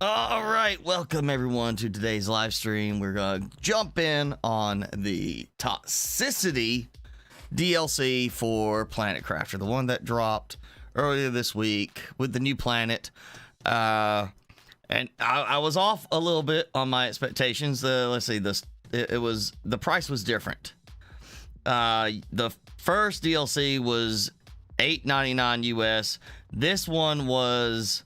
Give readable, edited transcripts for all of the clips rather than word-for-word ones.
All right, welcome everyone to today's live stream. We're gonna jump in on the toxicity DLC for Planet Crafter, the one that dropped earlier this week with the new planet. And I was off a little bit on my expectations. Let's see, the price was different. The first DLC was $8.99 US. This one was,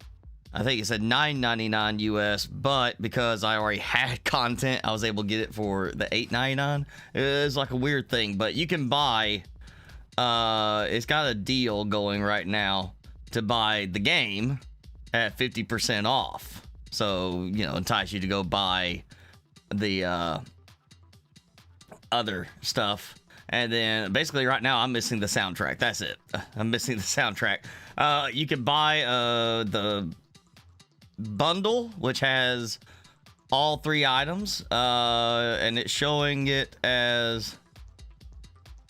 I think it said $9.99 US, but because I already had content, I was able to get it for the $8.99. It was like a weird thing, but you can buy, it's got a deal going right now to buy the game at 50% off. So, you know, entice you to go buy the other stuff. And then basically right now I'm missing the soundtrack. That's it. I'm missing the soundtrack. You can buy the bundle, which has all 3 items, and it's showing it as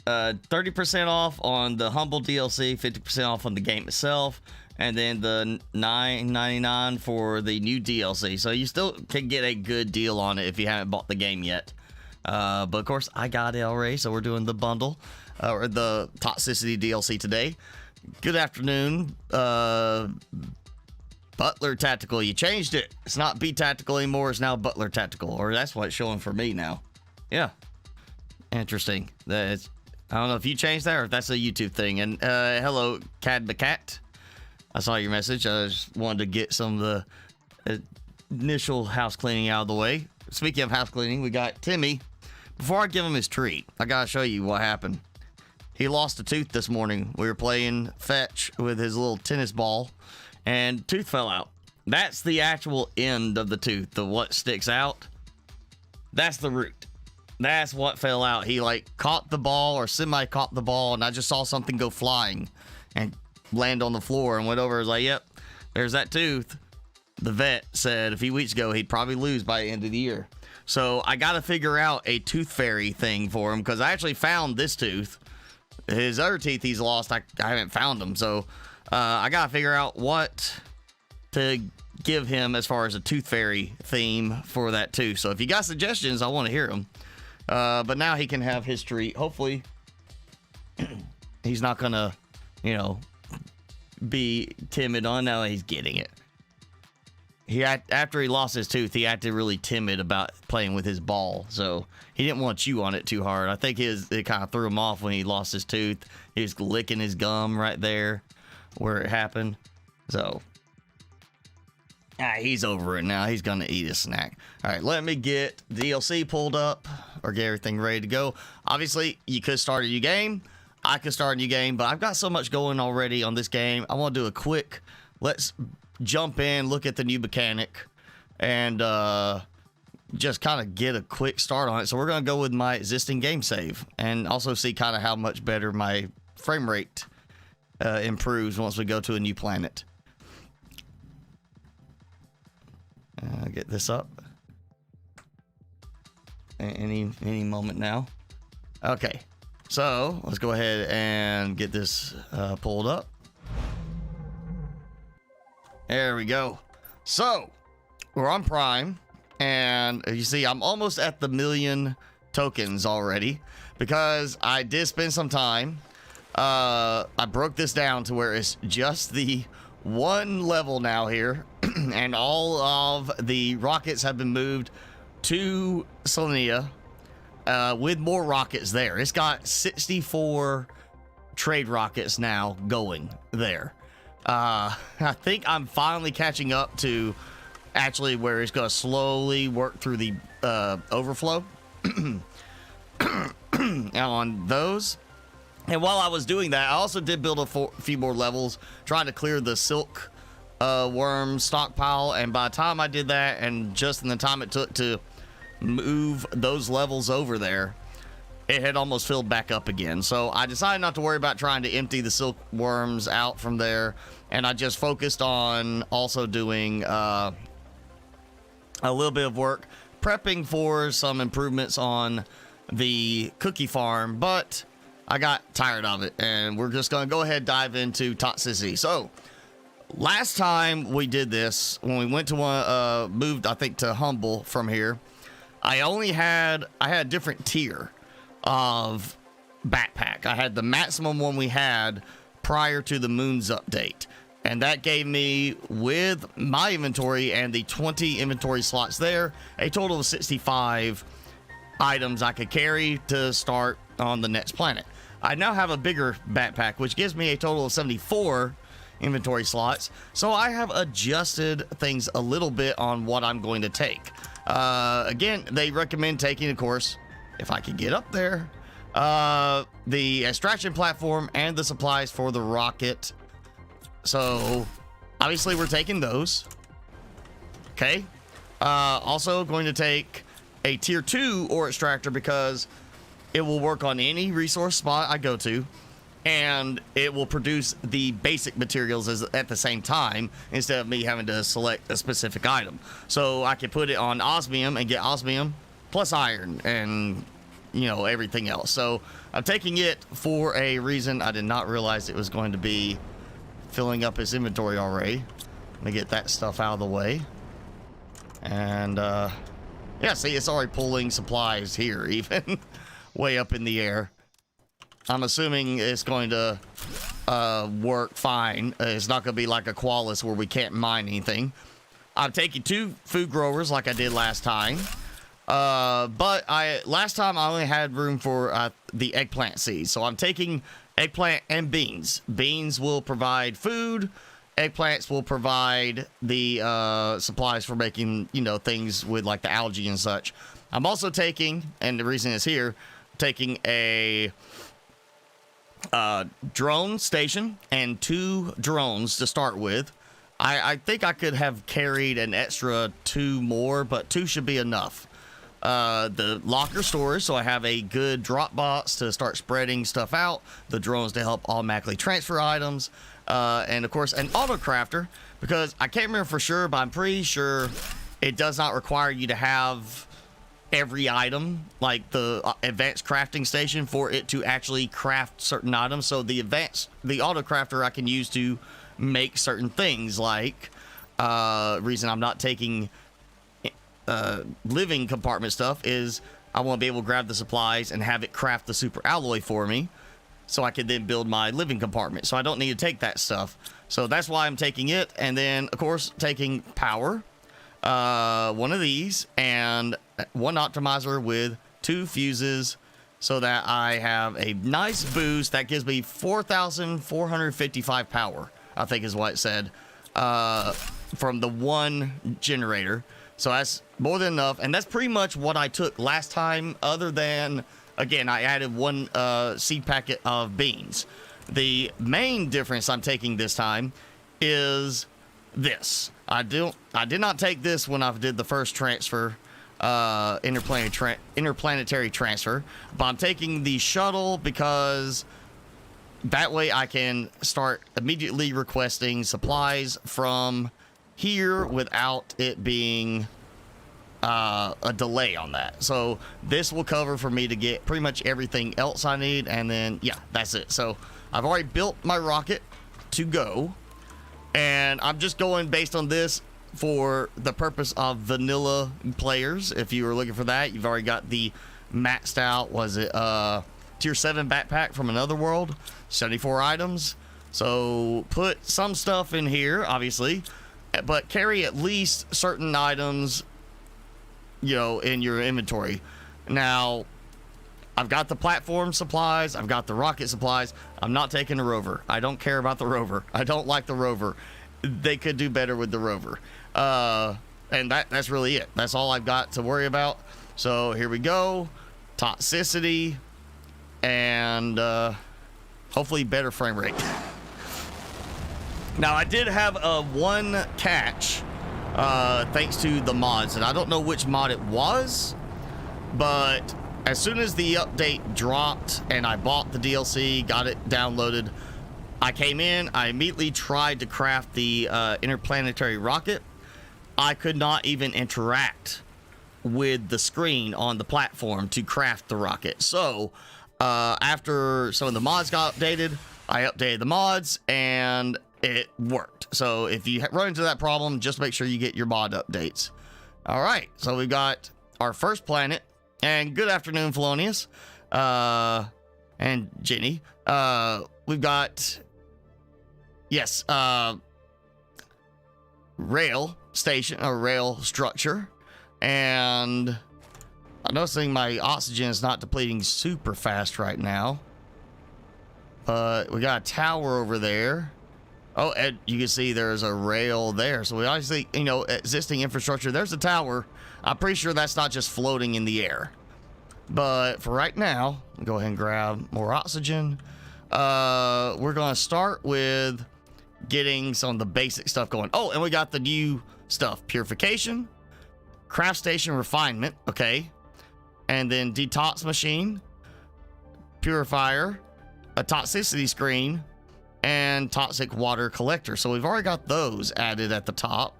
30% off on the Humble DLC, 50% off on the game itself, and then the $9.99 for the new DLC. So you still can get a good deal on it if you haven't bought the game yet. But of course I got it already, so we're doing the bundle, or the toxicity DLC today. Good afternoon, Butler Tactical. You changed it. It's not B Tactical anymore. It's now Butler Tactical, or that's what it's showing for me now. Yeah, interesting. I don't know if you changed that or if that's a YouTube thing. And hello, Cadbacat. I saw your message. I just wanted to get some of the initial house cleaning out of the way. Speaking of house cleaning, we got Timmy. Before I give him his treat, I gotta show you what happened. He lost a tooth this morning. We were playing fetch with his little tennis ball, and tooth fell out. That's the actual end of the tooth. The what sticks out, that's the root. That's what fell out. He like caught the ball or semi caught the ball, and I just saw something go flying and land on the floor and went over. I was like, yep, there's that tooth. The vet said a few weeks ago he'd probably lose by the end of the year. So I got to figure out a tooth fairy thing for him, because I actually found this tooth. His other teeth he's lost, I haven't found them. So I got to figure out what to give him as far as a tooth fairy theme for that tooth. So if you got suggestions, I want to hear them. But now he can have his treat. Hopefully he's not going to, you know, be timid on now that he's getting it. After he lost his tooth, he acted really timid about playing with his ball, so he didn't want to chew on it too hard. I think it kind of threw him off when he lost his tooth. He was licking his gum right there where it happened. So he's over it now. He's gonna eat a snack. All right, let me get DLC pulled up or get everything ready to go. Obviously, you could start a new game. I could start a new game, but I've got so much going already on this game. I want to do a quick, let's jump in, look at the new mechanic, and just kind of get a quick start on it. So we're going to go with my existing game save and also see kind of how much better my frame rate improves once we go to a new planet. Get this up any moment now. Okay, so let's go ahead and get this pulled up. There we go. So we're on Prime, and you see I'm almost at the 1,000,000 tokens already, because I did spend some time. I broke this down to where it's just the one level now here, and all of the rockets have been moved to Selenia with more rockets there. It's got 64 trade rockets now going there. I think I'm finally catching up to actually where it's going to slowly work through the overflow on those. And while I was doing that, I also did build a few more levels trying to clear the silk worm stockpile. And by the time I did that, and just in the time it took to move those levels over there, it had almost filled back up again. So I decided not to worry about trying to empty the silkworms out from there, and I just focused on also doing a little bit of work prepping for some improvements on the cookie farm, but I got tired of it, and we're just gonna go ahead and dive into toxicity. So last time we did this, when we went to one, moved, I think, to Humble from here, I had a different tier of backpack. I had the maximum one we had prior to the Moon's update. And that gave me, with my inventory and the 20 inventory slots there, a total of 65 items I could carry to start on the next planet. I now have a bigger backpack, which gives me a total of 74 inventory slots. So I have adjusted things a little bit on what I'm going to take. Again, they recommend taking, of course, if I can get up there, the extraction platform and the supplies for the rocket. So obviously we're taking those. Okay. Also going to take a tier 2 ore extractor because it will work on any resource spot I go to, and it will produce the basic materials at the same time instead of me having to select a specific item. So I can put it on osmium and get osmium plus iron and, you know, everything else. So I'm taking it for a reason. I did not realize it was going to be filling up his inventory already. Let me get that stuff out of the way. And yeah, see, it's already pulling supplies here, even way up in the air. I'm assuming it's going to work fine. It's not going to be like a Qualis where we can't mine anything. I'm taking 2 food growers like I did last time. But last time I only had room for the eggplant seeds. So I'm taking eggplant and beans. Beans will provide food. Eggplants will provide the supplies for making, you know, things with like the algae and such. I'm also taking, and the reason it's here, taking a drone station and 2 drones to start with. I think I could have carried an extra 2 more, but 2 should be enough. The locker storage, so I have a good drop box to start spreading stuff out, the drones to help automatically transfer items, and of course an auto crafter, because I can't remember for sure, but I'm pretty sure it does not require you to have every item, like the advanced crafting station, for it to actually craft certain items. So the auto crafter I can use to make certain things, like reason I'm not taking living compartment stuff is I want to be able to grab the supplies and have it craft the super alloy for me so I can then build my living compartment. So I don't need to take that stuff. So that's why I'm taking it. And then of course taking power, one of these, and 1 optimizer with 2 fuses, so that I have a nice boost that gives me 4,455 power, I think is what it said, from the 1 generator. So that's more than enough, and that's pretty much what I took last time, other than, again, I added 1 seed packet of beans. The main difference I'm taking this time is this. I did not take this when I did the first transfer, interplanetary transfer, but I'm taking the shuttle because that way I can start immediately requesting supplies from here without it being a delay on that. So this will cover for me to get pretty much everything else I need, and then yeah, that's it. So I've already built my rocket to go, and I'm just going based on this for the purpose of vanilla players. If you were looking for that, you've already got the maxed out, was it tier 7 backpack from another world, 74 items. So put some stuff in here, obviously, but carry at least certain items, you know, in your inventory. Now, I've got the platform supplies, I've got the rocket supplies. I'm not taking a rover. I don't care about the rover. I don't like the rover. They could do better with the rover. And that's really it. That's all I've got to worry about. So here we go. Toxicity and hopefully better frame rate. Now, I did have one catch thanks to the mods, and I don't know which mod it was, but as soon as the update dropped and I bought the DLC, got it downloaded, I came in, I immediately tried to craft the interplanetary rocket. I could not even interact with the screen on the platform to craft the rocket. So after some of the mods got updated, I updated the mods and it worked. So if you run into that problem, just make sure you get your mod updates. All right, so we got our first planet, and good afternoon, Felonius, and Jenny. We've got, yes, rail station, or rail structure, and I'm noticing my oxygen is not depleting super fast right now. But we got a tower over there. Oh, and you can see there's a rail there. So we obviously, you know, existing infrastructure. There's a tower. I'm pretty sure that's not just floating in the air. But for right now, go ahead and grab more oxygen. We're going to start with getting some of the basic stuff going. Oh, and we got the new stuff. Purification, craft station refinement. Okay. And then detox machine, purifier, a toxicity screen, and toxic water collector. So we've already got those added at the top.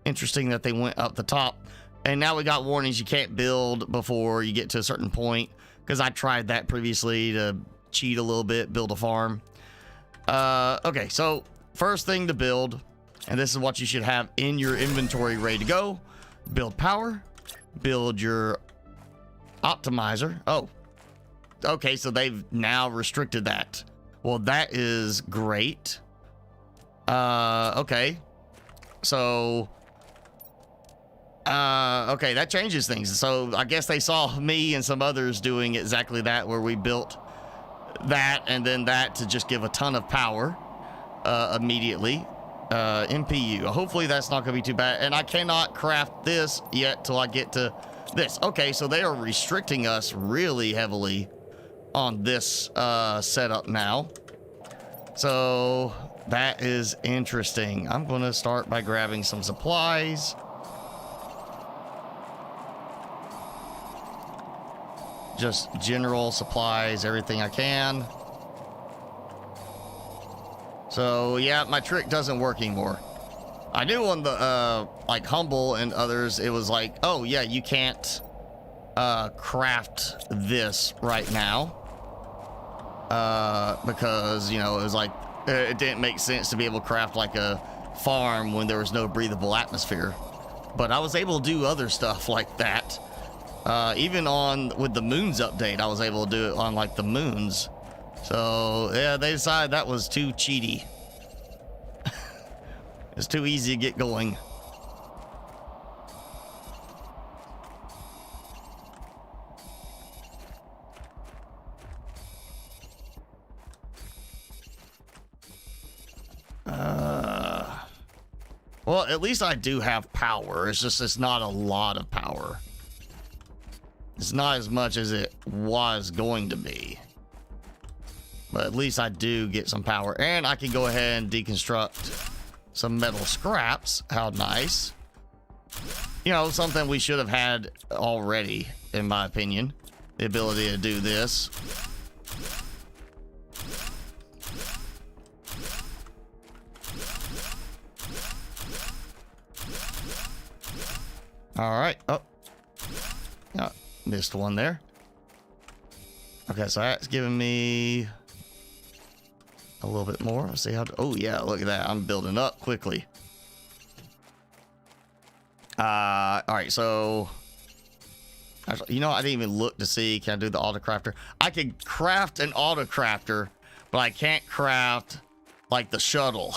Interesting that they went up the top. And now we got warnings you can't build before you get to a certain point, because I tried that previously to cheat a little bit, build a farm. Okay, so first thing to build, and this is what you should have in your inventory ready to go. Build power, build your optimizer. Oh, okay, so they've now restricted that. Well, that is great. Okay. So, okay, that changes things. So I guess they saw me and some others doing exactly that, where we built that and then that to just give a ton of power immediately. MPU. Hopefully that's not going to be too bad. And I cannot craft this yet till I get to this. Okay, so they are restricting us really heavily on this setup now. So that is interesting. I'm going to start by grabbing some supplies. Just general supplies, everything I can. So yeah, my trick doesn't work anymore. I knew on the like Humble and others, it was like, oh yeah, you can't craft this right now because, you know, it was like it didn't make sense to be able to craft like a farm when there was no breathable atmosphere. But I was able to do other stuff like that. Even with the moons update, I was able to do it on like the moons. So yeah, they decided that was too cheaty. It's too easy to get going. Well, at least I do have power. It's just, it's not a lot of power. It's not as much as it was going to be. But at least I do get some power. And I can go ahead and deconstruct some metal scraps. How nice. You know, something we should have had already, in my opinion. The ability to do this. All right. Oh. Yeah, missed one there. Okay, so that's giving me a little bit more. Let's see how. Oh yeah, look at that. I'm building up quickly. All right, so actually, you know, I didn't even look to see. Can I do the auto crafter? I can craft an auto crafter, but I can't craft like the shuttle.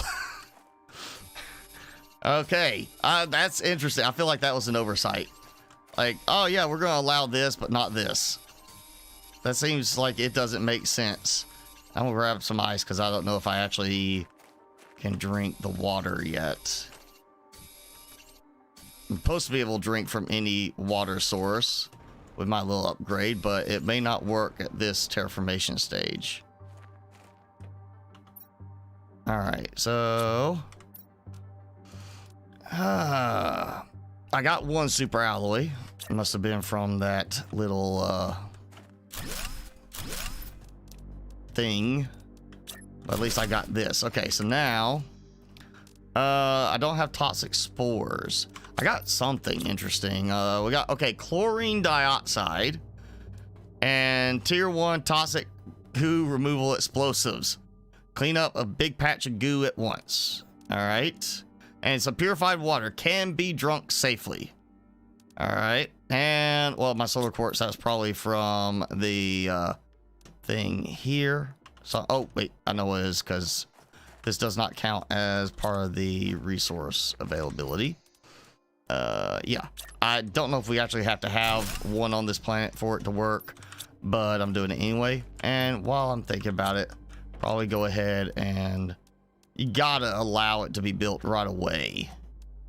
Okay, that's interesting. I feel like that was an oversight. Like, oh yeah, we're gonna allow this, but not this. That seems like it doesn't make sense. I'm gonna grab some ice because I don't know if I actually can drink the water yet. I'm supposed to be able to drink from any water source with my little upgrade, but it may not work at this terraformation stage. All right, so I got one super alloy. It must have been from that little thing, but at least I got this. Okay, so now I don't have toxic spores. I got something interesting. We got, okay, chlorine dioxide and tier 1 toxic goo removal explosives. Clean up a big patch of goo at once. All right. And some purified water can be drunk safely. All right. And, well, my solar quartz, that's probably from the thing here. So, oh, wait, I know what it is because this does not count as part of the resource availability. Yeah. I don't know if we actually have to have one on this planet for it to work, but I'm doing it anyway. And while I'm thinking about it, probably go ahead and you gotta allow it to be built right away,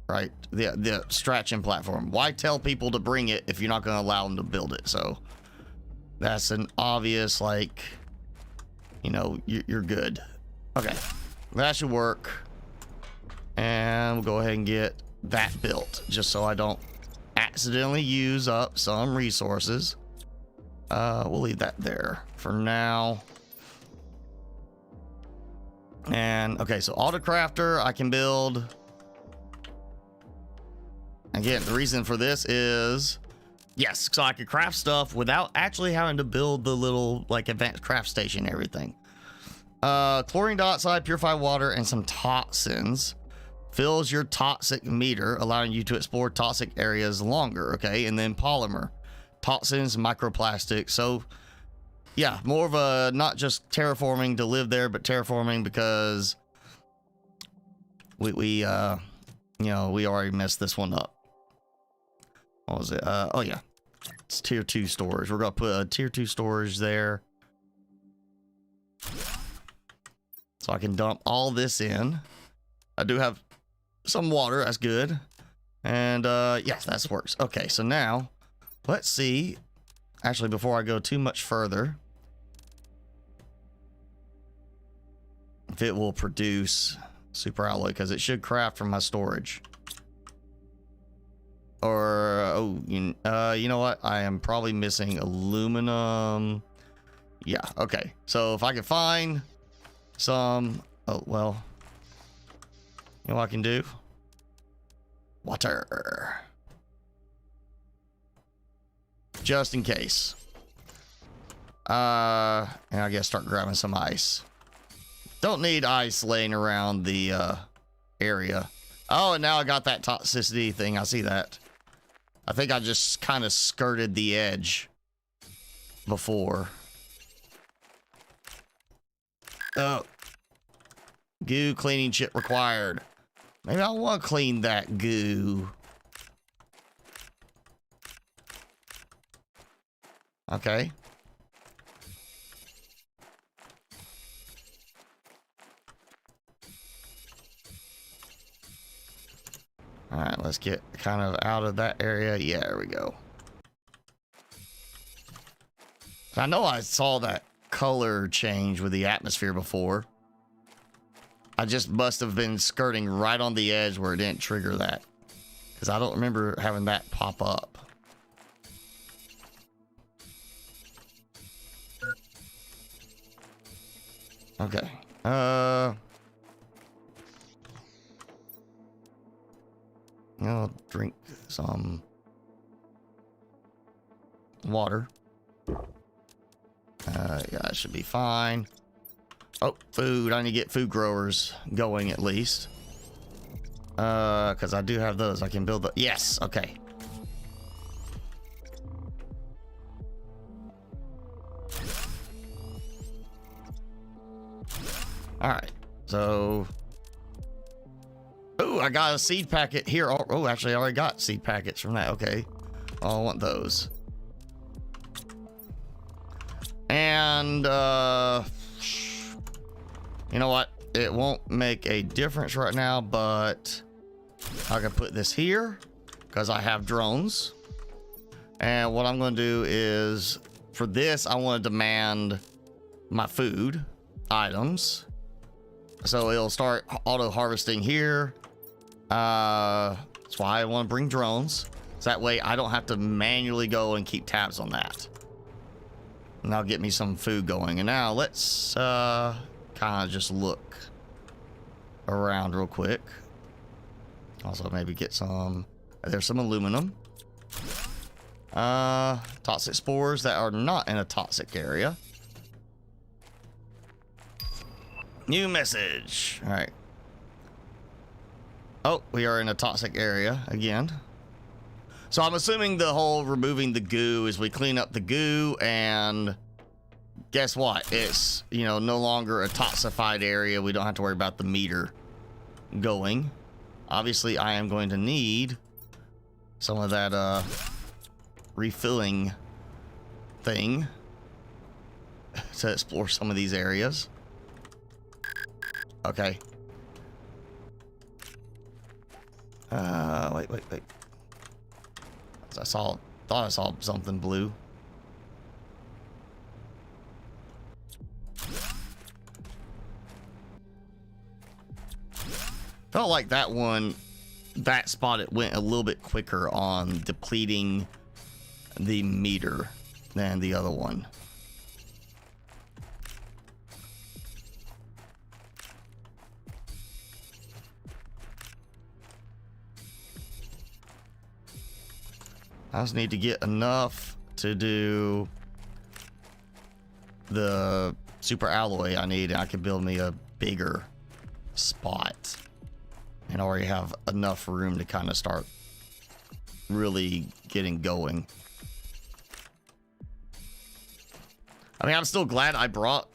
right? The stretching platform. Why tell people to bring it if you're not gonna allow them to build it? So that's an obvious, like, you know, you're good. Okay, that should work. And we'll go ahead and get that built just so I don't accidentally use up some resources. We'll leave that there for now. And okay, so auto crafter I can build. Again, the reason for this is, yes, so I could craft stuff without actually having to build the little like advanced craft station and everything. Chlorine dioxide, purified water, and some toxins fills your toxic meter, allowing you to explore toxic areas longer. Okay, and then polymer, toxins, microplastics. So yeah, more of a not just terraforming to live there, but terraforming because we you know, we already messed this one up. What was it? Oh yeah, it's tier 2 storage. We're gonna put a tier 2 storage there, so I can dump all this in. I do have some water, that's good. And yes, that works. Okay, so now let's see. Actually, before I go too much further, if it will produce super alloy, because it should craft from my storage. Or oh, you know what? I am probably missing aluminum. Yeah, okay. So if I can find some, oh well, you know what I can do? Water. Just in case. And I guess start grabbing some ice. Don't need ice laying around the area. Oh, and now I got that toxicity thing. I see that. I think I just kind of skirted the edge before. Oh. Goo cleaning chip required. Maybe I want to clean that goo. Okay. All right, let's get kind of out of that area. Yeah, there we go. I know I saw that color change with the atmosphere before. I just must have been skirting right on the edge where it didn't trigger that, because I don't remember having that pop up. Okay. I'll drink some water. Yeah, that should be fine. Oh, food. I need to get food growers going at least. Because I do have those. I can build the... Yes, okay. Alright, so... Oh, I got a seed packet here. Oh, actually, I already got seed packets from that. Okay. Oh, I want those. And, you know what? It won't make a difference right now, but I can put this here because I have drones. And what I'm going to do is, for this, I want to demand my food items. So it'll start auto harvesting here. That's why I want to bring drones. So that way I don't have to manually go and keep tabs on that. And that'll get me some food going. And now let's kind of just look around real quick. Also maybe get some, there's some aluminum. Toxic spores that are not in a toxic area. New message. All right. Oh, we are in a toxic area again. So I'm assuming the whole removing the goo is we clean up the goo, and guess what? It's, you know, no longer a toxified area. We don't have to worry about the meter going. Obviously, I am going to need some of that refilling thing to explore some of these areas. Okay. Wait. Thought I saw something blue. Felt like that spot, it went a little bit quicker on depleting the meter than the other one. I just need to get enough to do the super alloy I need, and I can build me a bigger spot and already have enough room to kind of start really getting going. I mean, I'm still glad I brought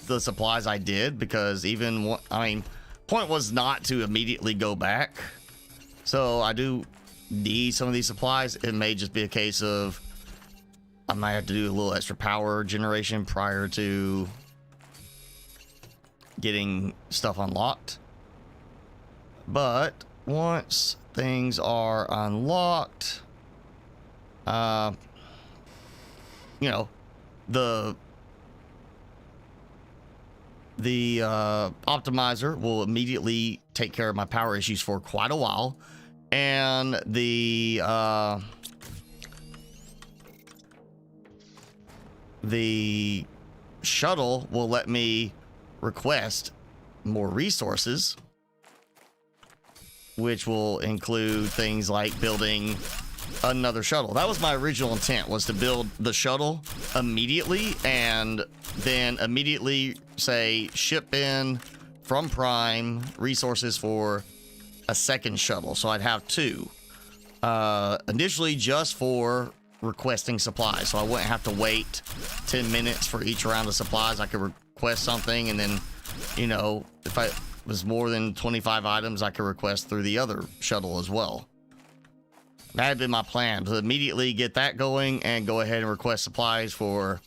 the supplies I did, because even, I mean, point was not to immediately go back. So I do need some of these supplies. It may just be a case of I might have to do a little extra power generation prior to getting stuff unlocked. But once things are unlocked, you know, the optimizer will immediately take care of my power issues for quite a while, and the shuttle will let me request more resources, which will include things like building another shuttle. That was my original intent, was to build the shuttle immediately, and then immediately say ship in from Prime resources for a second shuttle, so I'd have two, initially just for requesting supplies, so I wouldn't have to wait 10 minutes for each round of supplies. I could request something, and then, you know, if I was more than 25 items, I could request through the other shuttle as well. That had been my plan, to immediately get that going and go ahead and request supplies for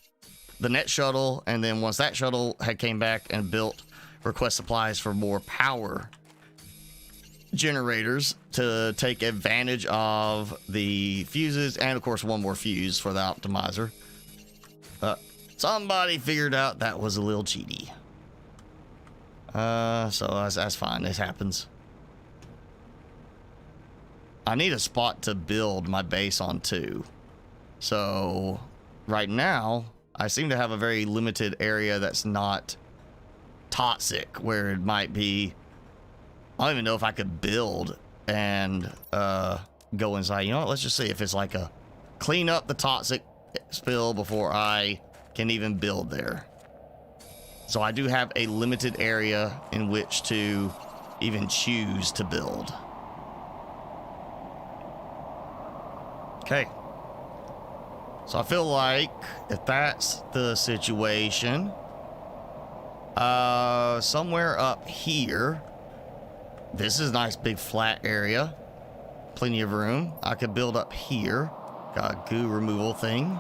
the next shuttle, and then once that shuttle had came back and built, request supplies for more power generators to take advantage of the fuses, and of course one more fuse for the optimizer. Somebody figured out that was a little cheaty. So that's fine. This happens. I need a spot to build my base on too. So right now I seem to have a very limited area that's not toxic, where it might be, I don't even know if I could build and go inside. You know what? Let's just see if it's like a clean up the toxic spill before I can even build there. So I do have a limited area in which to even choose to build. Okay. So I feel like if that's the situation, somewhere up here, this is a nice big flat area, plenty of room. I could build up here. Got a goo removal thing.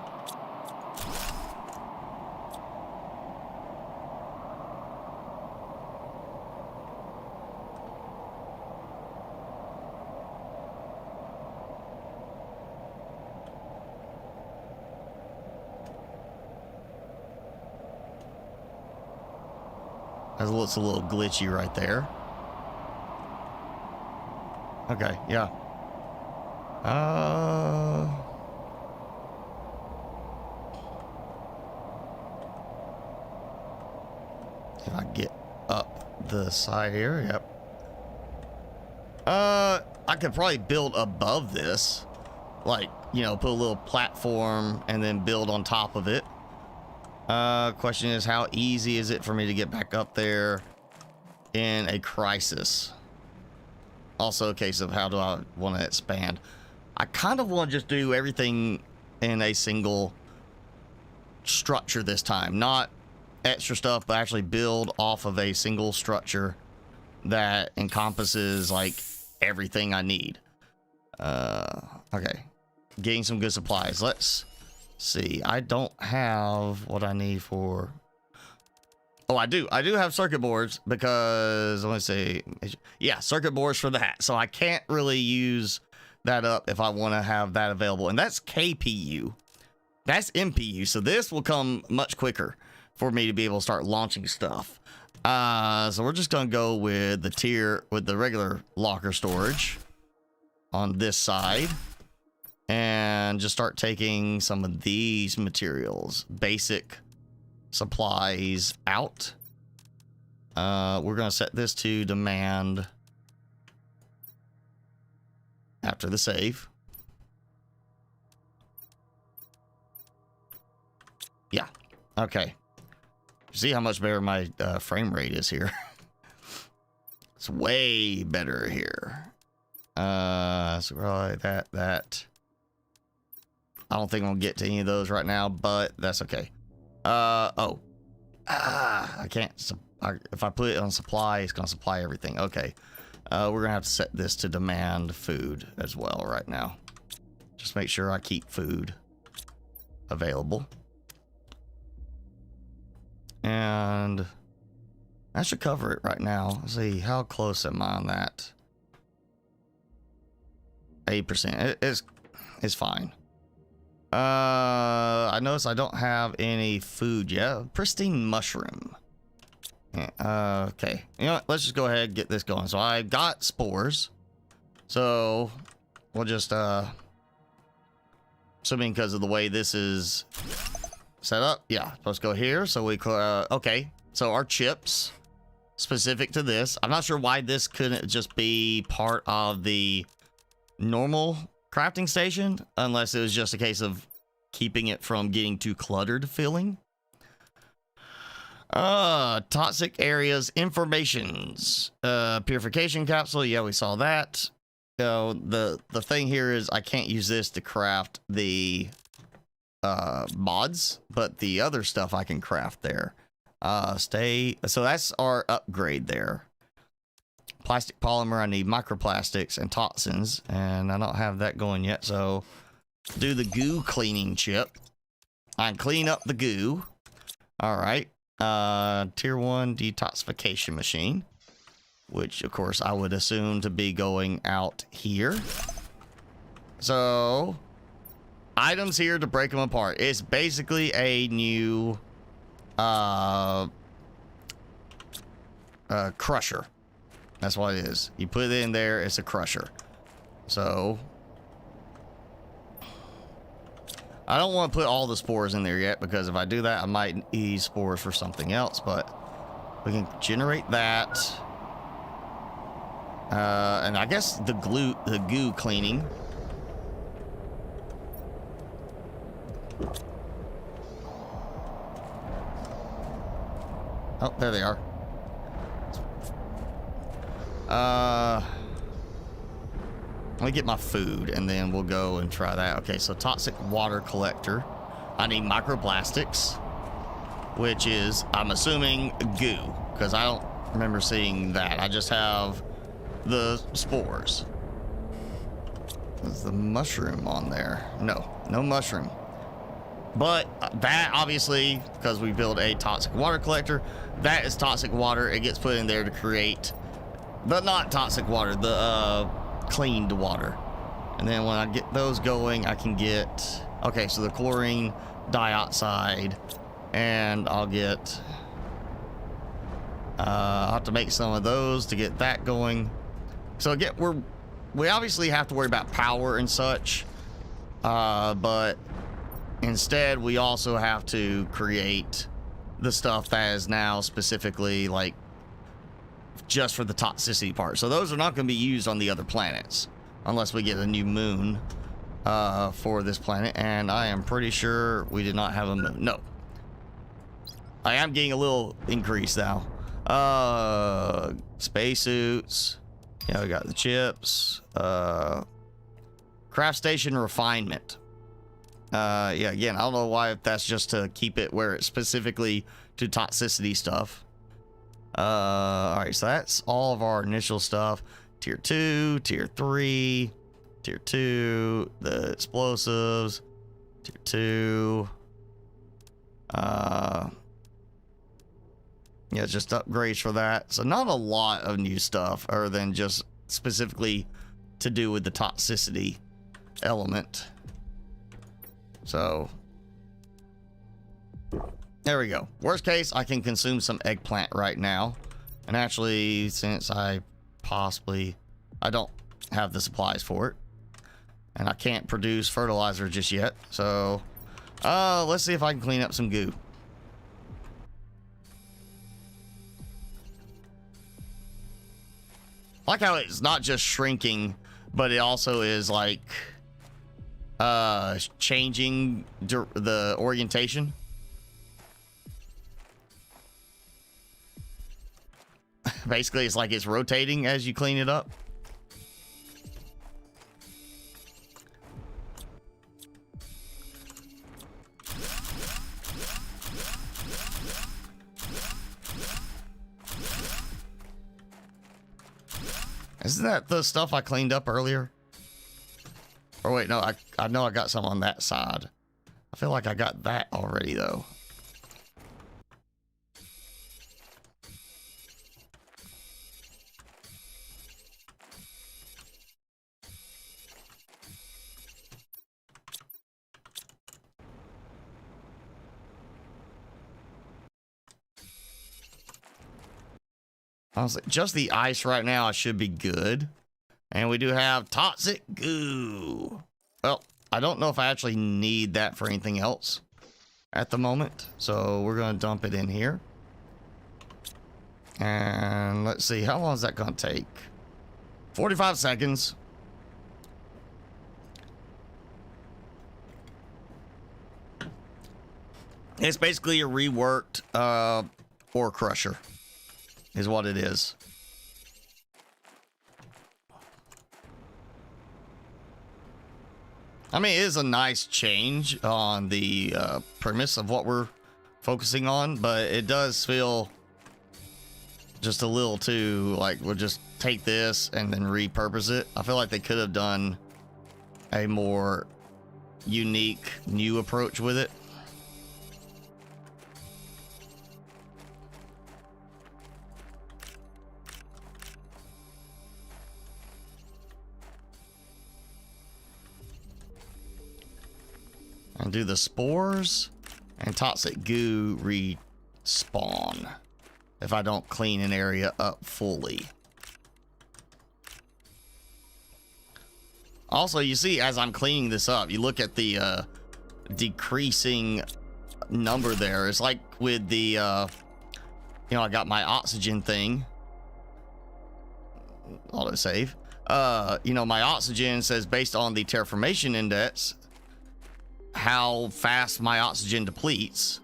That looks a little glitchy right there. Okay, yeah. If I get up the side here, yep. I could probably build above this. Like, you know, put a little platform and then build on top of it. Question is, how easy is it for me to get back up there in a crisis? also a case of how do I want to expand. I kind of want to just do everything in a single structure this time, not extra stuff, but actually build off of a single structure that encompasses like everything I need. Okay, getting some good supplies. Let's see. I don't have what I need for. Oh, I do have circuit boards, because let me see. Yeah, circuit boards for that. So I can't really use that up if I want to have that available. And that's KPU. That's MPU. So this will come much quicker for me to be able to start launching stuff. So we're just going to go with the regular locker storage on this side. And just start taking some of these materials. Basic supplies out. We're going to set this to demand after the save. Yeah. Okay. See how much better my frame rate is here. It's way better here. So probably that. I don't think I'm gonna get to any of those right now, but that's okay. I can't. If I put it on supply, it's gonna supply everything. Okay. We're gonna have to set this to demand food as well right now. Just make sure I keep food available. And that should cover it right now. Let's see, how close am I on that? 8%. It's fine. I notice I don't have any food yet. Pristine mushroom. Okay. You know what? Let's just go ahead and get this going. So I got spores. So we'll just assuming because of the way this is set up, yeah, supposed to go here. So we okay. So our chips specific to this. I'm not sure why this couldn't just be part of the normal crafting station, unless it was just a case of keeping it from getting too cluttered feeling. Toxic areas informations. Purification capsule, yeah, we saw that. The thing here is I can't use this to craft the mods, but the other stuff I can craft there. So that's our upgrade there. Plastic polymer, I need microplastics and toxins, and I don't have that going yet, so do the goo cleaning chip. I clean up the goo. All right. Tier 1 detoxification machine, which of course I would assume to be going out here. So items here to break them apart. It's basically a new crusher. That's what it is. You put it in there, it's a crusher. So I don't want to put all the spores in there yet, because if I do that, I might need spores for something else, but we can generate that. And I guess the goo cleaning. Oh, there they are. Let me get my food and then we'll go and try that. Okay, so toxic water collector. I need microplastics, which is, I'm assuming, goo, because I don't remember seeing that. I just have the spores. Is the mushroom on there? No mushroom. But that, obviously, because we build a toxic water collector, that is toxic water. It gets put in there to create the not toxic water, the cleaned water. And then when I get those going, I can get, okay, so the chlorine dioxide, and I'll get, I'll have to make some of those to get that going. So again, we obviously have to worry about power and such, but instead we also have to create the stuff that is now specifically like just for the toxicity part. So those are not going to be used on the other planets unless we get a new moon for this planet, and I am pretty sure we did not have a moon. No, I am getting a little increase now. Spacesuits. Yeah, we got the chips. Craft station refinement. Yeah, again, I don't know why, if that's just to keep it where it's specifically to toxicity stuff. All right, so that's all of our initial stuff. Tier 2, Tier 3, Tier 2, the explosives, Tier 2. Yeah, just upgrades for that. So not a lot of new stuff other than just specifically to do with the toxicity element. So there we go. Worst case, I can consume some eggplant right now. And actually, since I don't have the supplies for it, and I can't produce fertilizer just yet. So let's see if I can clean up some goo. I like how it's not just shrinking, but it also is like changing the orientation. Basically, it's like it's rotating as you clean it up. Isn't that the stuff I cleaned up earlier? Or wait, no, I know I got some on that side. I feel like I got that already, though. Honestly, just the ice right now, I should be good. And we do have toxic goo. Well, I don't know if I actually need that for anything else at the moment. So we're going to dump it in here. And let's see, how long is that going to take? 45 seconds. It's basically a reworked ore crusher. Is what it is. I mean, it is a nice change on the premise of what we're focusing on, but it does feel just a little too like we'll just take this and then repurpose it. I feel like they could have done a more unique new approach with it. And do the spores and toxic goo respawn if I don't clean an area up fully. Also, you see, as I'm cleaning this up, you look at the decreasing number there. It's like with the, you know, I got my oxygen thing. Autosave. You know, my oxygen says based on the terraformation index, how fast my oxygen depletes.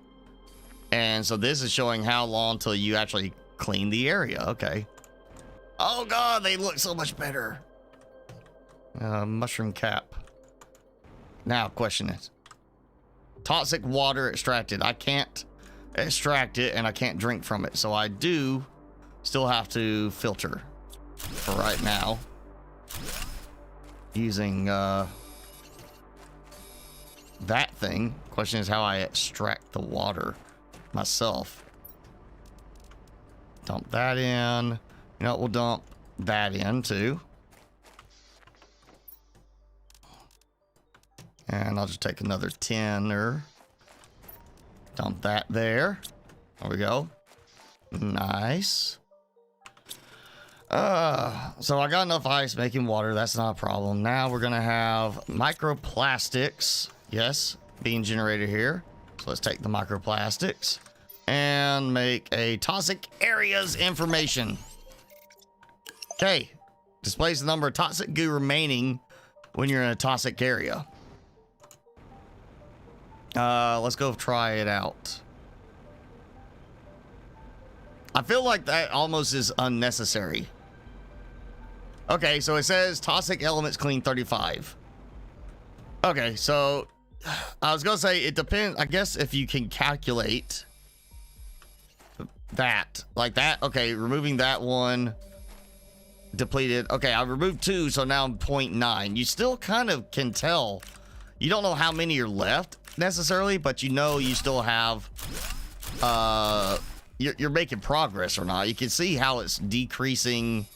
And so this is showing how long till you actually clean the area. Okay. Oh god, they look so much better. Mushroom cap. Now question is, toxic water extracted. I can't extract it and I can't drink from it, so I do still have to filter for right now using that thing. Question is how I extract the water myself. Dump that in. You know, we'll dump that in too. And I'll just take another tinner. Dump that there. There we go. Nice. So I got enough ice making water. That's not a problem. Now we're gonna have microplastics. Yes, being generated here. So let's take the microplastics and make a toxic areas information. Okay. Displays the number of toxic goo remaining when you're in a toxic area. Let's go try it out. I feel like that almost is unnecessary. Okay, so it says toxic elements clean 35. Okay, so I was gonna say it depends. I guess if you can calculate that like that. Okay, removing that one depleted. Okay, I removed 2, so now I'm 0.9. You still kind of can tell. You don't know how many are left necessarily, but you know you still have you're making progress or not. You can see how it's decreasing.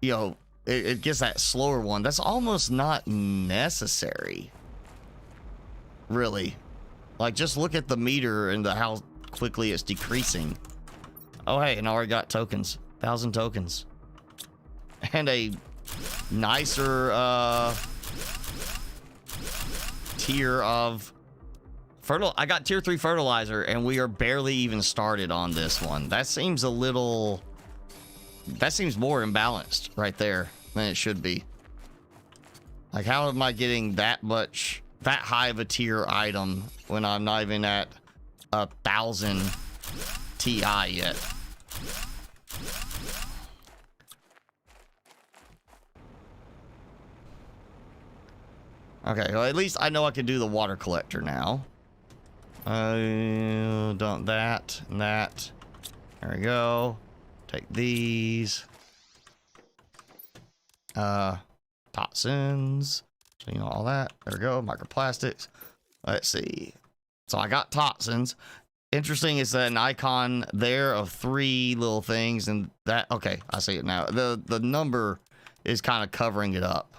You know, it gets that slower one. That's almost not necessary, really. Like, just look at the meter and how quickly it's decreasing. Oh, hey, and I already got tokens. 1,000 tokens. And a nicer tier of I got tier 3 fertilizer, and we are barely even started on this one. That seems a little... That seems more imbalanced right there than it should be. Like, how am I getting that much, that high of a tier item when I'm not even at 1,000 TI yet? Okay, well, at least I know I can do the water collector now. Dump that and that. There we go. Take these. Toxins. So, you know, all that. There we go. Microplastics. Let's see. So I got toxins. Interesting is that an icon there of 3 little things, and that, okay, I see it now. The number is kind of covering it up.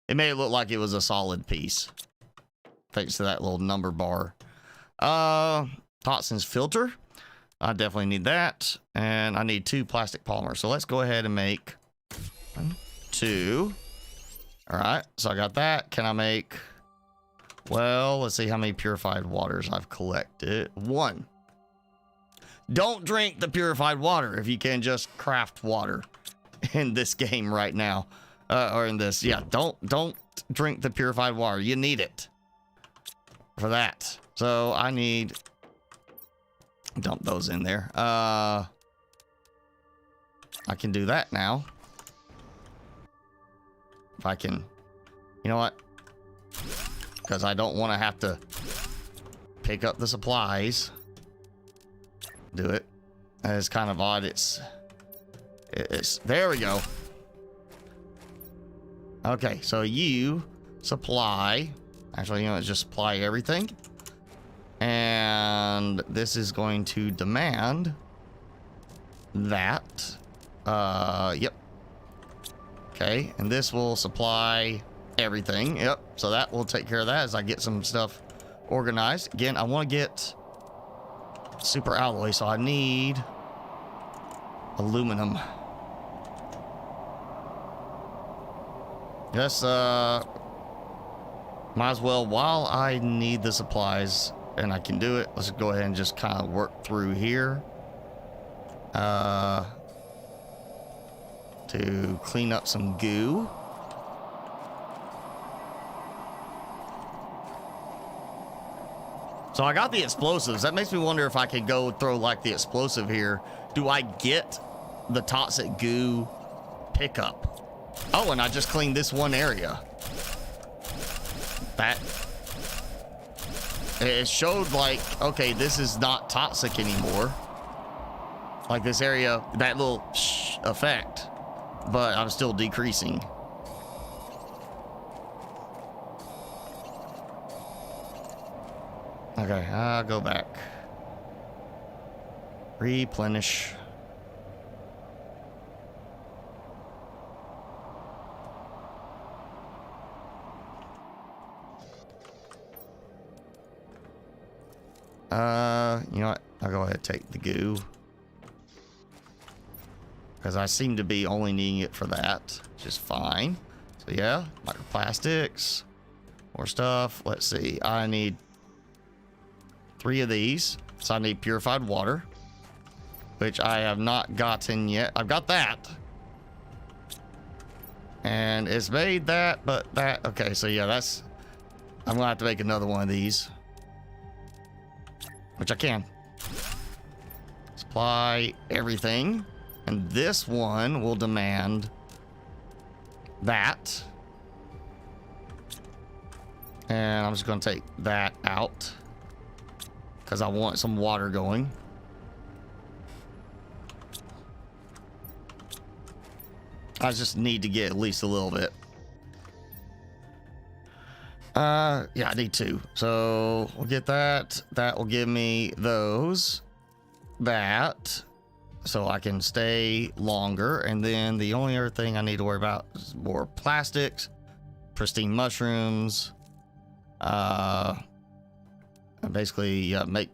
It made it look like it was a solid piece, thanks to that little number bar. Toxins filter. I definitely need that. And I need 2 plastic polymers. So let's go ahead and make 1, 2. All right. So I got that. Can I make... Well, let's see how many purified waters I've collected. 1. Don't drink the purified water if you can just craft water in this game right now. Or in this. Yeah, don't drink the purified water. You need it for that. So I need... Dump those in there. I can do that now. If I can... You know what? Because I don't want to have to pick up the supplies. Do it. It's kind of odd. It's there we go. Okay, so you supply... Actually, you know, just supply everything. And this is going to demand that. Yep. Okay, and this will supply everything. Yep, so that will take care of that as I get some stuff organized. Again, I want to get super alloy, so I need aluminum. Yes, might as well, while I need the supplies and I can do it, let's go ahead and just kind of work through here to clean up some goo. So I got the explosives. That makes me wonder if I could go throw like the explosive here. Do I get the toxic goo pickup? Oh, and I just cleaned this one area. That... It showed like, okay, this is not toxic anymore. Like this area, that little effect, but I'm still decreasing. Okay, I'll go back. Replenish. You know what? I'll go ahead and take the goo. Because I seem to be only needing it for that, which is fine. So yeah, microplastics. More stuff. Let's see. I need 3 of these. So I need purified water, which I have not gotten yet. I've got that. And it's made that, but that... Okay, so yeah, that's... I'm going to have to make another one of these. Which I can. Supply everything. And this one will demand that. And I'm just going to take that out because I want some water going. I just need to get at least a little bit. Yeah, I need 2. So we'll get that. That will give me those. That. So I can stay longer. And then the only other thing I need to worry about is more plastics, pristine mushrooms. Basically make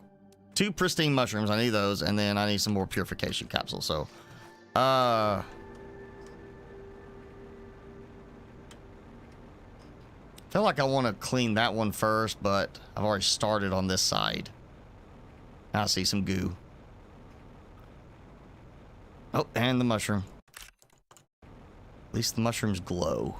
2 pristine mushrooms. I need those. And then I need some more purification capsules. So, feel like I want to clean that one first, but I've already started on this side. I see some goo. Oh, and the mushroom. At least the mushrooms glow.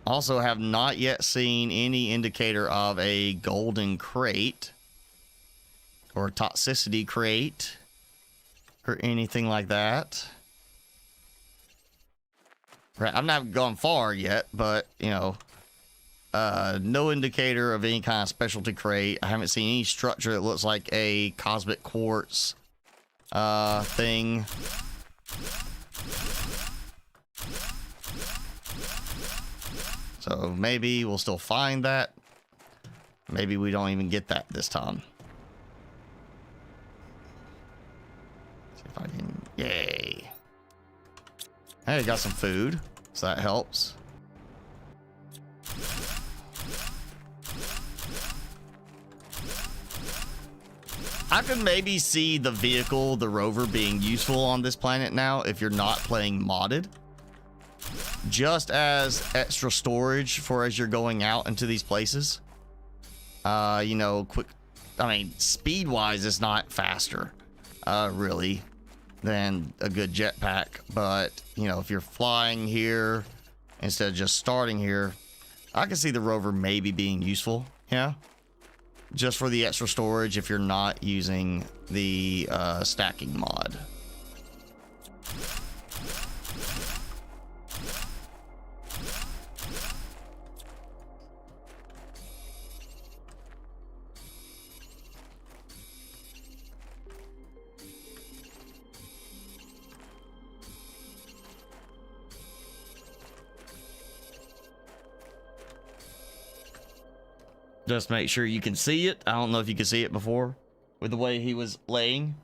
Also have not yet seen any indicator of a golden crate or a toxicity crate or anything like that. Right, I've not gone far yet, but you know, no indicator of any kind of specialty crate. I haven't seen any structure that looks like a cosmic quartz thing. So maybe we'll still find that. Maybe we don't even get that this time. See if I can. Yay. Hey, got some food, so that helps. I could maybe see the vehicle, the rover, being useful on this planet now if you're not playing modded. Just as extra storage for as you're going out into these places. You know, quick. I mean, speed-wise, it's not faster, really, than a good jetpack. But, you know, if you're flying here instead of just starting here, I can see the rover maybe being useful, yeah? Just for the extra storage if you're not using the stacking mod. Just make sure you can see it. I don't know if you could see it before with the way he was laying.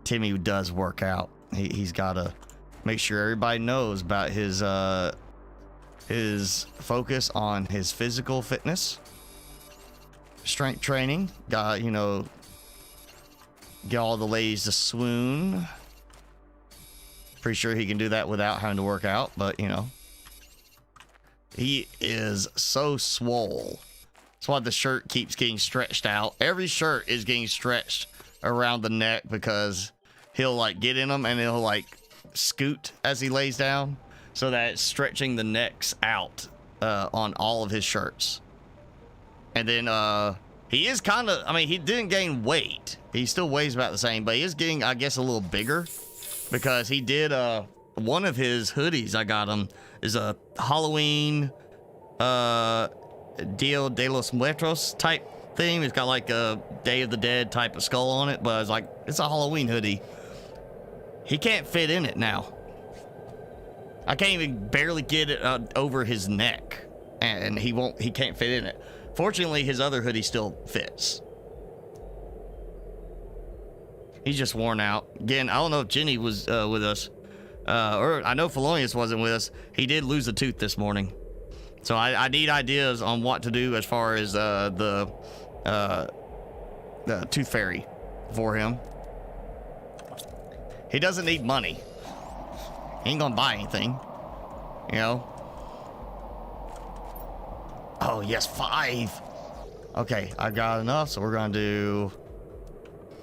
Timmy does work out. He's got to make sure everybody knows about his focus on his physical fitness, strength training. Got, you know, get all the ladies to swoon. Pretty sure he can do that without having to work out, but you know. He is so swole. That's why the shirt keeps getting stretched out. Every shirt is getting stretched around the neck because he'll like get in them and he'll like scoot as he lays down, so that it's stretching the necks out on all of his shirts. And then he is kind of, I mean, he didn't gain weight. He still weighs about the same, but he is getting, I guess, a little bigger because he did one of his hoodies I got him is a Halloween Dia de los Muertos type theme. It's got like a Day of the Dead type of skull on it, but it's like, it's a Halloween hoodie. He can't fit in it now. I can't even barely get it over his neck, and he can't fit in it. Fortunately, his other hoodie still fits. He's just worn out. Again, I don't know if Jenny was with us. Or I know Felonius wasn't with us. He did lose a tooth this morning. So I need ideas on what to do as far as the tooth fairy for him. He doesn't need money. He ain't gonna buy anything. You know? Oh, yes, 5. Okay, I got enough, so we're gonna do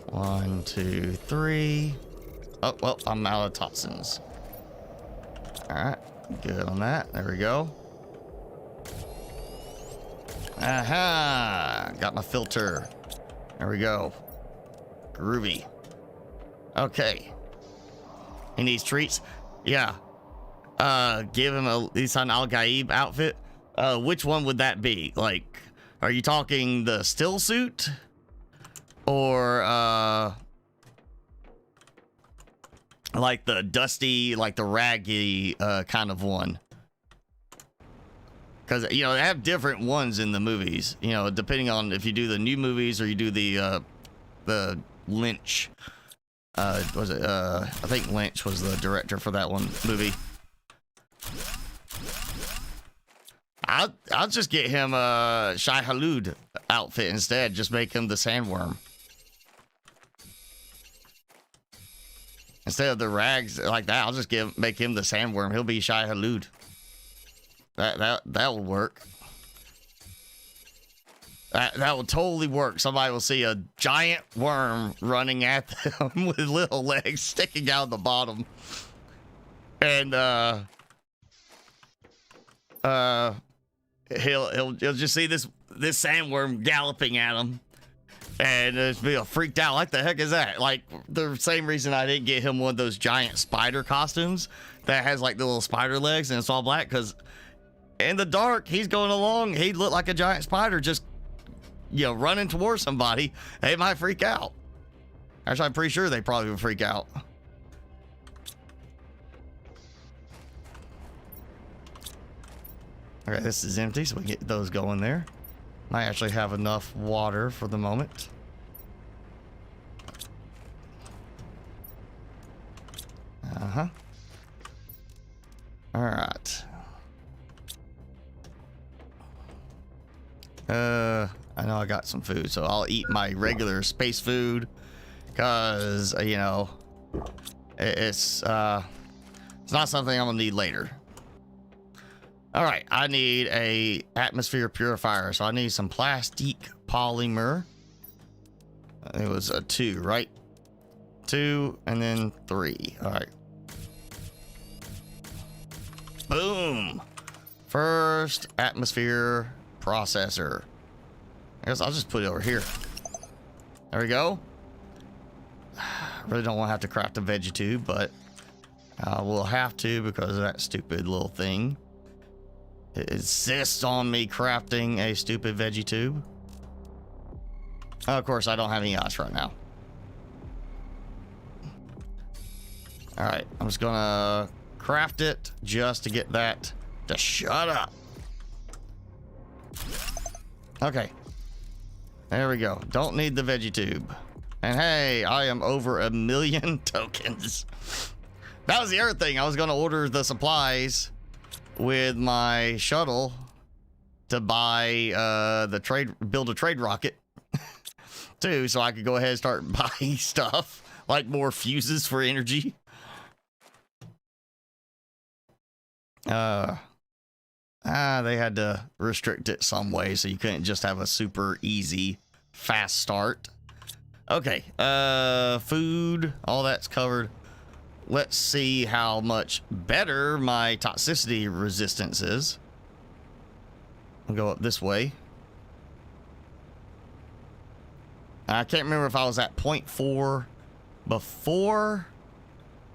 1, 2, 3. Oh, well, I'm out of toxins. Alright, good on that. There we go. Aha! Got my filter. There we go. Groovy. Okay. He needs treats. Yeah. Give him a Lisan al-Gaib outfit. Which one would that be? Like, are you talking the still suit? Or, like the dusty, like the raggy, kind of one? Because, you know, they have different ones in the movies, you know, depending on if you do the new movies or you do the Lynch. Was it, I think Lynch was the director for that one movie. I'll just get him a Shai Hulud outfit instead. Just make him the sandworm. Instead of the rags like that, I'll just make him the sandworm. He'll be Shai Hulud. That will work. That will totally work. Somebody will see a giant worm running at them with little legs sticking out the bottom. And he'll just see this sandworm galloping at him. And just be freaked out. Like, the heck is that? Like, the same reason I didn't get him one of those giant spider costumes that has like the little spider legs and it's all black, because in the dark, he's going along. He'd look like a giant spider just, you know, running towards somebody. They might freak out. Actually, I'm pretty sure they probably would freak out. Okay, this is empty, so we get those going there. Might actually have enough water for the moment. Uh-huh. All right. I know I got some food, so I'll eat my regular space food, because, you know, it's not something I'm gonna need later. All right, I need a atmosphere purifier, so I need some plastic polymer. It was a 2, right? 2 and then 3. All right. Boom. First atmosphere processor. I guess I'll just put it over here. There we go. Really don't want to have to craft a veggie tube, but we'll have to because of that stupid little thing. It insists on me crafting a stupid veggie tube. Of course, I don't have any ice right now. All right, I'm just gonna craft it just to get that to shut up. Okay, there we go. Don't need the veggie tube. And hey, I am over 1 million tokens. That was the other thing. I was gonna order the supplies with my shuttle to buy build a trade rocket too, so I could go ahead and start buying stuff like more fuses for energy. They had to restrict it some way, so you couldn't just have a super easy fast start. Okay, food, all that's covered. Let's see how much better my toxicity resistance is. I'll go up this way. I can't remember if I was at 0.4 before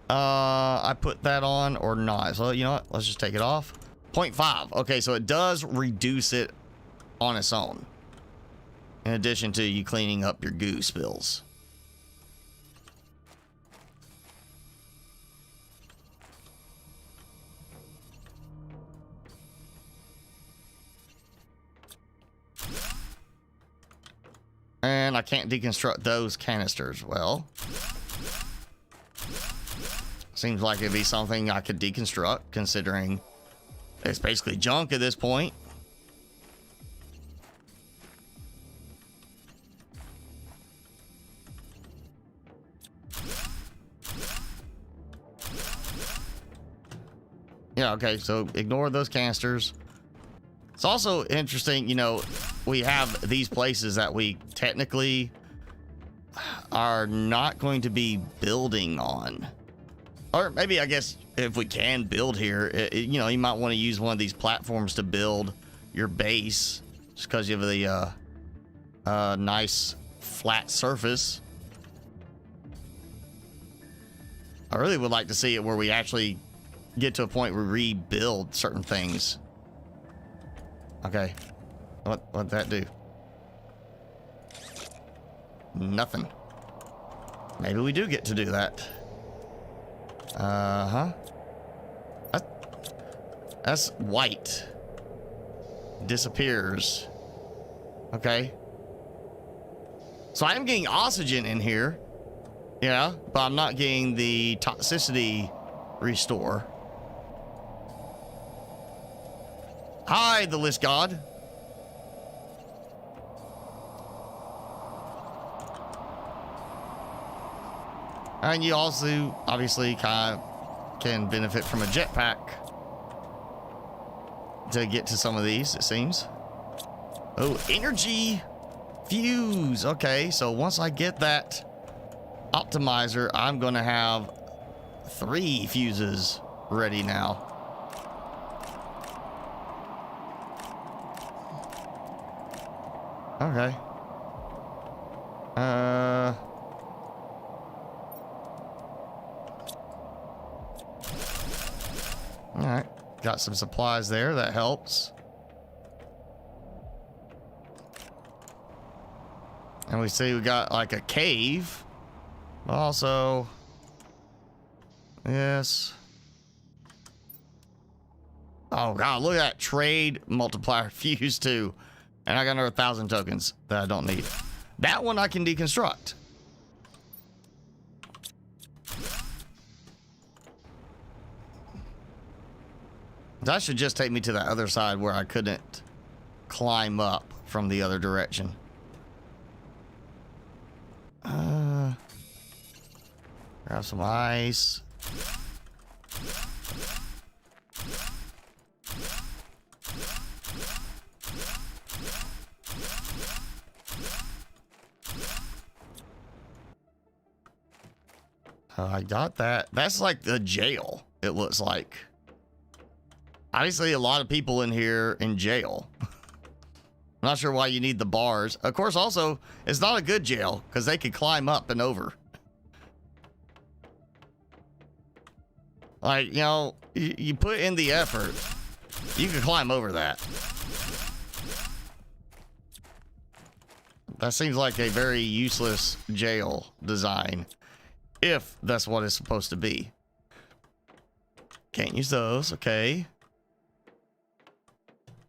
I put that on or not. So, you know what? Let's just take it off. 0.5. Okay, so it does reduce it on its own. In addition to you cleaning up your goo spills. And I can't deconstruct those canisters. Well, seems like it'd be something I could deconstruct, considering it's basically junk at this point. Yeah, okay, so ignore those canisters. It's also interesting, you know, we have these places that we technically are not going to be building on. Or maybe, I guess, if we can build here, you know, you might want to use one of these platforms to build your base, just because you have the nice flat surface. I really would like to see it where we actually get to a point where we rebuild certain things. Okay. What'd that do? Nothing. Maybe we do get to do that. Uh-huh. That's white. Disappears. Okay. So I am getting oxygen in here. Yeah, but I'm not getting the toxicity restore. Hi, the list god. And you also obviously kind of can benefit from a jetpack to get to some of these, it seems. Oh, energy fuse. Okay, so once I get that optimizer, I'm gonna have 3 fuses ready now. Okay. All right, got some supplies there. That helps. And we see we got like a cave. Also, yes. Oh God, look at that trade multiplier fuse too. And I got another 1,000 tokens that I don't need. That one I can deconstruct. That should just take me to that other side where I couldn't climb up from the other direction. Grab some ice. I got that. That's like the jail, it looks like. Obviously, a lot of people in here in jail. I'm not sure why you need the bars. Of course, also, it's not a good jail because they could climb up and over. Like, you know, you put in the effort, you can climb over that. That seems like a very useless jail design, if that's what it's supposed to be. Can't use those, okay.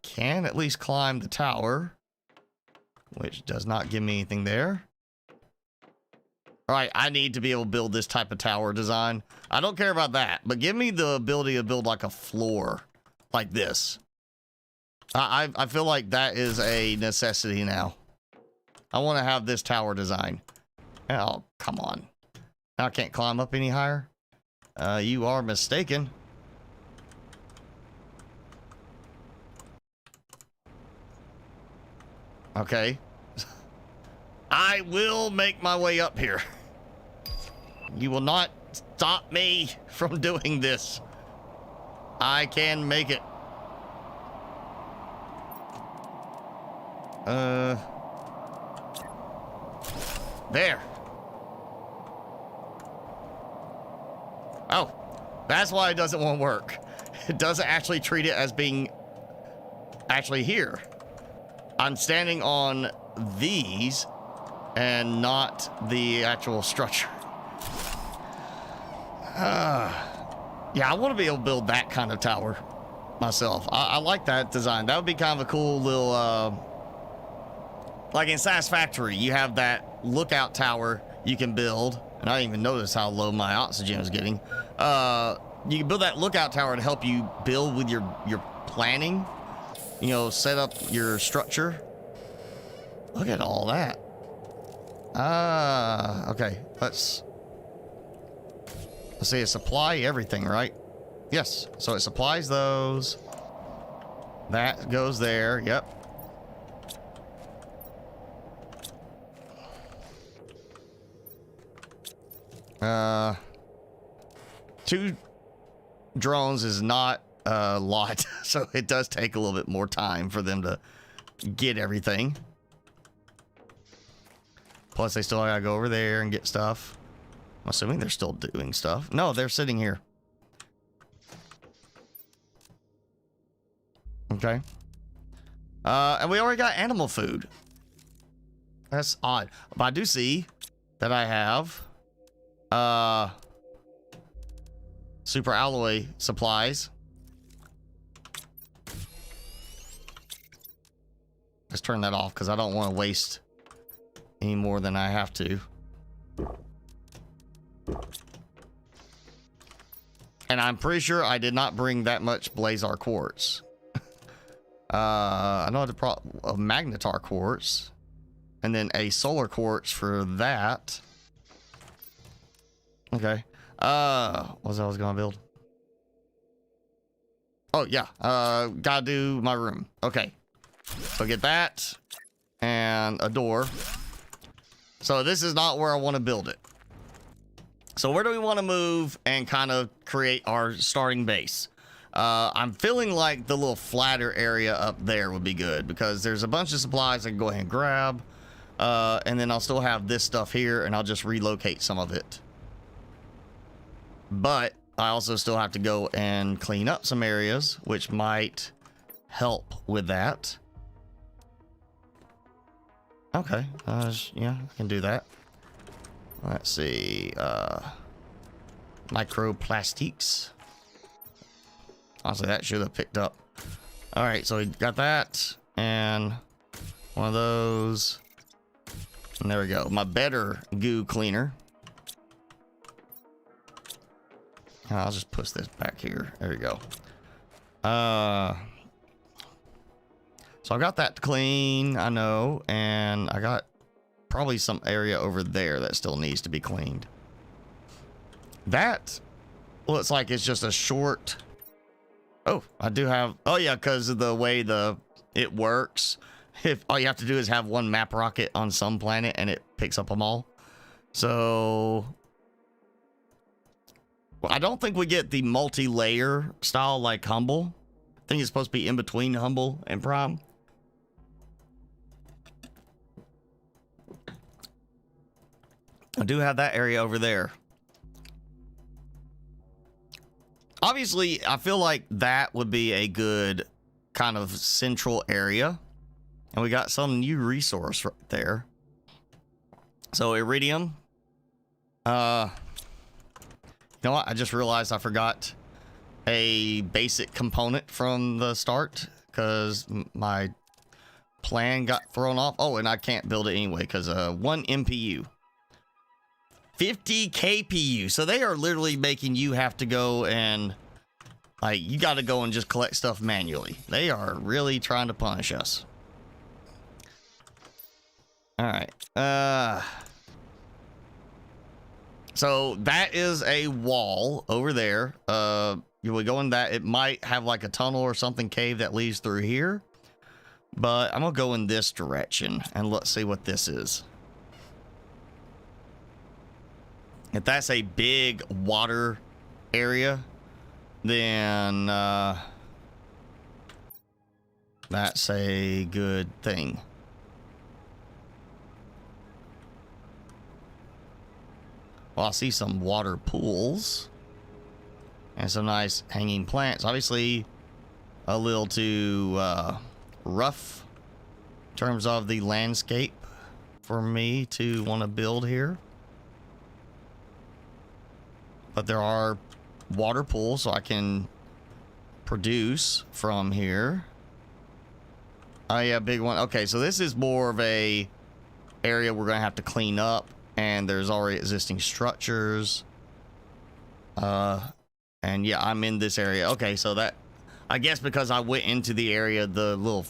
Can at least climb the tower, which does not give me anything there. All right, I need to be able to build this type of tower design. I don't care about that, but give me the ability to build like a floor like this. I feel like that is a necessity now. I want to have this tower design. Oh, come on. I can't climb up any higher. You are mistaken. Okay. I will make my way up here. You will not stop me from doing this. I can make it. There. Oh, that's why it doesn't want to work. It doesn't actually treat it as being actually here. I'm standing on these and not the actual structure. Yeah, I want to be able to build that kind of tower myself. I like that design. That would be kind of a cool little, like in Satisfactory, you have that lookout tower you can build. And I didn't even notice how low my oxygen was getting. You can build that lookout tower to help you build with your planning. You know, set up your structure. Look at all that. Okay. Let's see, it supply everything, right? Yes. So it supplies those. That goes there. Yep. Two drones is not a lot, so it does take a little bit more time for them to get everything. Plus, they still gotta go over there and get stuff. I'm assuming they're still doing stuff. No, they're sitting here. Okay. And we already got animal food. That's odd. But I do see that I have super alloy supplies. Let's turn that off because I don't want to waste any more than I have to. And I'm pretty sure I did not bring that much Blazar quartz. I know I brought a magnetar quartz. And then a solar quartz for that. Okay. What was I gonna build? Oh, yeah. Gotta do my room. Okay. So get that. And a door. So this is not where I want to build it. So where do we want to move and kind of create our starting base? I'm feeling like the little flatter area up there would be good because there's a bunch of supplies I can go ahead and grab. And then I'll still have this stuff here and I'll just relocate some of it. But I also still have to go and clean up some areas, which might help with that. Okay, yeah, I can do that. Let's see, microplastics. Honestly, that should have picked up. All right, so we got that and one of those. And there we go, my better goo cleaner. I'll just push this back here. There we go. So I got that to clean, I know, and I got probably some area over there that still needs to be cleaned. That looks like it's just a short. Oh, I do have. Oh yeah, because of the way it works. If all you have to do is have one map rocket on some planet and it picks up them all. So well, I don't think we get the multi-layer style like Humble. I think it's supposed to be in between Humble and Prime. I do have that area over there. Obviously, I feel like that would be a good kind of central area. And we got some new resource right there. So iridium. You know what? I just realized I forgot a basic component from the start because my plan got thrown off. Oh, and I can't build it anyway because one MPU. 50 KPU. So they are literally making you have to go and like you got to go and just collect stuff manually. They are really trying to punish us. All right. So that is a wall over there. You would go in that. It might have like a tunnel or something cave that leads through here. But I'm going to go in this direction and let's see what this is. If that's a big water area, then that's a good thing. Well, I see some water pools and some nice hanging plants. Obviously, a little too rough in terms of the landscape for me to want to build here. But there are water pools, so I can produce from here. Oh yeah, big one. Okay, so this is more of a area we're gonna have to clean up, and there's already existing structures. And yeah, I'm in this area. Okay, so that, I guess because I went into the area, the little,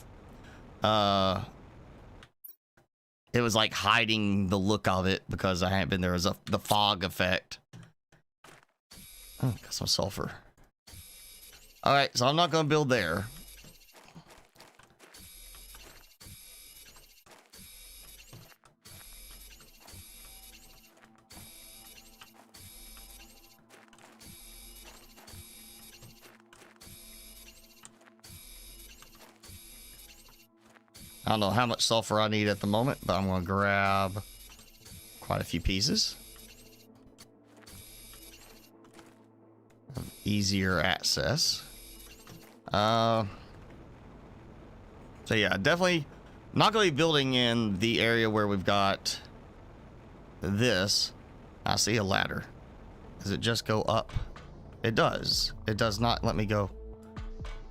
it was like hiding the look of it because I hadn't been there as the fog effect. Oh, got some sulfur. All right, so I'm not going to build there. I don't know how much sulfur I need at the moment, but I'm going to grab quite a few pieces. easier access. So yeah, definitely not going to be building in the area where we've got this. I see a ladder. Does it just go up? It does. It does not let me go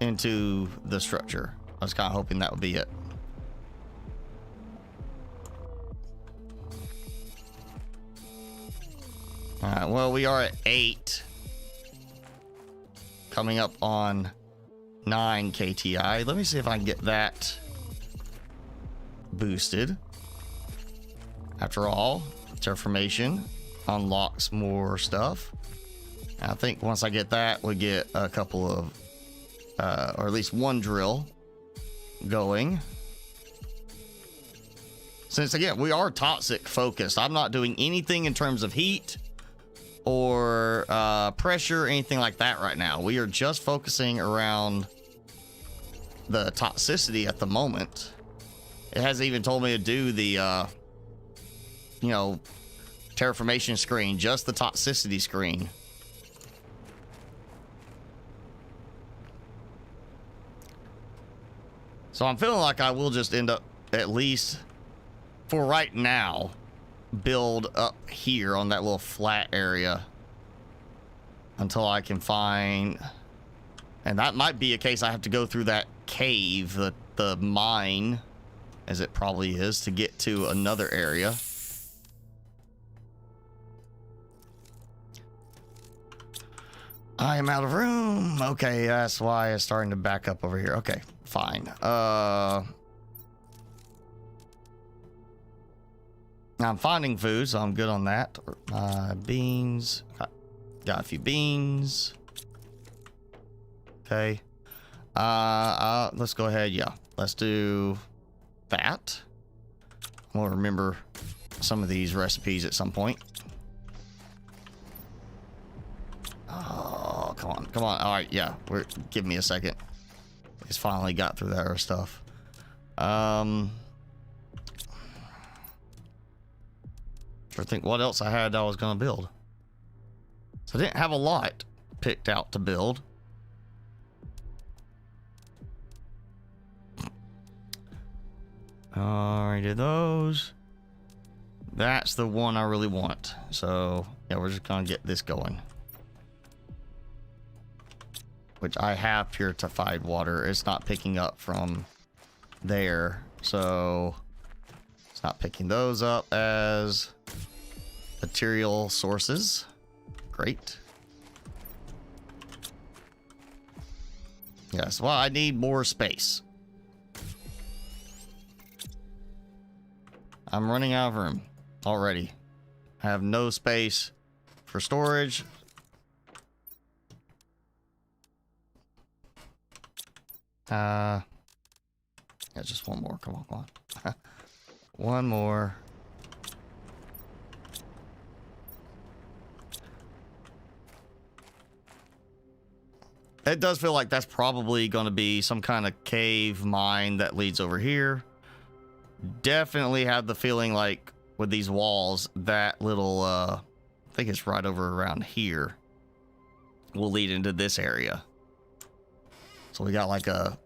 into the structure. I was kind of hoping that would be it. All right, well, we are at 8. Coming up on 9 KTI. Let me see if I can get that boosted. After all, terraformation unlocks more stuff. I think once I get that, we get a couple of, or at least one drill going. Since again, we are toxic focused. I'm not doing anything in terms of heat or pressure, anything like that right now. We are just focusing around the toxicity at the moment. It hasn't even told me to do the, you know, terraformation screen, just the toxicity screen. So I'm feeling like I will just end up, at least for right now, build up here on that little flat area until I can find, and that might be a case I have to go through that cave, the mine, as it probably is, to get to another area. I am out of room. Okay, that's why it's starting to back up over here. Okay, fine. I'm finding food, so I'm good on that. Beans. Got a few beans. Okay. Let's go ahead. Yeah, let's do that. We'll remember some of these recipes at some point. Oh, come on, come on. All right, yeah. Give me a second. He's finally got through that other stuff. I think what else I had I was gonna build. So I didn't have a lot picked out to build. Alright, did those. That's the one I really want. So yeah, we're just gonna get this going. Which I have purified water. It's not picking up from there. So it's not picking those up as material sources. Great. Yes, well, I need more space. I'm running out of room already. I have no space for storage. Yeah, just one more. Come on, come on. One more. It does feel like that's probably going to be some kind of cave mine that leads over here. Definitely have the feeling like with these walls, that little, I think it's right over around here, will lead into this area. So we got like a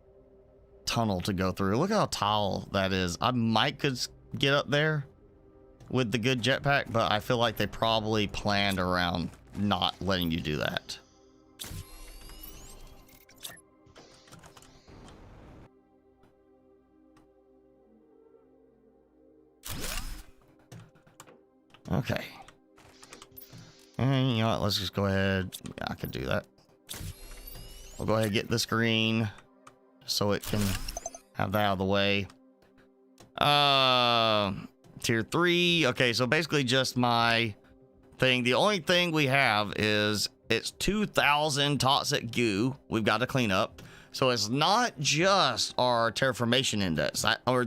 tunnel to go through. Look how tall that is. I might could get up there with the good jetpack, but I feel like they probably planned around not letting you do that. Okay. And you know what? Let's just go ahead. Yeah, I can do that. We'll go ahead and get this green so it can have that out of the way. Tier 3. Okay, so basically just my thing. The only thing we have is it's 2,000 toxic goo we've got to clean up. So it's not just our terraformation index, or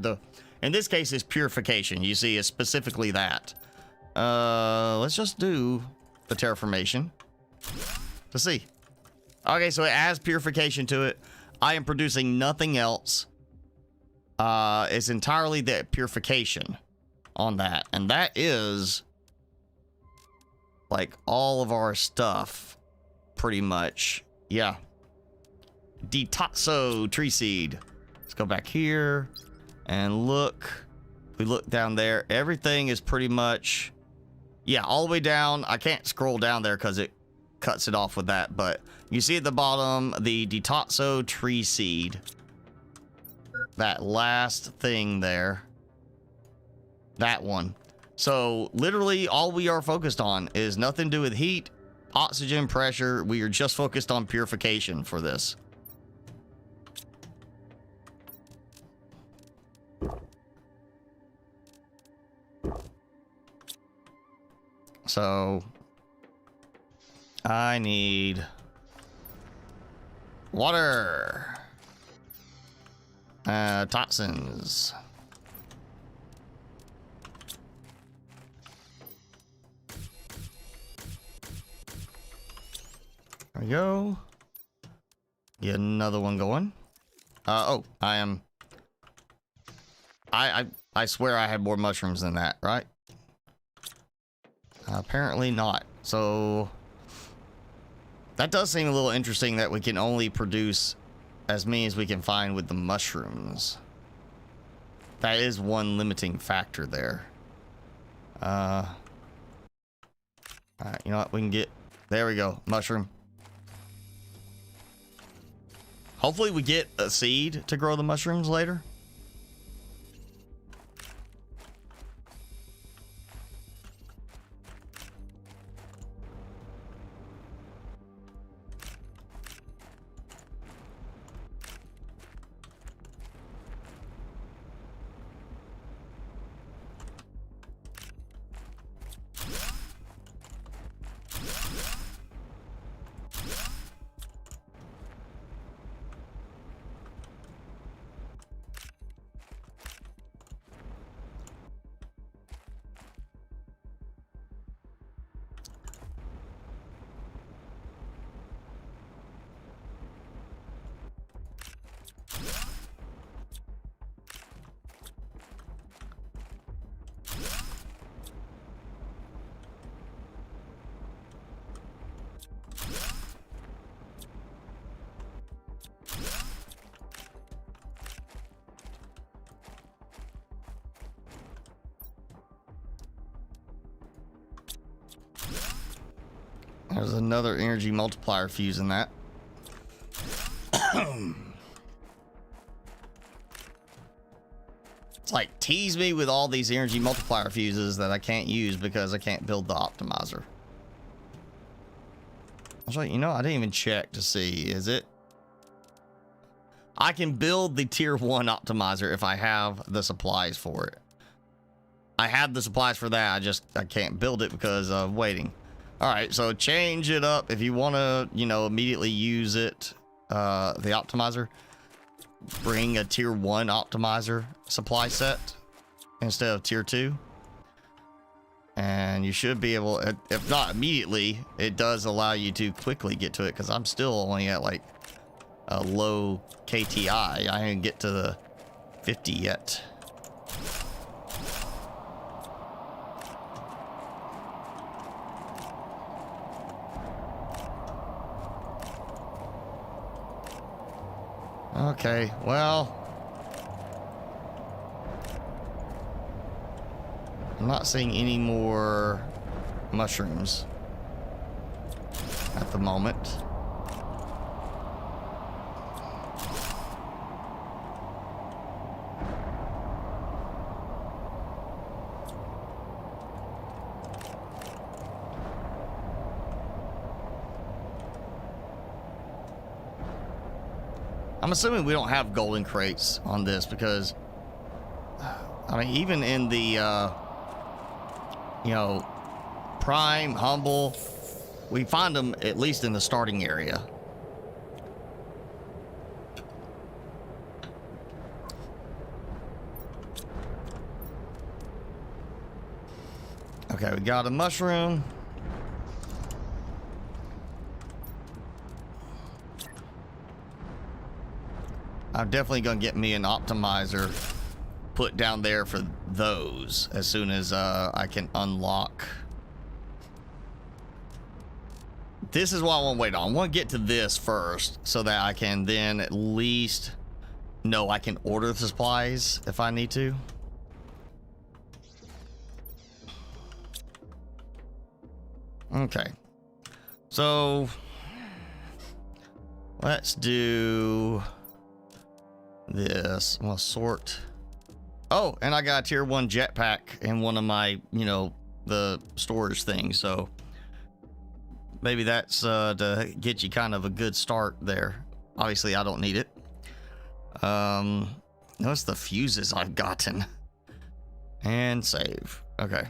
in this case, it's purification. You see, it's specifically that. Let's just do the terraformation to see. Okay, so it adds purification to it. I am producing nothing else. It's entirely the purification on that. And that is like all of our stuff pretty much. Yeah. Detoxo tree seed. Let's go back here and look. We look down there. Everything is pretty much, yeah, all the way down. I can't scroll down there because it cuts it off with that, but you see at the bottom the Detoxo tree seed. That last thing there. That one. So literally all we are focused on is nothing to do with heat, oxygen, pressure. We are just focused on purification for this. So I need water, toxins. There we go. Get another one going. Oh, I swear I had more mushrooms than that, right? Apparently not. So that does seem a little interesting that we can only produce as many as we can find with the mushrooms. That is one limiting factor there. Alright, you know what? We can get... There we go. Mushroom. Hopefully we get a seed to grow the mushrooms later. There's another energy multiplier fuse in that. It's like, tease me with all these energy multiplier fuses that I can't use because I can't build the optimizer. I was like, you know, I didn't even check to see, is it? I can build the tier 1 optimizer if I have the supplies for it. I have the supplies for that, I can't build it because of waiting. Alright, so change it up if you want to, you know, immediately use it, the optimizer. Bring a tier 1 optimizer supply set instead of tier 2. And you should be able, if not immediately, it does allow you to quickly get to it because I'm still only at like a low KTI. I didn't get to the 50 yet. Okay, well, I'm not seeing any more mushrooms at the moment. I'm assuming we don't have golden crates on this because, I mean, even in the, you know, prime, humble, we find them at least in the starting area. Okay, we got a mushroom. I'm definitely going to get me an optimizer put down there for those as soon as I can unlock this is what I want to wait on. I want to get to this first so that I can then at least know I can order the supplies if I need to. Okay. So let's do this. I'm gonna sort. Oh, and I got a tier 1 jetpack in one of my, you know, the storage things. So maybe that's to get you kind of a good start there. Obviously, I don't need it. Notice the fuses I've gotten. And save. Okay.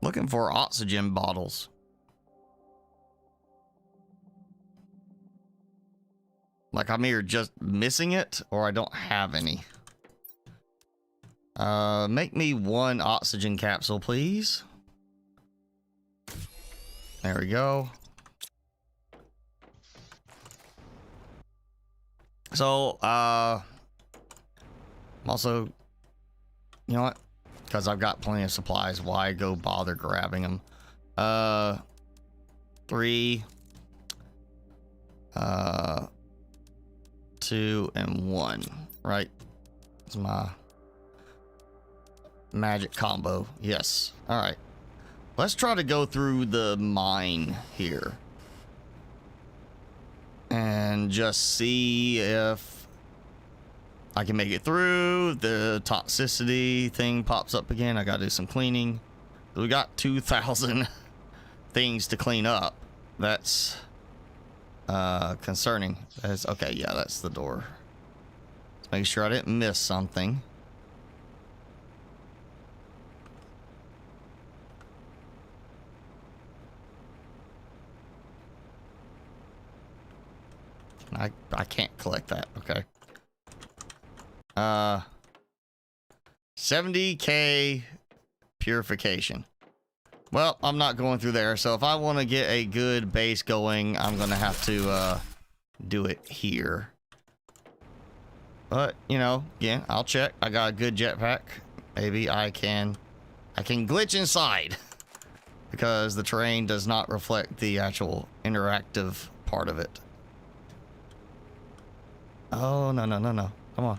Looking for oxygen bottles. Like I'm either just missing it or I don't have any. Make me 1 oxygen capsule, please. There we go. So, I'm also, you know what? Because I've got plenty of supplies, why go bother grabbing them? 3, 2, and 1, right? It's my magic combo. Yes. All right. Let's try to go through the mine here and just see if I can make it through. The toxicity thing pops up again. I gotta do some cleaning. We got 2,000 things to clean up. That's concerning. That's okay. Yeah, that's the door. Let's make sure I didn't miss something. I can't collect that. Okay. 70k purification. Well, I'm not going through there. So if I want to get a good base going, I'm going to have to do it here. But, you know, again, I'll check. I got a good jetpack. Maybe I can glitch inside because the terrain does not reflect the actual interactive part of it. Oh, no. Come on. Come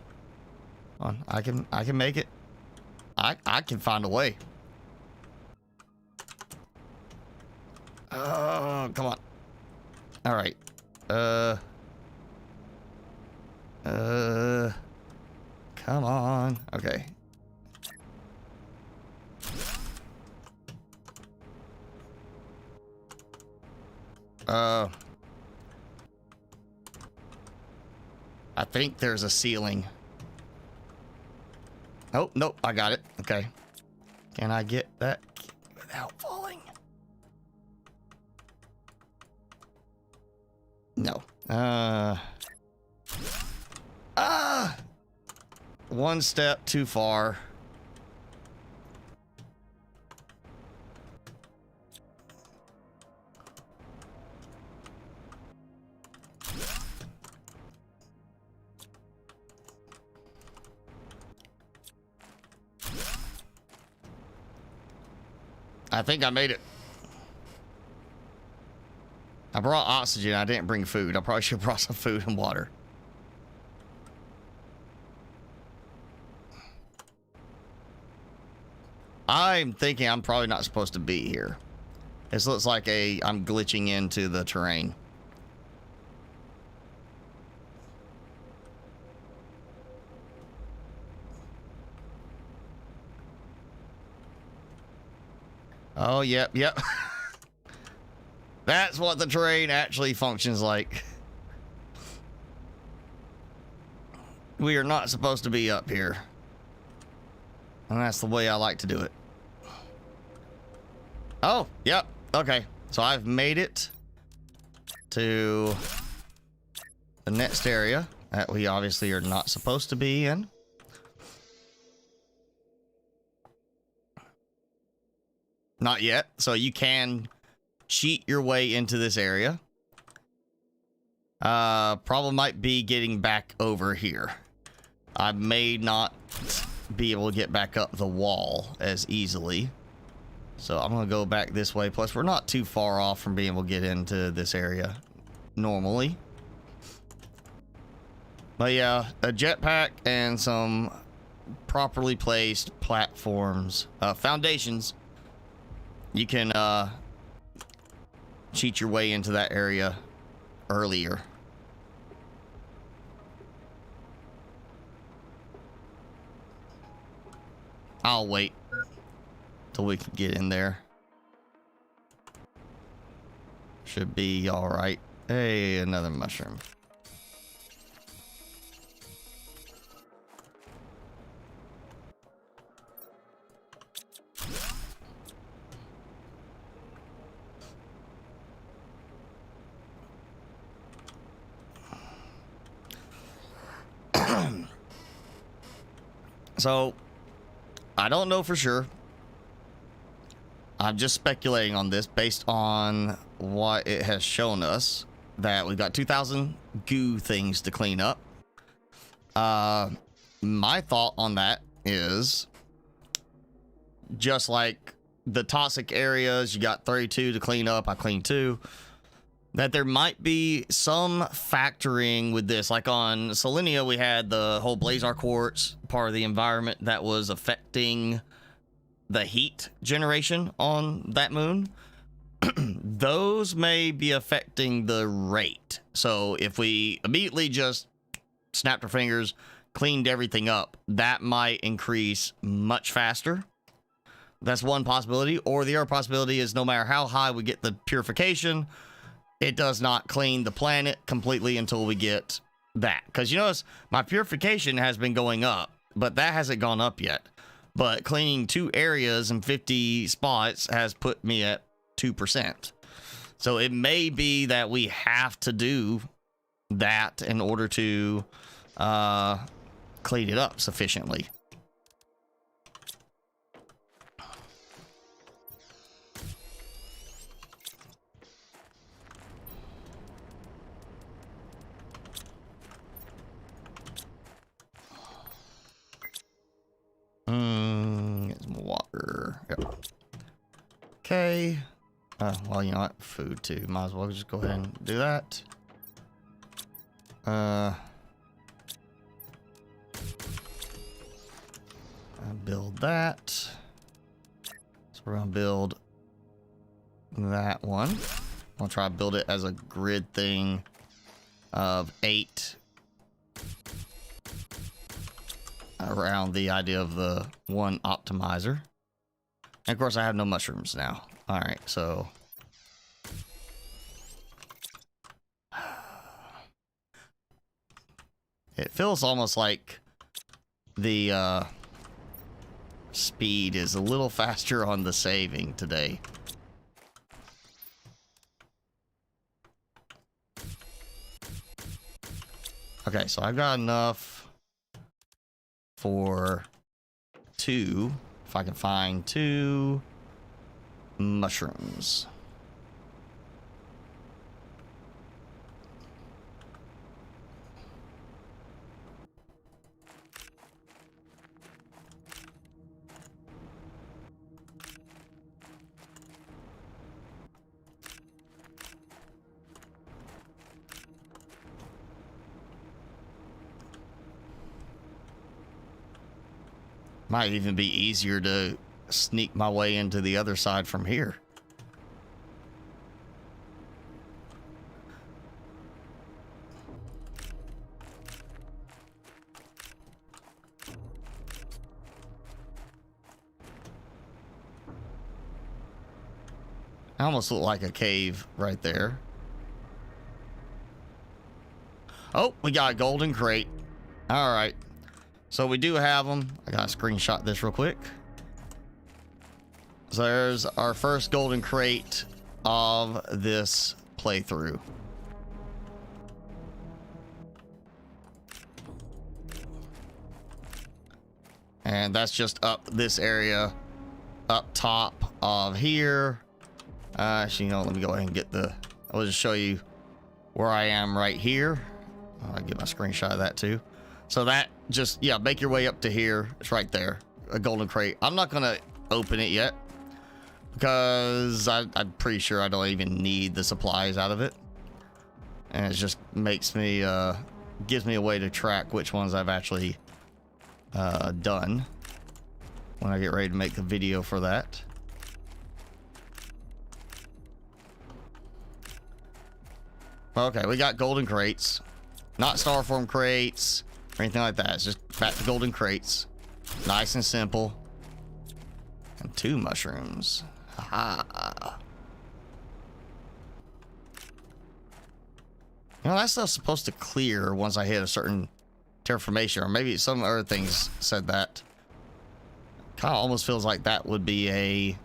on. I can make it. I can find a way. Oh, come on. All right. Come on. Okay. I think there's a ceiling. Oh, nope, I got it. Okay. Can I get that without falling? No. One step too far. I think I made it. I brought oxygen. I didn't bring food. I probably should have brought some food and water. I'm thinking I'm probably not supposed to be here. This looks like I'm glitching into the terrain. Oh, yep. That's what the terrain actually functions like. We are not supposed to be up here. And that's the way I like to do it. Oh, yep. Okay. So I've made it to the next area that we obviously are not supposed to be in. Not yet. So you can cheat your way into this area. Problem might be getting back over here. I may not be able to get back up the wall as easily. So I'm gonna go back this way. Plus, we're not too far off from being able to get into this area normally. But yeah, a jetpack and some properly placed platforms, foundations. You can cheat your way into that area earlier. I'll wait till we can get in there. Should be all right. Hey, another mushroom. So, I don't know for sure. I'm just speculating on this based on what it has shown us, that we've got 2,000 goo things to clean up. My thought on that is, just like the toxic areas, you got 32 to clean up, I cleaned 2. That there might be some factoring with this. Like on Selenia, we had the whole Blazar quartz, part of the environment that was affecting the heat generation on that moon. Those may be affecting the rate. So if we immediately just snapped our fingers, cleaned everything up, that might increase much faster. That's one possibility. Or the other possibility is no matter how high we get the purification, it does not clean the planet completely until we get that. Because you notice my purification has been going up, but that hasn't gone up yet. But cleaning 2 areas and 50 spots has put me at 2%. So it may be that we have to do that in order to clean it up sufficiently. Get some water. Yep. Okay. Well, you know what? Food too. Might as well just go ahead and do that. Build that. So we're gonna build that one. I'm gonna try to build it as a grid thing of 8. Around the idea of the one optimizer. And of course I have no mushrooms now. All right, so it feels almost like the speed is a little faster on the saving today. Okay, so I've got enough for 2, if I can find 2 mushrooms. Might even be easier to sneak my way into the other side from here. I almost look like a cave right there. Oh, we got a golden crate. All right. So we do have them. I gotta screenshot this real quick. So there's our first golden crate of this playthrough. And that's just up this area, up top of here. Actually, you know, let me go ahead and get the, I'll just show you where I am right here. I'll get my screenshot of that too. So that just, yeah, make your way up to here. It's right there, a golden crate. I'm not gonna open it yet. because I'm pretty sure I don't even need the supplies out of it. And it just makes me, gives me a way to track which ones I've actually done when I get ready to make the video for that. Okay, we got golden crates. Not starform crates or anything like that. It's just back to golden crates. Nice and simple. And 2 mushrooms. Haha. You know, that stuff's supposed to clear once I hit a certain terraformation, or maybe some other things said that. Kind of almost feels like that would be a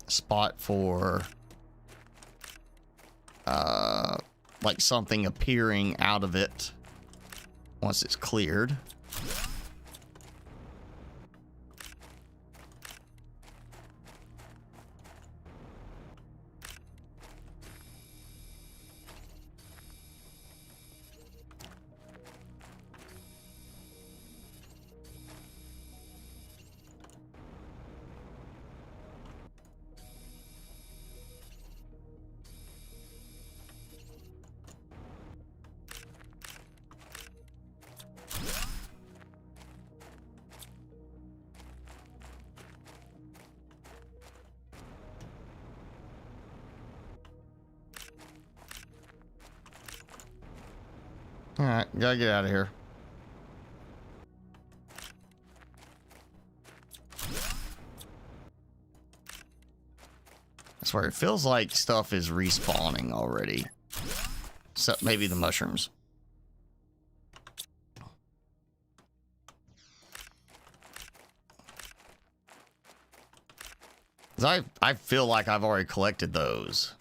spot for like something appearing out of it once it's cleared. All right, gotta get out of here. I swear, it feels like stuff is respawning already. Except maybe the mushrooms. 'Cause I feel like I've already collected those.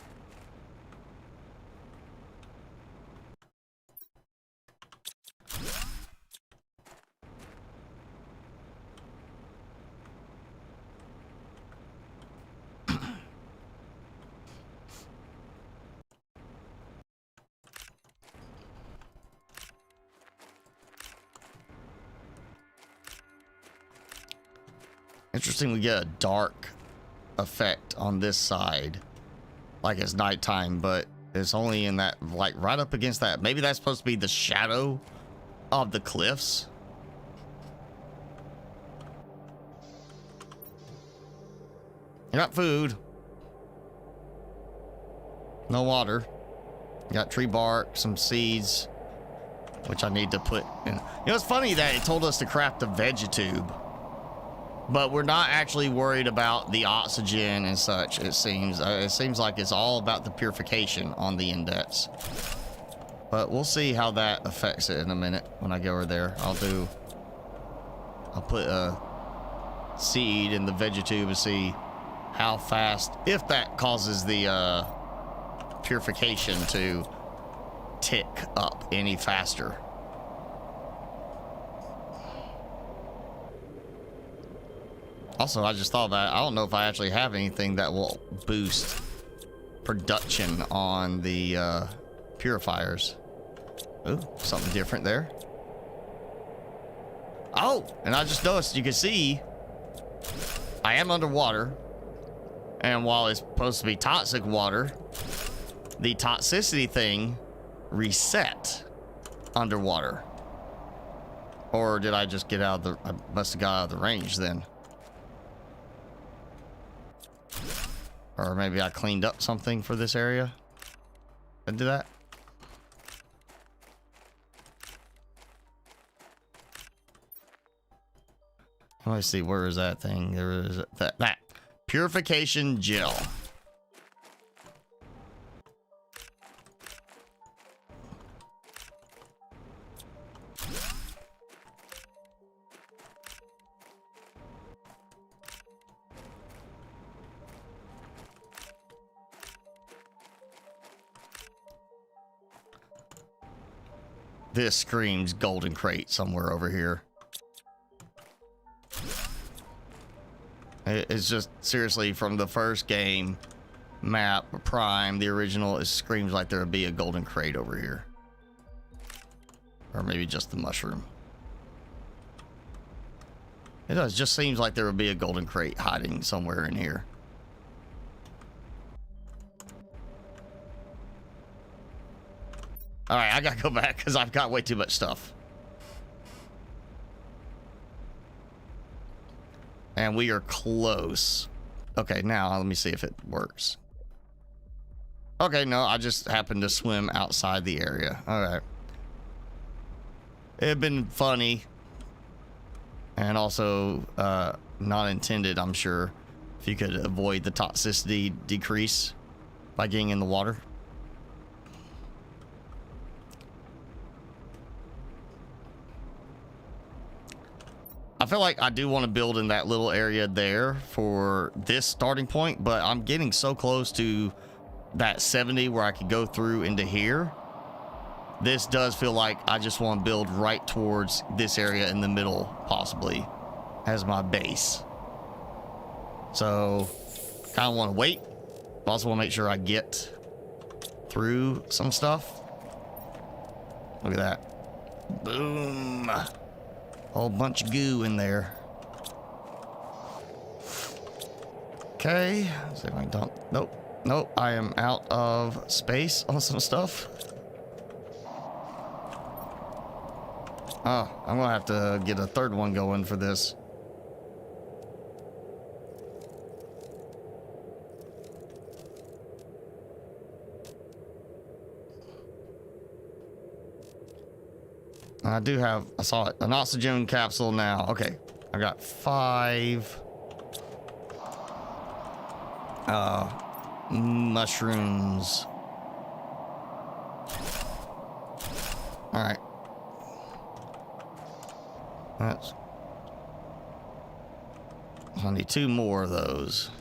Interesting, we get a dark effect on this side, like it's nighttime, but it's only in that, like, right up against that. Maybe that's supposed to be the shadow of the cliffs. You got food. No water. You got tree bark, some seeds, which I need to put in. You know, it's funny that it told us to craft a vegetube, but we're not actually worried about the oxygen and such. It seems like it's all about the purification on the index. But we'll see how that affects it in a minute when I go over there. I'll put a seed in the vegetube and see how fast, if that causes the purification to tick up any faster. Also, I just thought about it. I don't know if I actually have anything that will boost production on the purifiers. Ooh, something different there. Oh, and I just noticed, you can see I am underwater. And while it's supposed to be toxic water, the toxicity thing reset underwater. Or did I just get out of the... I must have got out of the range then. Or maybe I cleaned up something for this area. Did I do that? Let me see, where is that thing? There is that purification gel. This screams golden crate somewhere over here. It's just, seriously, from the first game, map, Prime, the original, it screams like there would be a golden crate over here. Or maybe just the mushroom. It does, just seems like there would be a golden crate hiding somewhere in here. All right, I gotta go back because I've got way too much stuff. And we are close. Okay, now let me see if it works. Okay, no, I just happened to swim outside the area. All right. It'd been funny. And also not intended, I'm sure, if you could avoid the toxicity decrease by getting in the water. I feel like I do want to build in that little area there for this starting point, but I'm getting so close to that 70 where I could go through into here. This does feel like I just want to build right towards this area in the middle, possibly, as my base. So, kind of want to wait. But also want to make sure I get through some stuff. Look at that. Boom. Whole bunch of goo in there. Okay. Let's see if I can dump. Nope. Nope. I am out of space on some stuff. Oh, I'm gonna have to get a third one going for this. I do have, I saw it, an oxygen capsule now. Okay, I got 5 mushrooms. All right. That's, I need 2 more of those.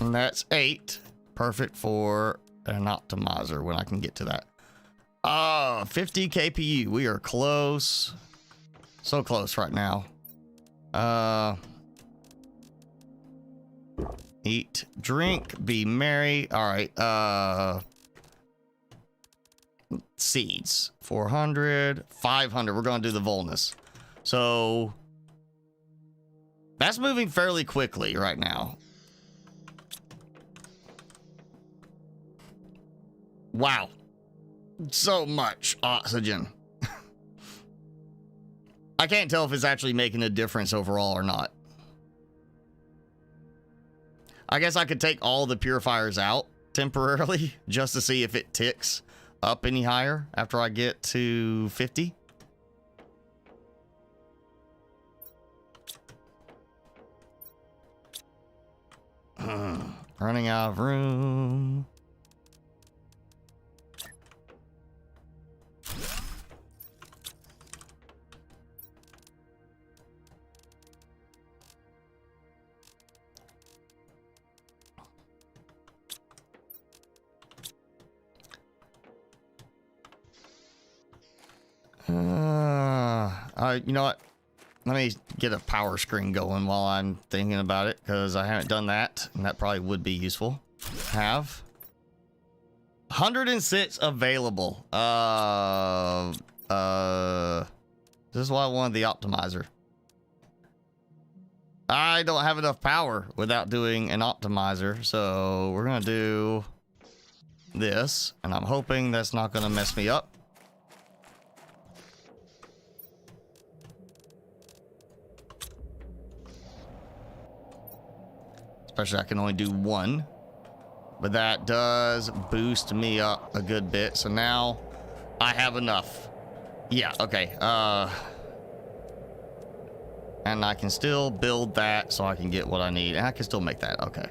And that's 8. Perfect for an optimizer when I can get to that. 50 KPU. We are close. So close right now. Eat, drink, be merry. All right. Seeds. 400, 500. We're going to do the Volnus. So that's moving fairly quickly right now. Wow. So much oxygen. I can't tell if it's actually making a difference overall or not. I guess I could take all the purifiers out temporarily just to see if it ticks up any higher after I get to 50. Running out of room. You know what? Let me get a power screen going while I'm thinking about it, because I haven't done that, and that probably would be useful. Have 106 available. This is why I wanted the optimizer. I don't have enough power without doing an optimizer, so we're gonna do this, and I'm hoping that's not gonna mess me up. Especially I can only do 1, but that does boost me up a good bit. So now I have enough. Yeah, okay. And I can still build that so I can get what I need. And I can still make that. Okay.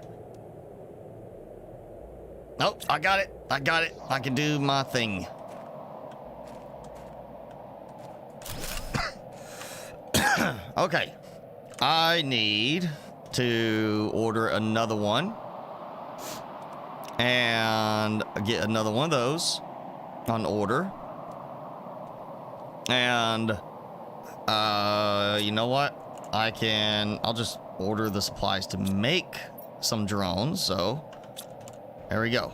Nope, I got it. I got it. I can do my thing. Okay. I need to order another one and get another one of those on order. And you know what? I'll just order the supplies to make some drones. So there we go.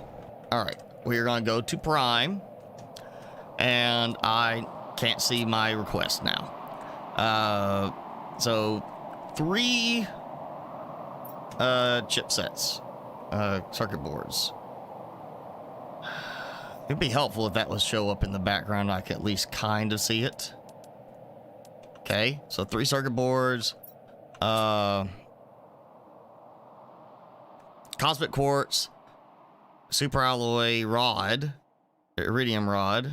All right, we're gonna go to Prime, and I can't see my request now. So 3 chipsets, circuit boards. It'd be helpful if that would show up in the background. I could at least kind of see it. Okay, so 3 circuit boards, cosmic quartz, super alloy rod, iridium rod,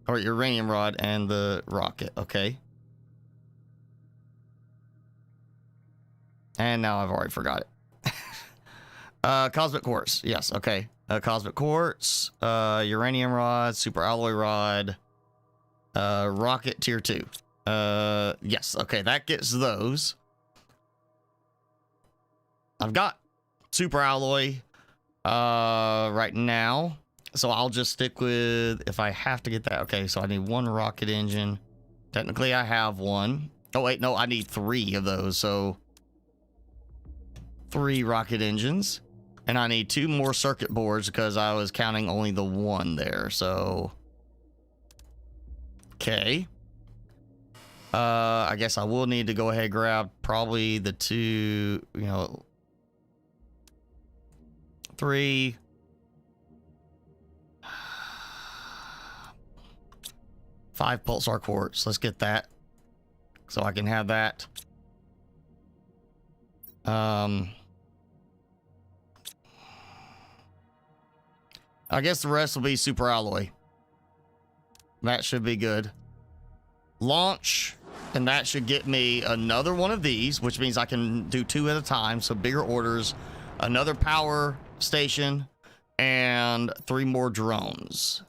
or uranium rod, and the rocket. Okay. And now I've already forgot it. Cosmic quartz. Yes. Okay. Cosmic quartz, uranium rod, super alloy rod, rocket tier 2. Yes. Okay. That gets those. I've got super alloy, right now. So I'll just stick with, if I have to get that. Okay. So I need 1 rocket engine. Technically I have 1. Oh, wait. No, I need 3 of those. So 3 rocket engines, and I need 2 more circuit boards because I was counting only the 1 there. So okay, I guess I will need to go ahead and grab probably the 2, 3, 5 pulsar quartz. Let's get that so I can have that. I guess the rest will be super alloy. That should be good. Launch, and that should get me another one of these, which means I can do 2 at a time, so bigger orders, another power station, and 3 more drones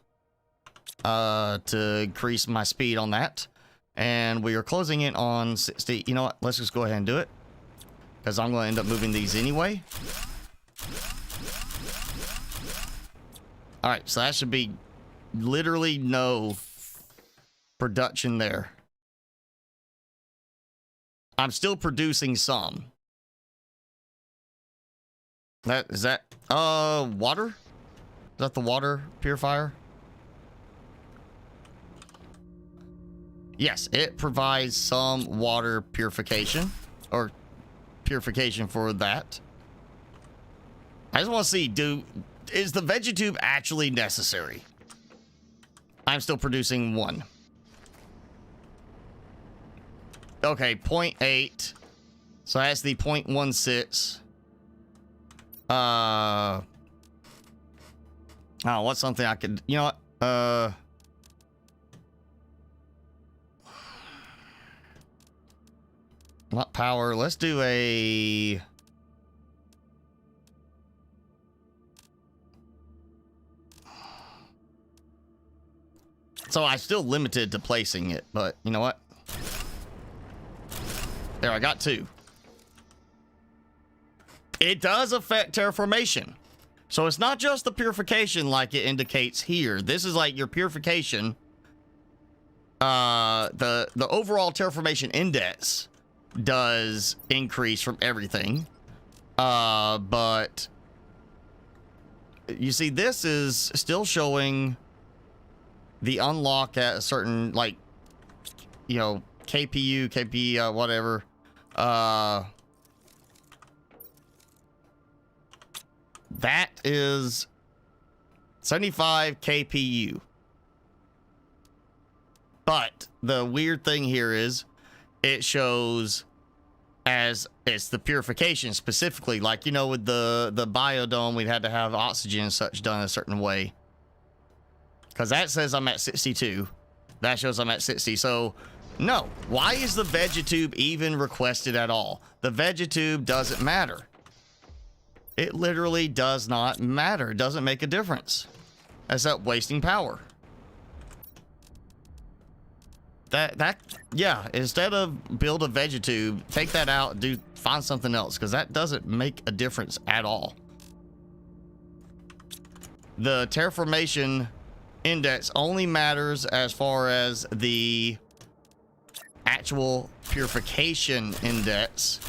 to increase my speed on that. And we are closing in on 60. You know what? Let's just go ahead and do it, because I'm going to end up moving these anyway. All right, so that should be literally no production there. I'm still producing some. Is that water? Is that the water purifier? Yes, it provides some water purification, or purification for that. I just want to see, is the VeggieTube actually necessary? I'm still producing 1. Okay, 0.8. So that's the 0.16. Oh, what's something I could, you know what? Not power. Let's do a... So I'm still limited to placing it, but you know what? There, I got 2. It does affect terraformation. So it's not just the purification like it indicates here. This is like your purification. The overall terraformation index does increase from everything. But you see, this is still showing the unlock at a certain, like, KPU, KP, whatever. That is 75 KPU. But the weird thing here is it shows as it's the purification specifically, like, with the biodome, we'd had to have oxygen and such done a certain way. Because that says I'm at 62. That shows I'm at 60. So, no. Why is the VeggieTube even requested at all? The VeggieTube doesn't matter. It literally does not matter. It doesn't make a difference. Except wasting power. Yeah, instead of build a VeggieTube, take that out, find something else, because that doesn't make a difference at all. The terraformation index only matters as far as the actual purification index.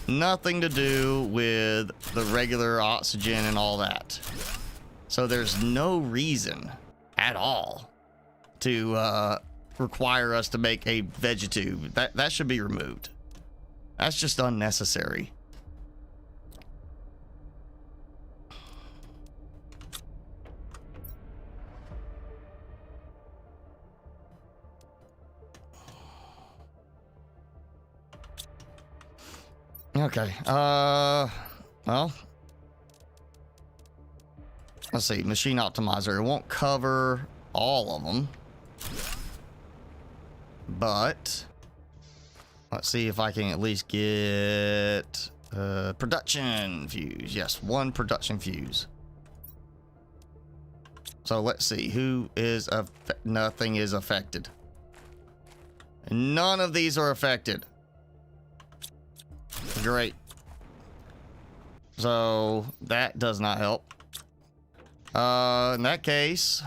Nothing to do with the regular oxygen and all that. So there's no reason at all to require us to make a vegetube. That should be removed. That's just unnecessary. Okay, well, let's see, machine optimizer. It won't cover all of them, but let's see if I can at least get production fuse. Yes, one production fuse. So let's see, who is nothing is affected. None of these are affected. Great. So that does not help. In that case,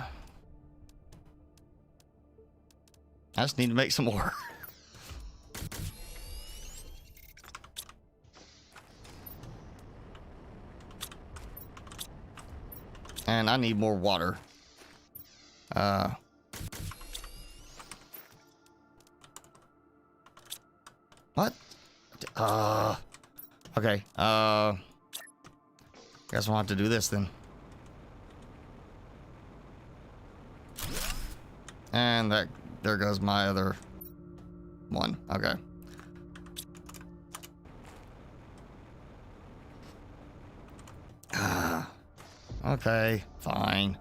I just need to make some more. And I need more water. What? Okay. Guess we'll have to do this then. And there goes my other one. Okay. Okay, fine.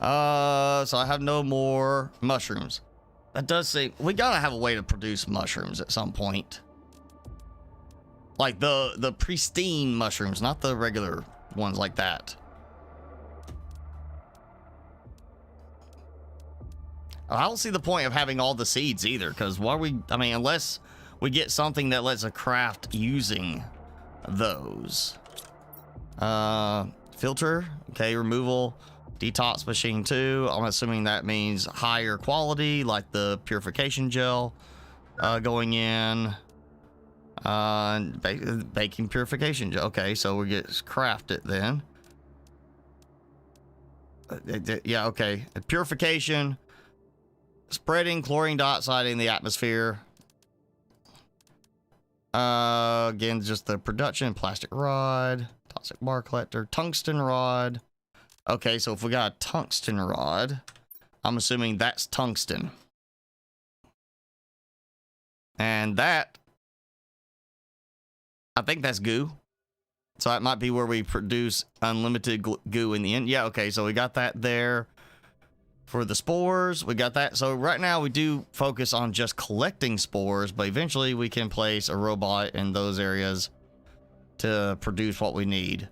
So I have no more mushrooms. That does seem, we gotta have a way to produce mushrooms at some point. Like the pristine mushrooms, not the regular ones like that. I don't see the point of having all the seeds either, because I mean, unless we get something that lets us craft using those. Filter, okay, removal, detox machine 2. I'm assuming that means higher quality, like the purification gel going in. Baking purification gel. Okay, so we get craft it then. Yeah, okay. Purification, spreading chlorine dioxide in the atmosphere. Again, just the production, plastic rod, toxic bar collector, tungsten rod. Okay, so if we got a tungsten rod, I'm assuming that's tungsten. And that, I think that's goo. So that might be where we produce unlimited goo in the end. Yeah, okay, so we got that there. For the spores, we got that. So right now we do focus on just collecting spores, but eventually we can place a robot in those areas to produce what we need.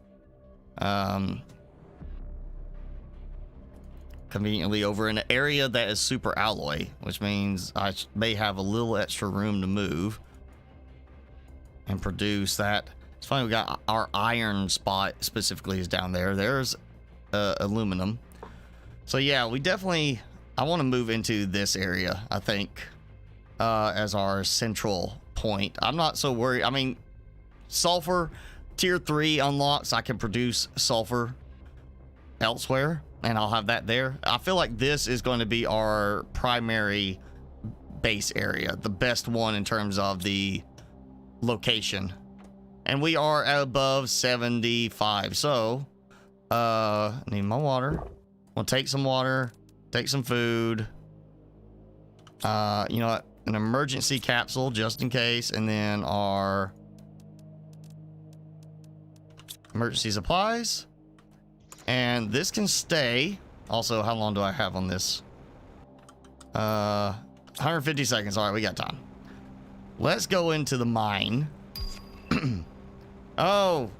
Conveniently over in an area that is super alloy, which means I may have a little extra room to move and produce that. It's funny, we got our iron spot specifically is down there. There's aluminum. So yeah, we definitely, I want to move into this area, I think, as our central point. I'm not so worried. I mean, sulfur tier 3 unlocks. I can produce sulfur elsewhere and I'll have that there. I feel like this is going to be our primary base area, the best one in terms of the location, and we are at above 75. So need my water. We'll take some water, take some food, you know what, an emergency capsule just in case, and then our emergency supplies. And this can stay. Also, how long do I have on this? 150 seconds. All right, we got time. Let's go into the mine. Oh,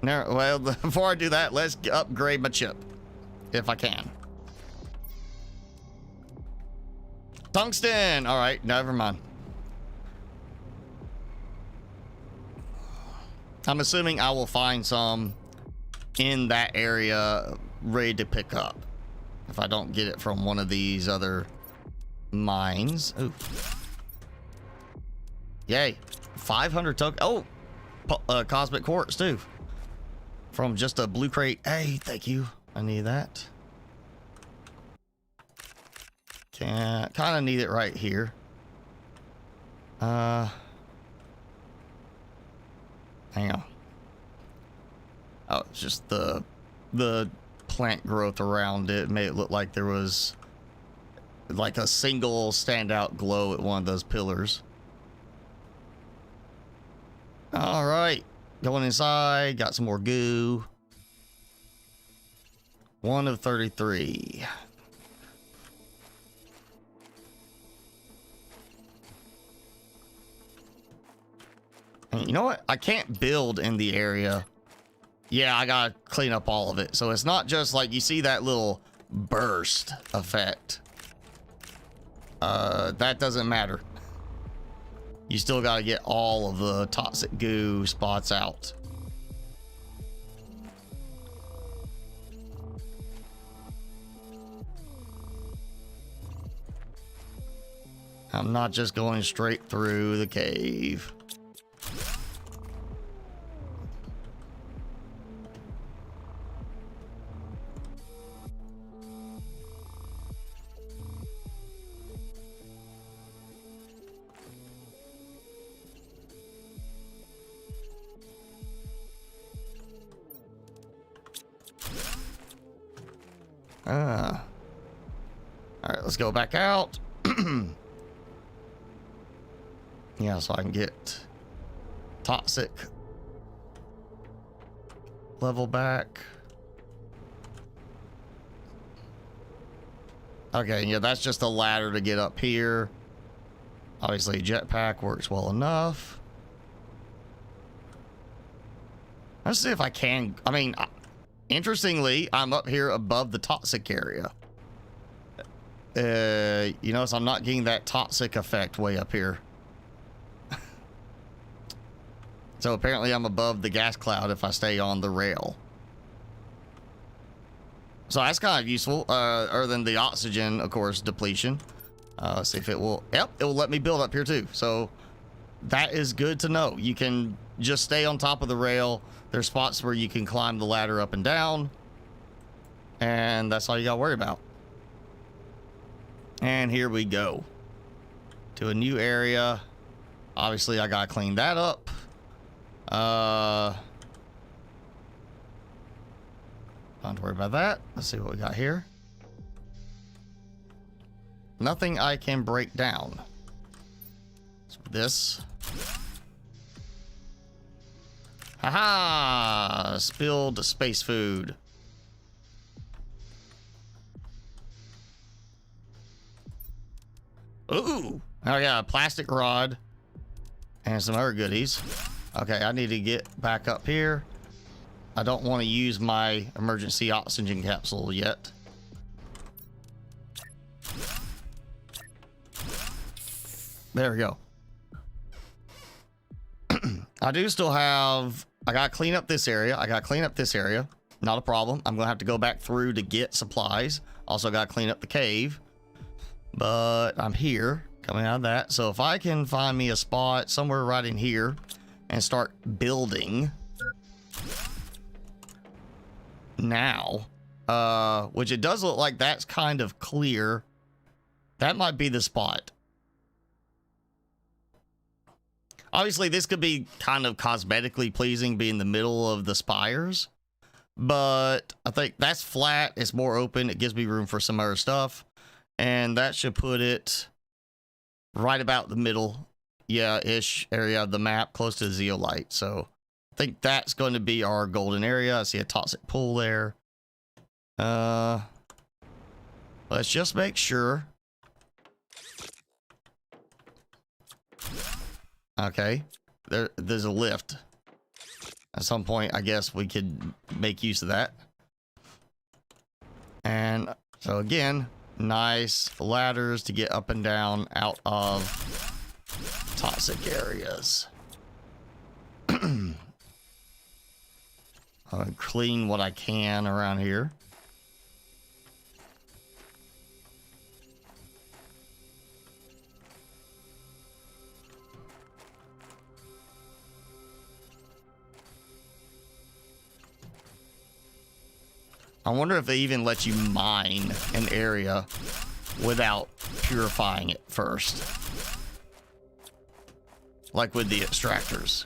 no. Well, before I do that, let's upgrade my chip, if I can. Tungsten. All right, never mind. I'm assuming I will find some in that area ready to pick up. if I don't get it from one of these other mines. Ooh. Yay. 500 token. Oh, cosmic quartz too. From just a blue crate. Hey, thank you. I need that. Kind of need it right here. Hang on. Oh, it's just the plant growth around it made it look like there was like a single standout glow at one of those pillars. All right, going inside, got some more goo. 1 of 33. And you know what? I can't build in the area. Yeah, I gotta clean up all of it. So it's not just like you see that little burst effect. That doesn't matter. You still gotta get all of the toxic goo spots out. I'm not just going straight through the cave. All right, let's go back out. Yeah, so I can get toxic level back. Okay, yeah, that's just a ladder to get up here. Obviously, jetpack works well enough. Let's see if I can. I mean, interestingly, I'm up here above the toxic area. You notice I'm not getting that toxic effect way up here. So apparently I'm above the gas cloud if I stay on the rail. So that's kind of useful, other than the oxygen, of course, depletion. Let's see if it will. Yep, it will let me build up here too. So that is good to know. You can just stay on top of the rail. There's spots where you can climb the ladder up and down. And that's all you gotta worry about. And here we go. To a new area. Obviously, I gotta clean that up. Don't worry about that. Let's see what we got here. Nothing I can break down. So this. Haha! Spilled space food. Ooh! Oh yeah, a plastic rod. And some other goodies. Okay, I need to get back up here. I don't want to use my emergency oxygen capsule yet. There we go. I do still have... I gotta clean up this area. Not a problem. I'm gonna have to go back through to get supplies. Also gotta clean up the cave. But I'm here, coming out of that. So if I can find me a spot somewhere right in here and start building now, which it does look like that's kind of clear. That might be the spot. Obviously, this could be kind of cosmetically pleasing, being the middle of the spires, but I think that's flat. It's more open. It gives me room for some other stuff, and that should put it right about the middle, ish area of the map, close to the zeolite. So I think that's going to be our golden area. I see a toxic pool there. Let's just make sure. Okay, there's a lift. At some point, I guess we could make use of that. And so again, nice ladders to get up and down out of toxic areas. I'll clean what I can around here. I wonder if they even let you mine an area without purifying it first. Like with the extractors.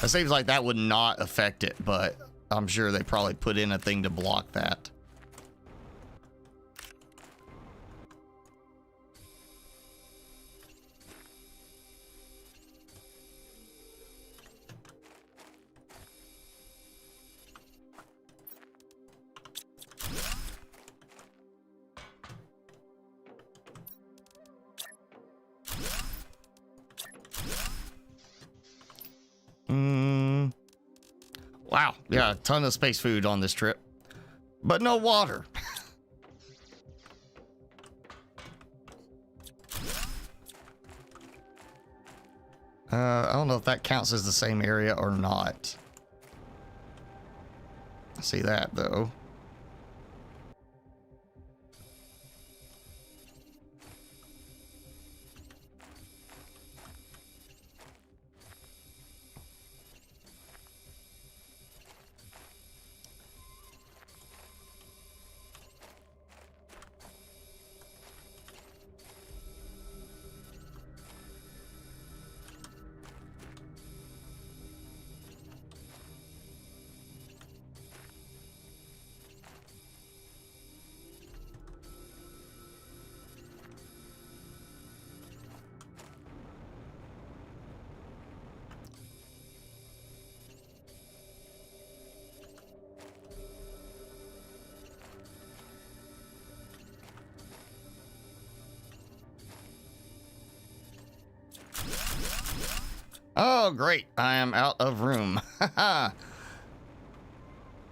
It seems like that would not affect it, but I'm sure they probably put in a thing to block that. Wow, yeah, a ton of space food on this trip, but no water. I don't know if that counts as the same area or not. I see that though. Oh, great. I am out of room.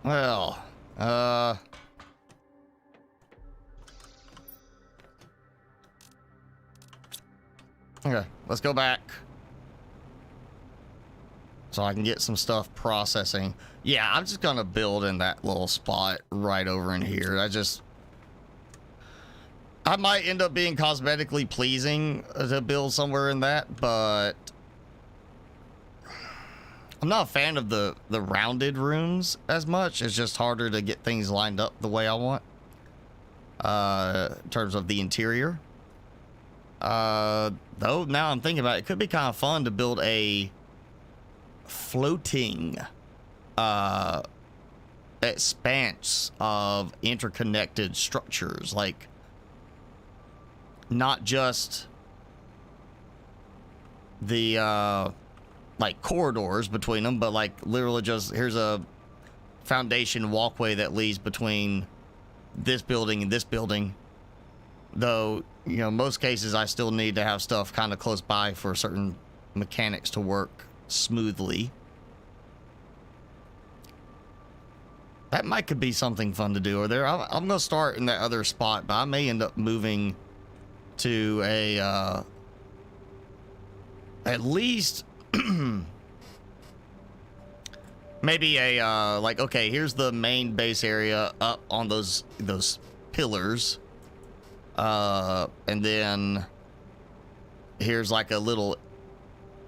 Well, okay, let's go back. So I can get some stuff processing. Yeah, I'm just gonna build in that little spot right over in here. I might end up being cosmetically pleasing to build somewhere in that, but I'm not a fan of the rounded rooms as much. It's just harder to get things lined up the way I want. In terms of the interior. Though now I'm thinking about it, it could be kind of fun to build a floating expanse of interconnected structures, like not just the like corridors between them, but like literally just here's a foundation walkway that leads between this building and this building. Though, you know, most cases I still need to have stuff kind of close by for certain mechanics to work smoothly. That might could be something fun to do over there. I'm gonna start in that other spot, but I may end up moving to a at least maybe a like, okay, here's the main base area up on those pillars, and then here's like a little,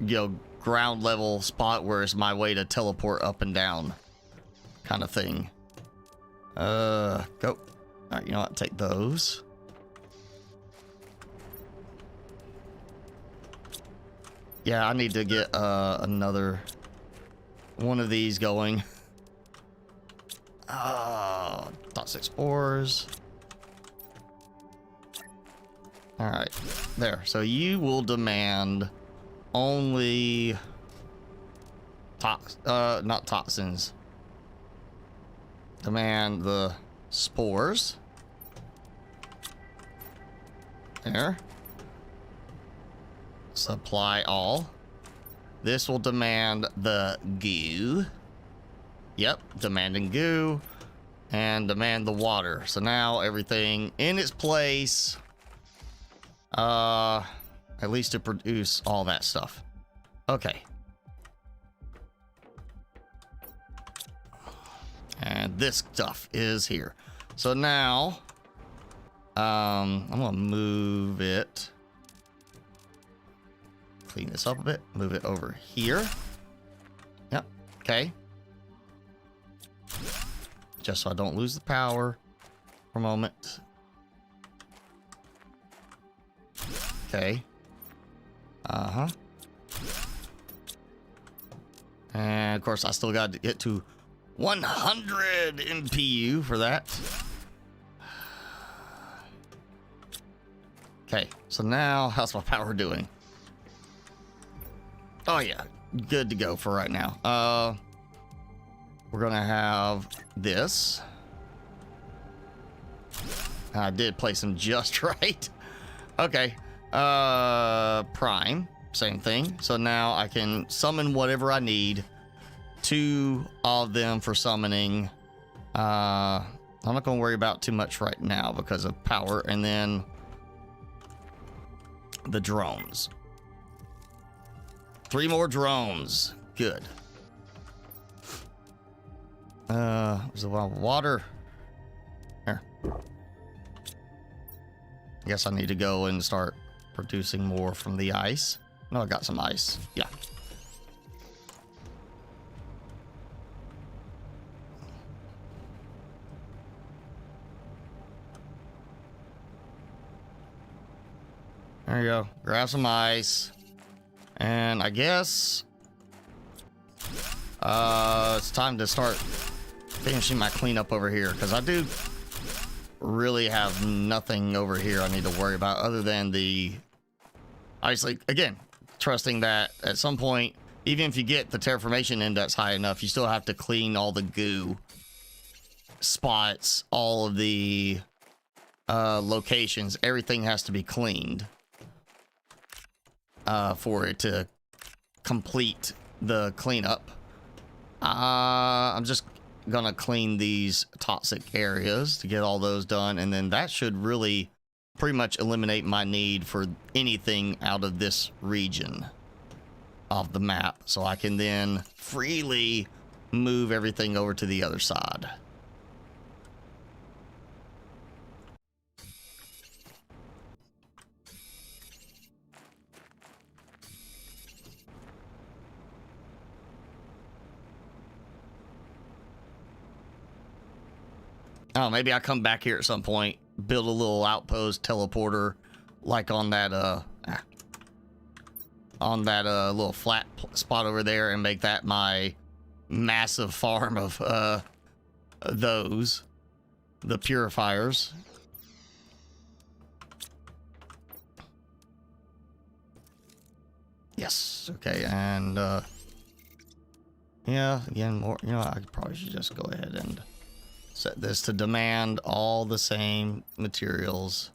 you know, ground level spot where it's my way to teleport up and down kind of thing. Go. All right, you know what, take those. Yeah, I need to get another one of these going. Toxic spores. All right, there. So you will demand only not toxins. Demand the spores. There. Supply all. This will demand the goo. Yep, demanding goo. And demand the water. So now everything in its place. At least to produce all that stuff. Okay. And this stuff is here. So now, I'm gonna move it. Clean this up a bit. Move it over here. Yep. Okay. just so I don't lose the power for a moment. Okay. Uh-huh. And of course, I still got to get to 100 MPU for that. Okay, so now how's my power doing? Oh yeah, good to go for right now. We're gonna have this. I did place them just right. Okay. Prime, same thing. So now I can summon whatever I need. 2 of them for summoning. I'm not gonna worry about too much right now because of power, and then the drones. 3 more drones. Good. There's a lot of water. Here. I guess I need to go and start producing more from the ice. No, I got some ice. Yeah. There you go. Grab some ice. And I guess it's time to start finishing my cleanup over here, because I do really have nothing over here I need to worry about other than the, obviously, again, trusting that at some point, even if you get the terraformation index high enough, you still have to clean all the goo spots, all of the locations. Everything has to be cleaned for it to complete the cleanup. I'm just gonna clean these toxic areas to get all those done, and then that should really pretty much eliminate my need for anything out of this region of the map, so I can then freely move everything over to the other side. Oh, maybe I come back here at some point, build a little outpost teleporter, like on that little flat spot over there, and make that my massive farm of the purifiers. Yes. Okay. And yeah, again, more. You know, I probably should just go ahead and set this to demand all the same materials.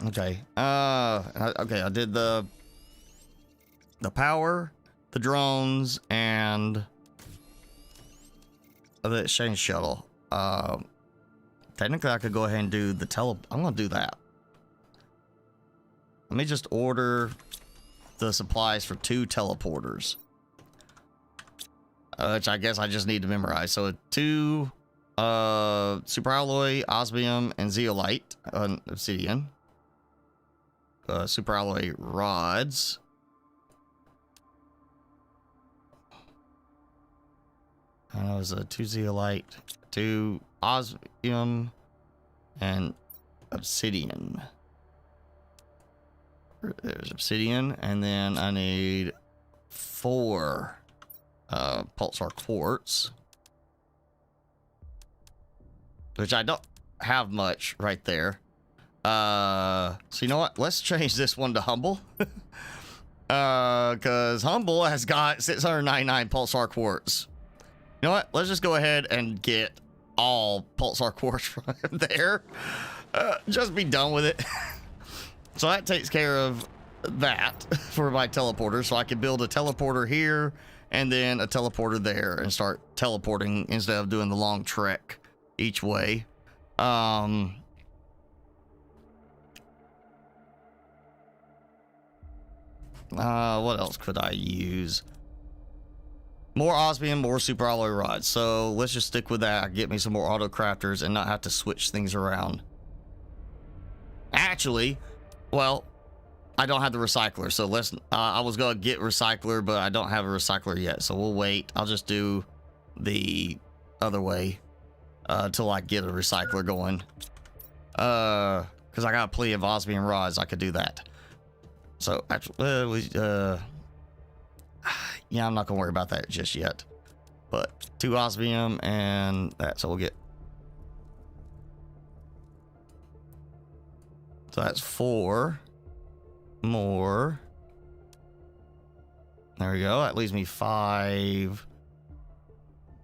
Okay. Okay, I did the power, the drones, and the exchange shuttle. Technically, I could go ahead and do the I'm gonna do that. Let me just order the supplies for 2 teleporters, which I guess I just need to memorize. So 2 super alloy, osmium, and zeolite, obsidian. Super alloy rods. And it was a 2 zeolite, 2 osmium, and obsidian. There's obsidian, and then I need 4 pulsar quartz, which I don't have much right there. So you know what? Let's change this one to humble, because humble has got 699 pulsar quartz. You know what? Let's just go ahead and get all pulsar quartz from there. Just be done with it. So that takes care of that for my teleporter. So I can build a teleporter here and then a teleporter there and start teleporting instead of doing the long trek each way. What else could I use? More osmium, more super alloy rods. So let's just stick with that. Get me some more auto crafters and not have to switch things around. Actually, well, I don't have the recycler, so let's. I was gonna get recycler, but I don't have a recycler yet, so we'll wait. I'll just do the other way till I get a recycler going. Because I got plenty of osmium rods, I could do that. So actually, yeah, I'm not gonna worry about that just yet. But 2 osmium and that, so we'll get. So that's 4 more. There we go. That leaves me 5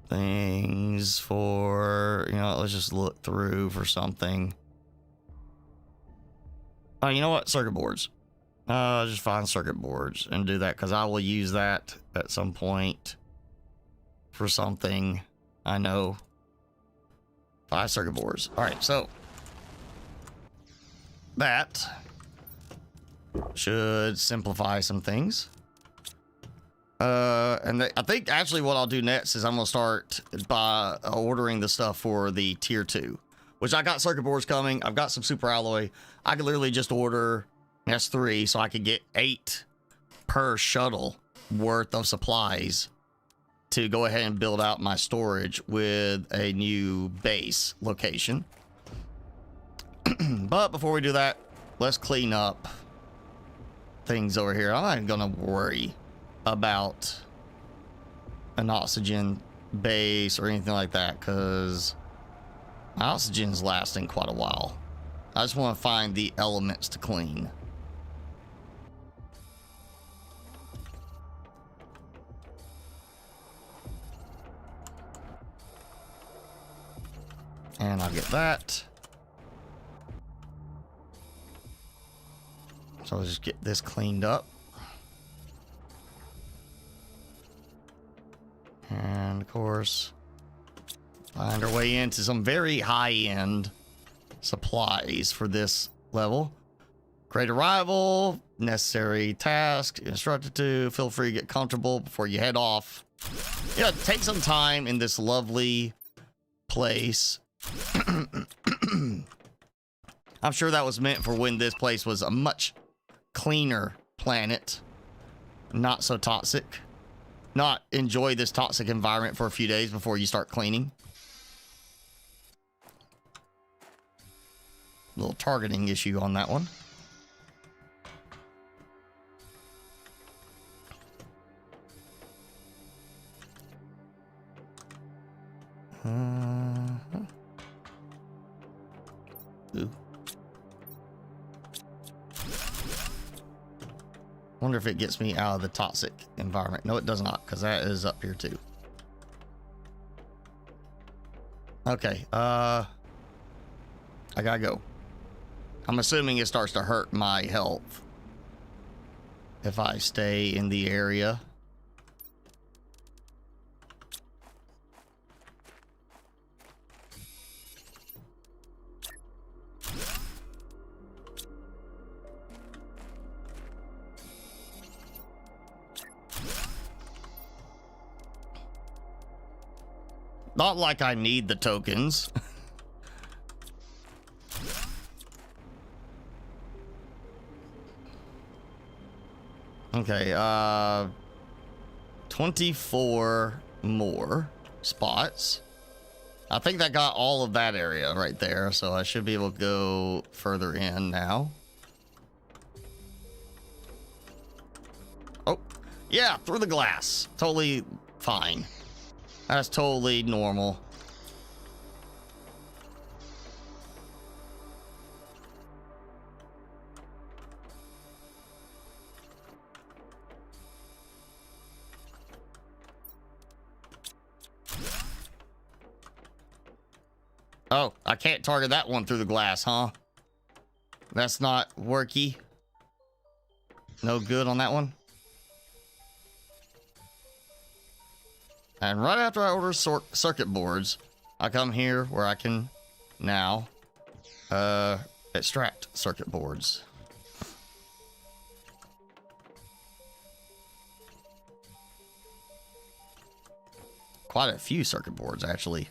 things for, you know, let's just look through for something. Oh, you know what? Circuit boards. Just find circuit boards and do that, because I will use that at some point for something. I know. 5 circuit boards. All right, so that should simplify some things. I think actually what I'll do next is I'm gonna start by ordering the stuff for the tier 2, which I got circuit boards coming. I've got some super alloy. I could literally just order, that's 3, so I could get 8 per shuttle worth of supplies to go ahead and build out my storage with a new base location. But before we do that, let's clean up things over here. I'm not even gonna worry about an oxygen base or anything like that, because my oxygen's lasting quite a while. I just want to find the elements to clean. And I'll get that. So I'll just get this cleaned up. And of course, find our way into some very high-end supplies for this level. Great arrival, necessary task, instructed to, feel free to get comfortable before you head off. Yeah, take some time in this lovely place. I'm sure that was meant for when this place was a much cleaner planet. Not so toxic. Not enjoy this toxic environment for a few days before you start cleaning. Little targeting issue on that one. Ooh. Wonder if it gets me out of the toxic environment. No, it does not, because that is up here too. Okay, I gotta go. I'm assuming it starts to hurt my health if I stay in the area. Not like I need the tokens. Okay, 24 more spots. I think that got all of that area right there, so I should be able to go further in now. Oh, yeah, through the glass. Totally fine. That's totally normal. Oh, I can't target that one through the glass, huh? That's not worky. No good on that one. And right after I order circuit boards, I come here where I can now extract circuit boards. Quite a few circuit boards, actually.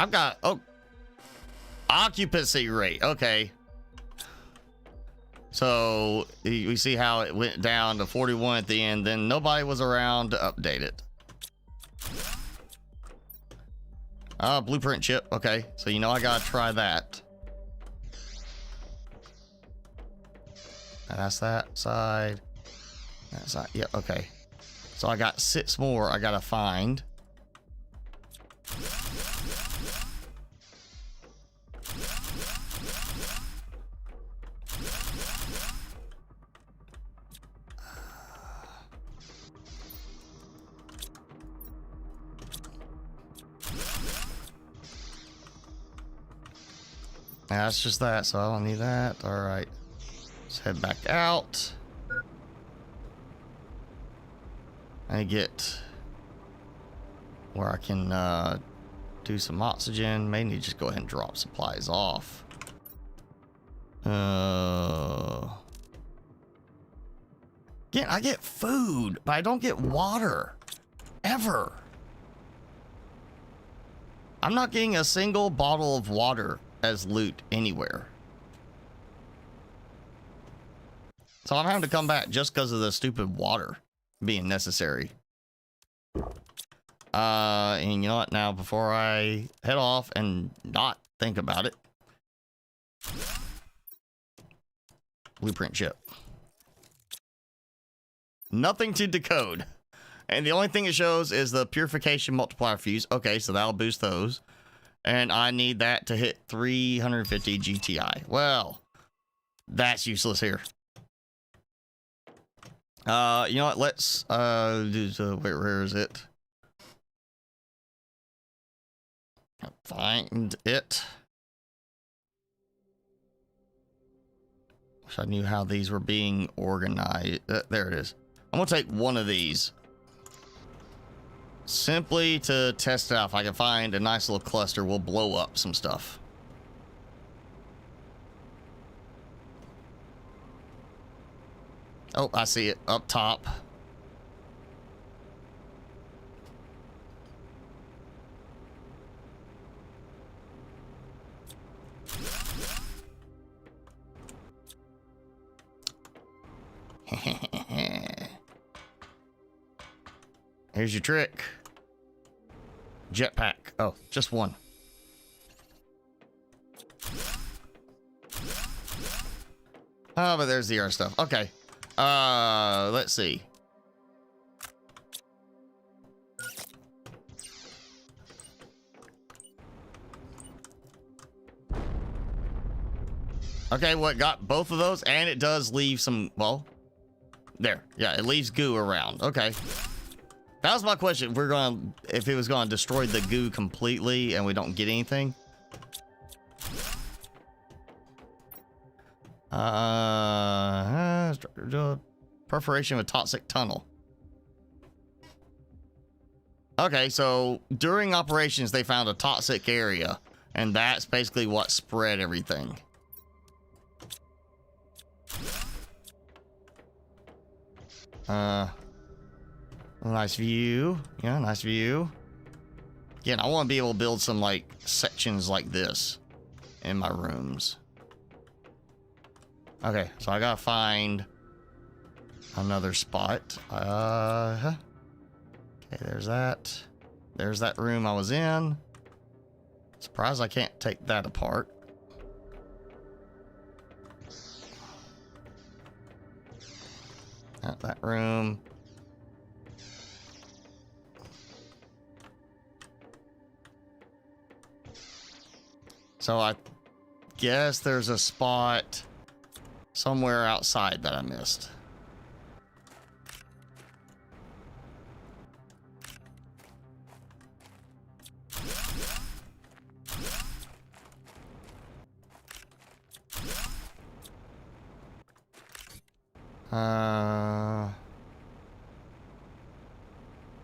I've got, oh, occupancy rate. Okay. So we see how it went down to 41 at the end. Then nobody was around to update it. Blueprint chip. Okay. So, you know, I got to try that. And that's that side. That side. Yeah. Okay. So I got 6 more I got to find. Yeah, that's just that, so I don't need that. All right, let's head back out. I get where I can do some oxygen. May need to just go ahead and drop supplies off. Again, I get food, but I don't get water. Ever. I'm not getting a single bottle of water as loot anywhere. So I'm having to come back just because of the stupid water being necessary. And you know what? Now, before I head off and not think about it. Blueprint chip. Nothing to decode. And the only thing it shows is the purification multiplier fuse. Okay, so that'll boost those. And I need that to hit 350 GTI. Well, that's useless here. You know what? Let's do where is it? Find it. Wish I knew how these were being organized. There it is. I'm gonna take one of these. Simply to test it out. If I can find a nice little cluster, we'll blow up some stuff. Oh, I see it up top. Here's your trick. Jetpack. Oh, just one. Oh, but there's the other stuff. Okay. Let's see. Okay, what got both of those? And it does leave some, well, there. Yeah, it leaves goo around. Okay. That was my question. If it was gonna destroy the goo completely and we don't get anything. Perforation of a toxic tunnel. Okay, so during operations they found a toxic area, and that's basically what spread everything. Nice view. Yeah, nice view. Again, I want to be able to build some like sections like this in my rooms. Okay, so I gotta find another spot. Okay, there's that. There's that room I was in. Surprised I can't take that apart. That room. So I guess there's a spot somewhere outside that I missed.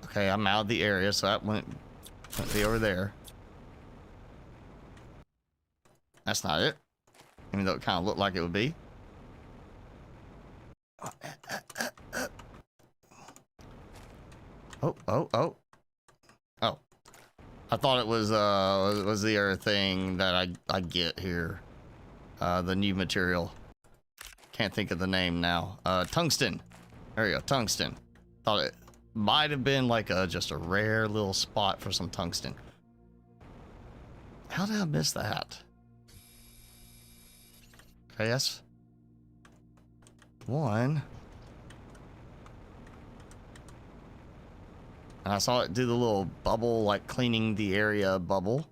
Okay, I'm out of the area, so that wouldn't be over there. That's not it, even though it kind of looked like it would be. Oh. I thought it was the other thing that I get here. The new material. Can't think of the name now. Tungsten. There you go, tungsten. Thought it might have been like just a rare little spot for some tungsten. How did I miss that? Okay, yes. One. And I saw it do the little bubble, like cleaning the area bubble.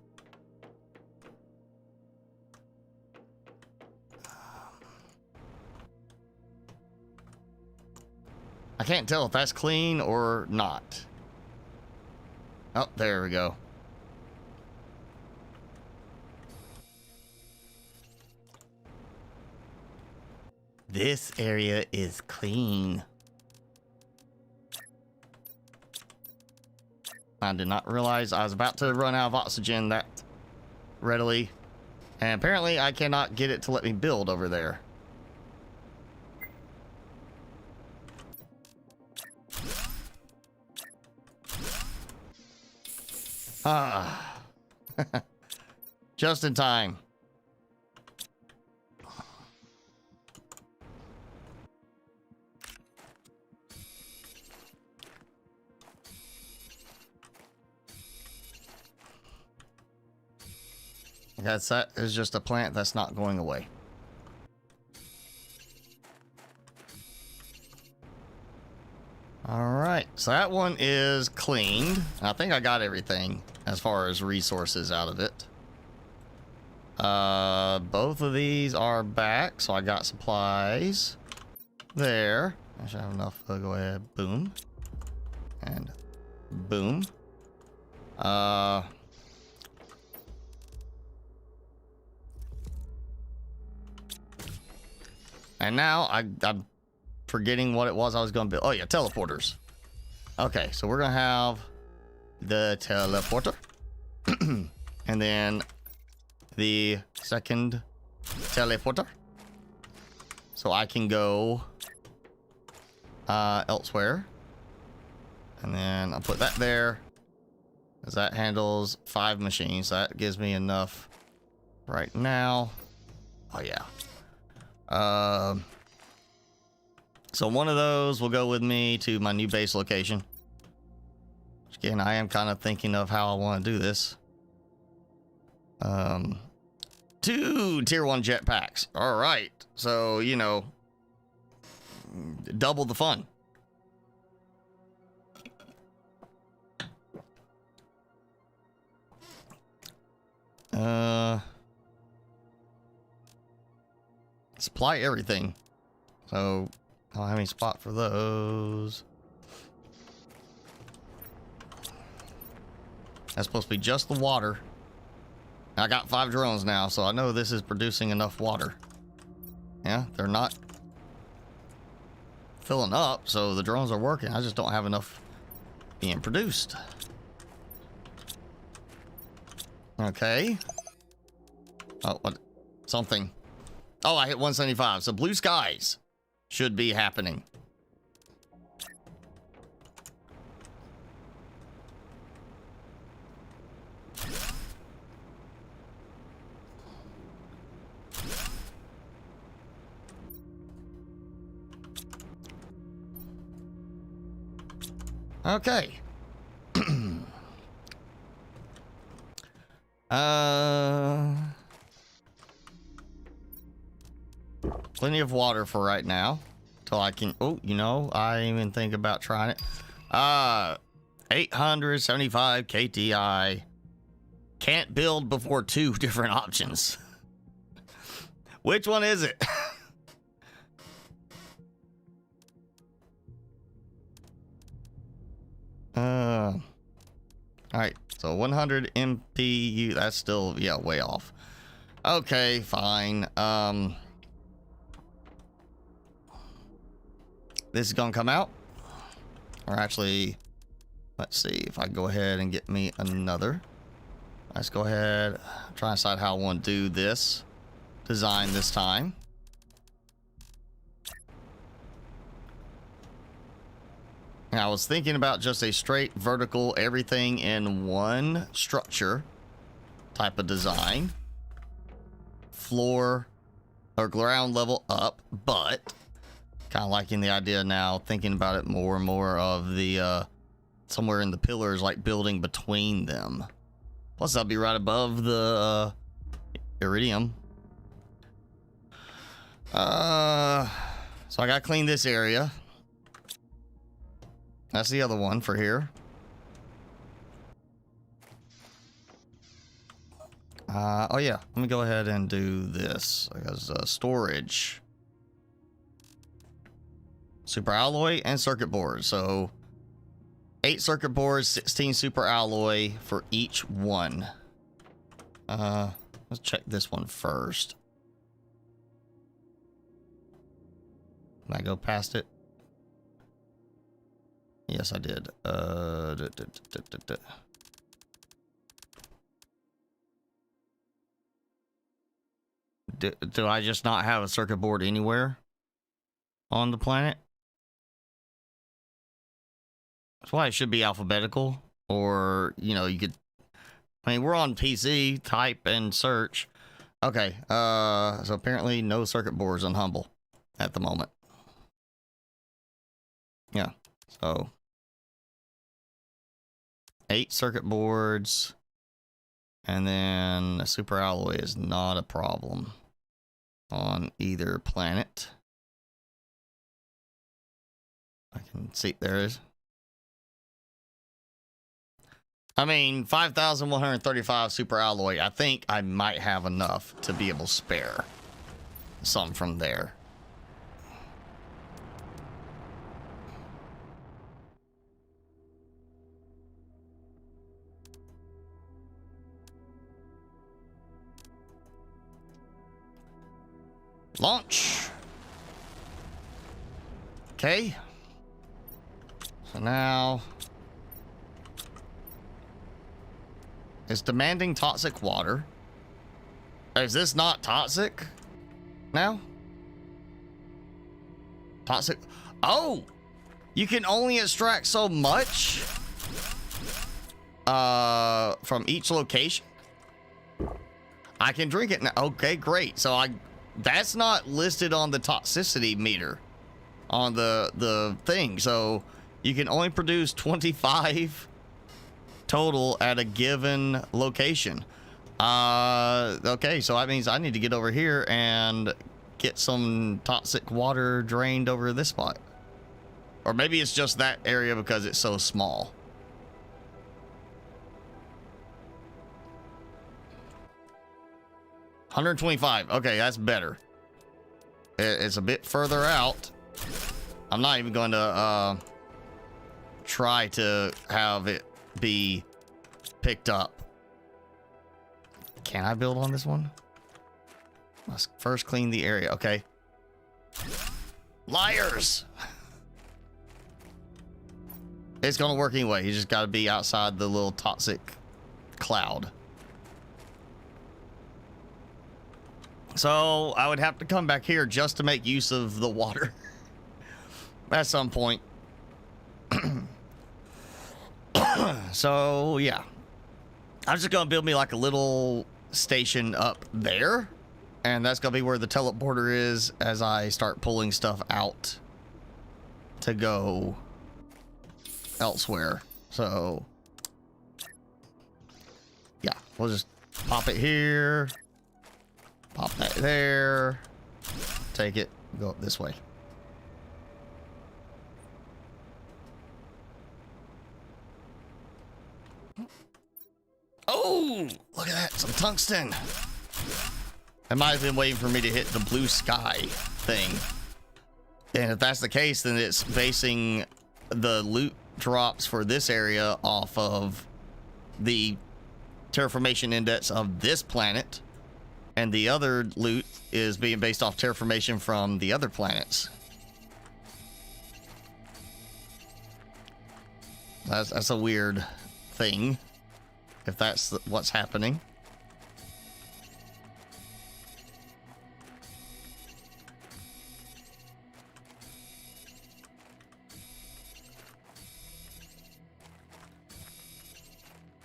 I can't tell if that's clean or not. Oh, there we go. This area is clean. I did not realize I was about to run out of oxygen that readily. And apparently I cannot get it to let me build over there. Ah. Just in time. That is just a plant that's not going away. All right, so that one is cleaned. I think I got everything as far as resources out of it. Both of these are back, so I got supplies there. I should have enough to go ahead. Boom. And boom. And now I'm forgetting what it was I was going to build. Oh, yeah, teleporters. Okay, so we're going to have the teleporter. And then the second teleporter. So I can go elsewhere. And then I'll put that there. Because that handles 5 machines. That gives me enough right now. Oh, yeah. So one of those will go with me to my new base location. Which again, I am kind of thinking of how I want to do this. 2 tier 1 jetpacks. All right. So, you know, double the fun. Supply everything. So I don't have any spot for those. That's supposed to be just the water. I got 5 drones now, so I know this is producing enough water. Yeah, they're not filling up, so the drones are working. I just don't have enough being produced. Okay. Oh, what? Something. Oh, I hit 175. So blue skies should be happening. Okay. Plenty of water for right now. Till I can, oh, you know, I didn't even think about trying it. 875 KTI. Can't build before 2 different options. Which one is it? All right, so 100 MPU, that's still, yeah, way off. Okay, fine. This is gonna come out. Or actually, let's see if I go ahead and get me another. Let's go ahead, try and decide how I want to do this design this time. And I was thinking about just a straight vertical, everything in one structure type of design. Floor or ground level up, but kind of liking the idea now, thinking about it more and more of the somewhere in the pillars, like building between them. Plus, I'll be right above the iridium. So I gotta clean this area. That's the other one for here. Oh yeah, let me go ahead and do this because storage, super alloy and circuit boards. So 8 circuit boards, 16 super alloy for each one. Let's check this one first. Can I go past it? Yes, I did. Do I just not have a circuit board anywhere on the planet? That's why it should be alphabetical, or, you know, you could, I mean, we're on PC, type and search. Okay, so apparently no circuit boards on Humble at the moment. Yeah, so 8 circuit boards, and then a super alloy is not a problem on either planet. I can see there is. I mean, 5,135 super alloy. I think I might have enough to be able to spare some from there. Launch. Okay. So now it's demanding toxic water. Is this not toxic now? Toxic. Oh, you can only extract so much from each location. I can drink it now. Okay, great. So that's not listed on the toxicity meter on the thing. So you can only produce 25 total at a given location. Okay, so that means I need to get over here and get some toxic water drained over this spot. Or maybe it's just that area because it's so small. $125. Okay, that's better. It's a bit further out. I'm not even going to try to have it be picked up. Can I build on this one? Let's first clean the area. Okay. Liars! It's going to work anyway. You just got to be outside the little toxic cloud. So I would have to come back here just to make use of the water at some point. So yeah, I'm just gonna build me like a little station up there, and that's gonna be where the teleporter is as I start pulling stuff out to go elsewhere. So yeah, we'll just pop it here. Pop that there. Take it. Go up this way. Oh, look at that. Some tungsten. I might have been waiting for me to hit the blue sky thing. And if that's the case, then it's basing the loot drops for this area off of the terraformation index of this planet. And the other loot is being based off terraformation from the other planets. That's a weird thing, if that's what's happening.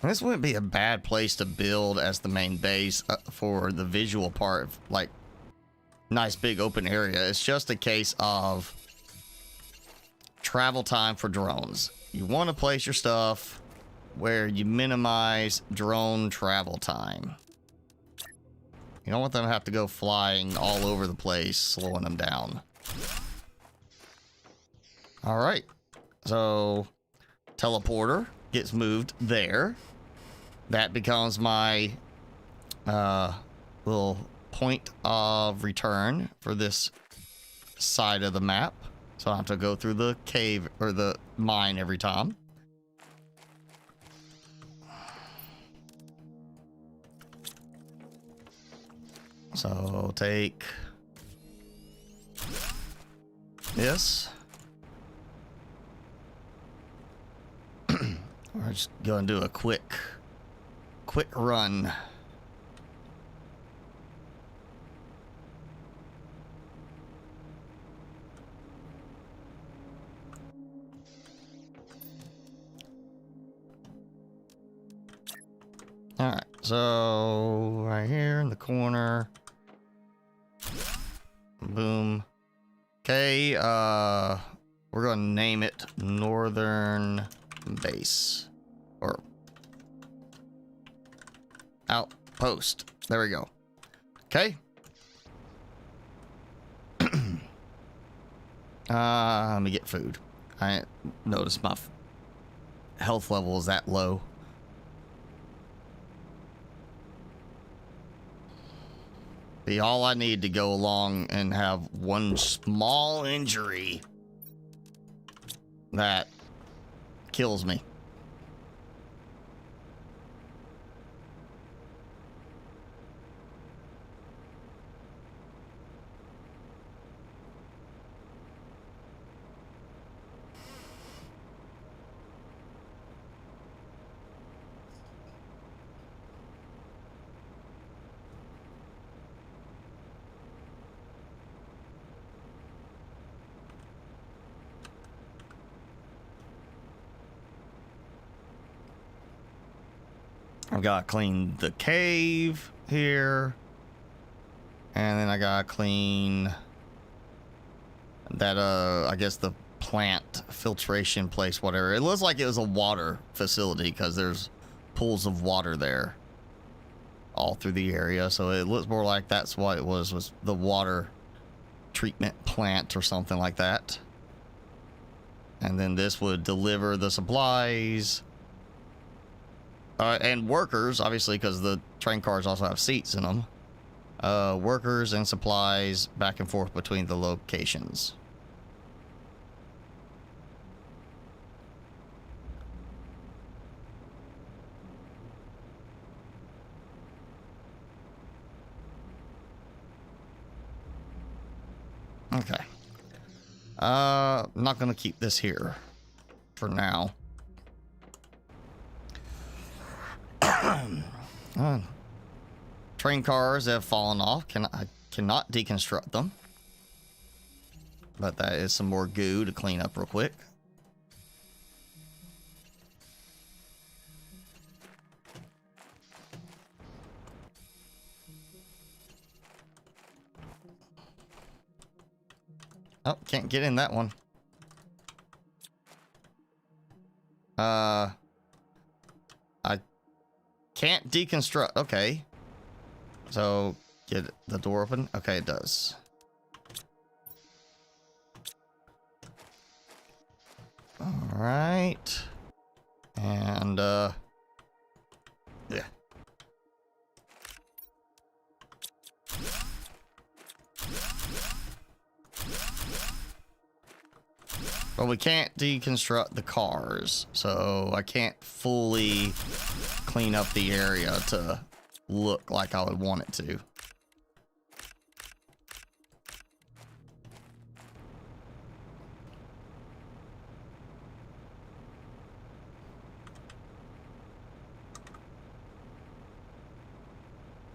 This wouldn't be a bad place to build as the main base for the visual part, like nice big open area. It's just a case of travel time for drones. You want to place your stuff where you minimize drone travel time. You don't want them to have to go flying all over the place, slowing them down. All right, so teleporter gets moved there. That becomes my little point of return for this side of the map. So I have to go through the cave or the mine every time. So take this. We're just going to do a quick run. All right, so right here in the corner. Boom. Okay, we're gonna name it Northern Base or Outpost. There we go. Okay. Let me get food. I noticed my health level is that low. Be all I need to go along and have one small injury that kills me. I've got to clean the cave here. And then I got to clean that, I guess the plant filtration place, whatever. It looks like it was a water facility because there's pools of water there all through the area. So it looks more like that's what it was the water treatment plant or something like that. And then this would deliver the supplies. And workers, obviously, because the train cars also have seats in them. Workers and supplies back and forth between the locations. Okay. I'm not going to keep this here for now. Train cars have fallen off. I cannot deconstruct them. But that is some more goo to clean up real quick. Oh, can't get in that one. I can't deconstruct. Okay. So, get the door open. Okay, it does. All right. And, yeah. But we can't deconstruct the cars, so I can't fully clean up the area to look like I would want it to.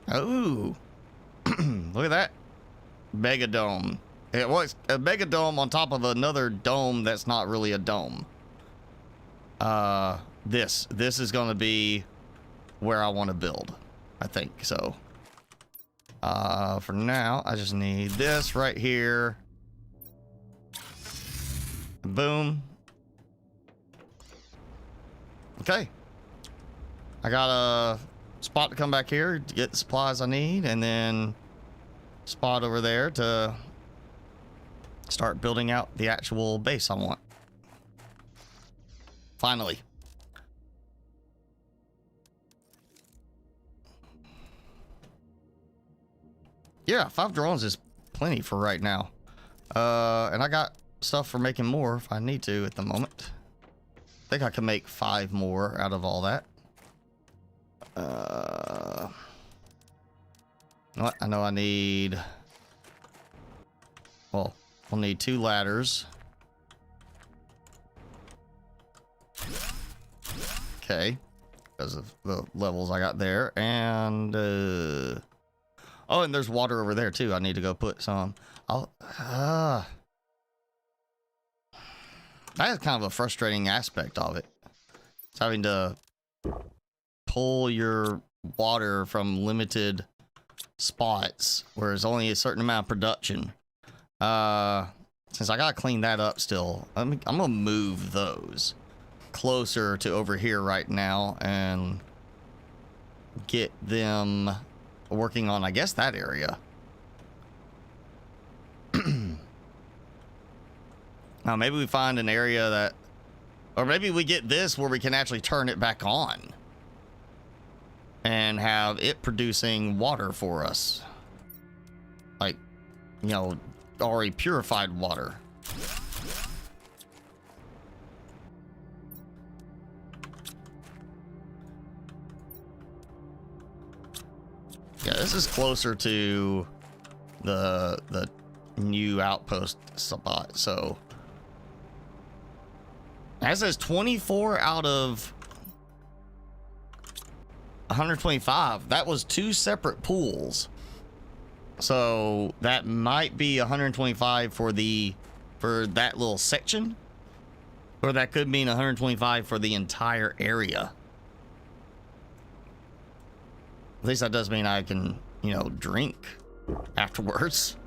Oh, look at that mega dome. It was a mega dome on top of another dome that's not really a dome. This is going to be where I want to build. I think so. For now, I just need this right here. Boom. Okay. I got a spot to come back here to get the supplies I need, and then spot over there to start building out the actual base I want. Finally. Yeah, 5 drones is plenty for right now. And I got stuff for making more if I need to at the moment. I think I can make 5 more out of all that. What? I know I need... Well, I'll need 2 ladders. Okay. Because of the levels I got there. And, oh, and there's water over there, too. I need to go put some. That is kind of a frustrating aspect of it. It's having to pull your water from limited spots where there's only a certain amount of production. Since I gotta clean that up still, I'm gonna move those closer to over here right now and get them working on, I guess, that area. Now maybe we find an area that, or maybe we get this where we can actually turn it back on and have it producing water for us, like, you know, already purified water. Yeah, this is closer to the new outpost spot, so that says 24 out of 125. That was 2 separate pools, so that might be 125 for that little section, or that could mean 125 for the entire area. At least that does mean I can, you know, drink afterwards.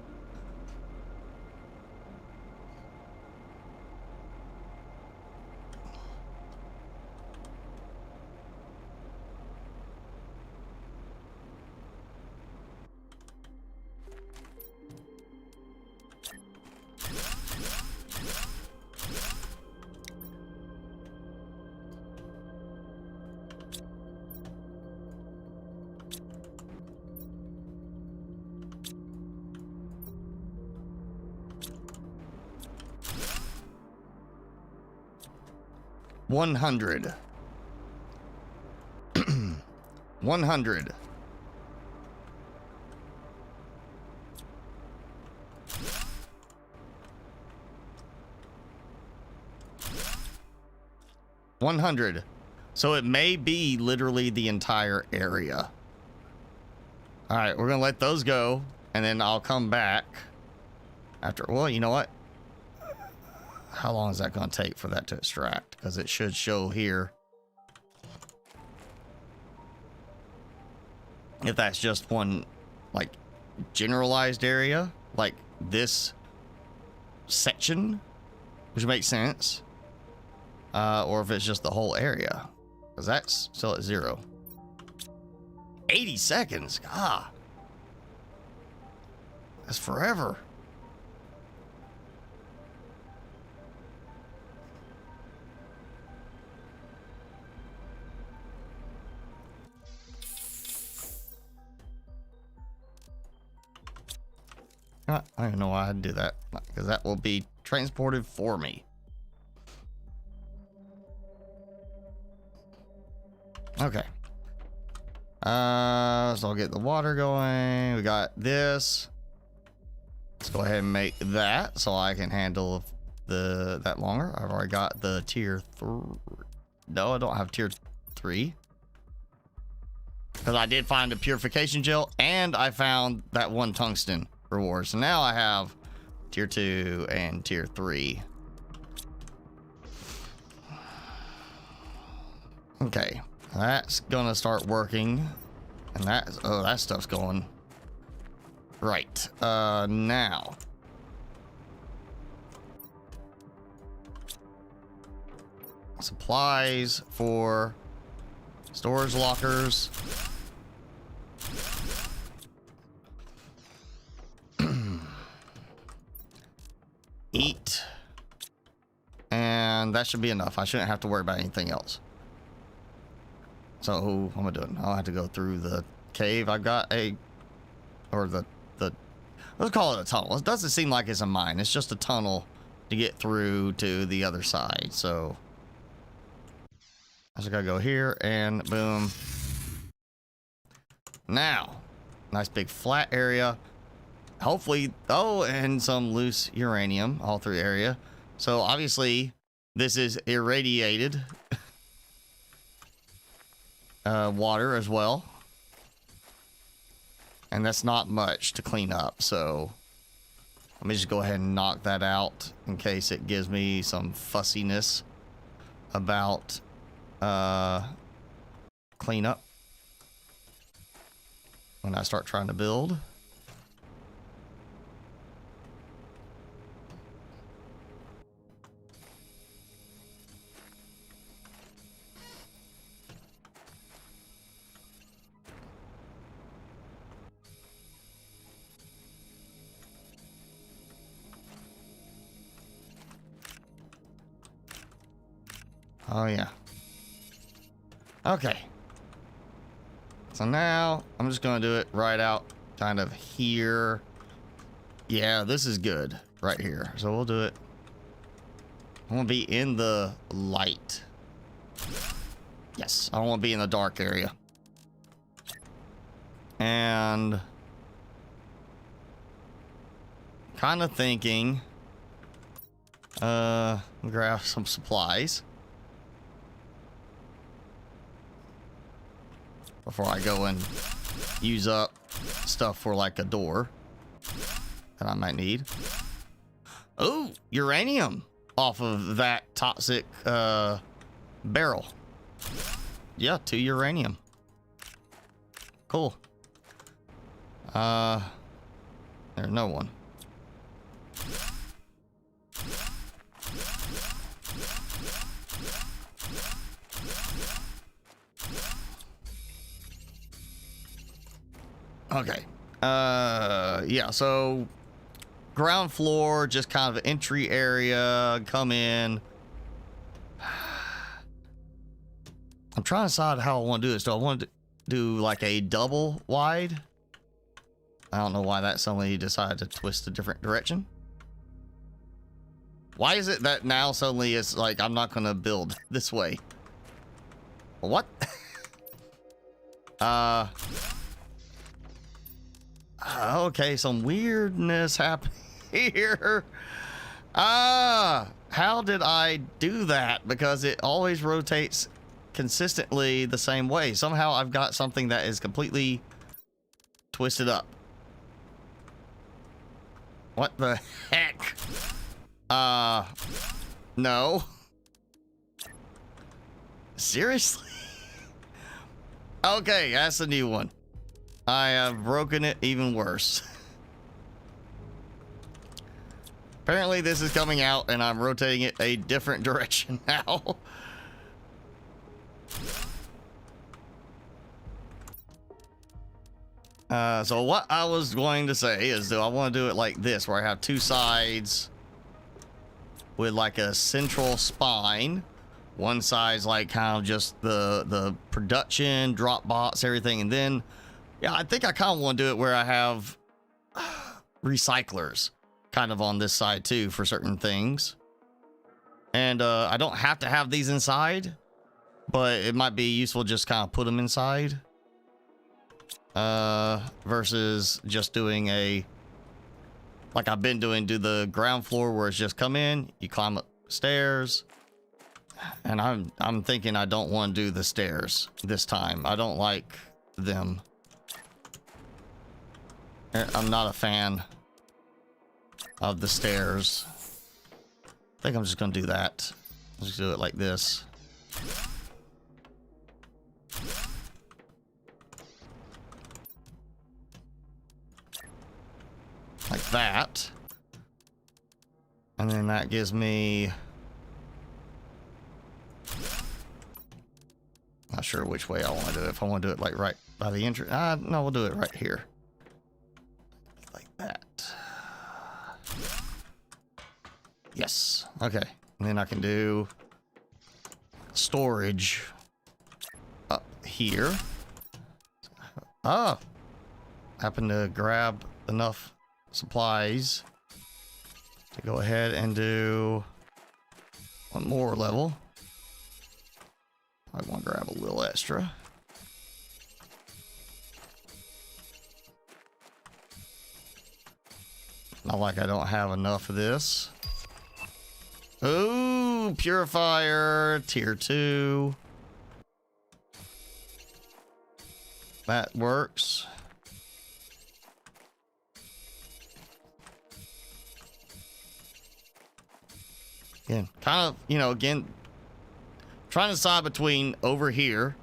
One hundred. 100. $100. So it may be literally the entire area. All right, we're gonna let those go, and then I'll come back after. Well, you know what? How long is that gonna take for that to extract? Because it should show here if that's just one, like, generalized area, like this section, which makes sense, or if it's just the whole area, because that's still at 0. 80 seconds. Ah, that's forever. I don't even know why I'd do that, because that will be transported for me. Okay. So I'll get the water going. We got this. Let's go ahead and make that so I can handle that longer. I've already got the tier 3. No, I don't have tier 3. Because I did find a purification gel and I found that 1 tungsten reward. So now I have tier 2 and tier 3. Okay. That's gonna start working. And that stuff's going. Right. Now. Supplies for storage lockers. Eat. And that should be enough. I shouldn't have to worry about anything else. So, what am I doing? I'll have to go through the cave. I've got let's call it a tunnel. It doesn't seem like it's a mine. It's just a tunnel to get through to the other side. So, I just gotta go here and boom. Now, nice big flat area. Hopefully, and some loose uranium all through the area. So obviously, this is irradiated water as well. And that's not much to clean up. So let me just go ahead and knock that out in case it gives me some fussiness about cleanup when I start trying to build. Oh, yeah. Okay. So now I'm just going to do it right out kind of here. Yeah, this is good right here. So we'll do it. I want to be in the light. Yes, I don't want to be in the dark area. And kind of thinking, grab some supplies before I go and use up stuff for like a door that I might need. Oh, uranium off of that toxic barrel. Yeah, 2 uranium. Cool. There's no one. Okay. Yeah, so ground floor, just kind of entry area, come in. I'm trying to decide how I want to do this. Do I want to do like a double wide? I don't know why that suddenly decided to twist a different direction. Why is it that now suddenly it's like I'm not going to build this way? What? Okay, some weirdness happened here. How did I do that? Because it always rotates consistently the same way. Somehow I've got something that is completely twisted up. What the heck? No. Seriously? Okay, that's a new one. I have broken it even worse. Apparently this is coming out and I'm rotating it a different direction now. So what I was going to say is, do I want to do it like this, where I have 2 sides with like a central spine? One side's like kind of just the production, drop box, everything, and then yeah, I think I kind of want to do it where I have recyclers kind of on this side too for certain things. And I don't have to have these inside, but it might be useful just kind of put them inside. Versus just doing a, like I've been doing, do the ground floor where it's just come in, you climb up stairs. And I'm thinking I don't want to do the stairs this time. I don't like them. I'm not a fan of the stairs. I think I'm just gonna do that. Just do it like this. that. And then that gives me... Not sure which way I want to do it. If I want to do it like right by the entrance. No, we'll do it right here. Like that. Yes. Okay. And then I can do storage up here. Happen to grab enough supplies to go ahead and do one more level. I want to grab a little extra. Not like I don't have enough of this. Ooh, purifier, tier 2. That works. Again, kind of, you know, again, trying to decide between over here,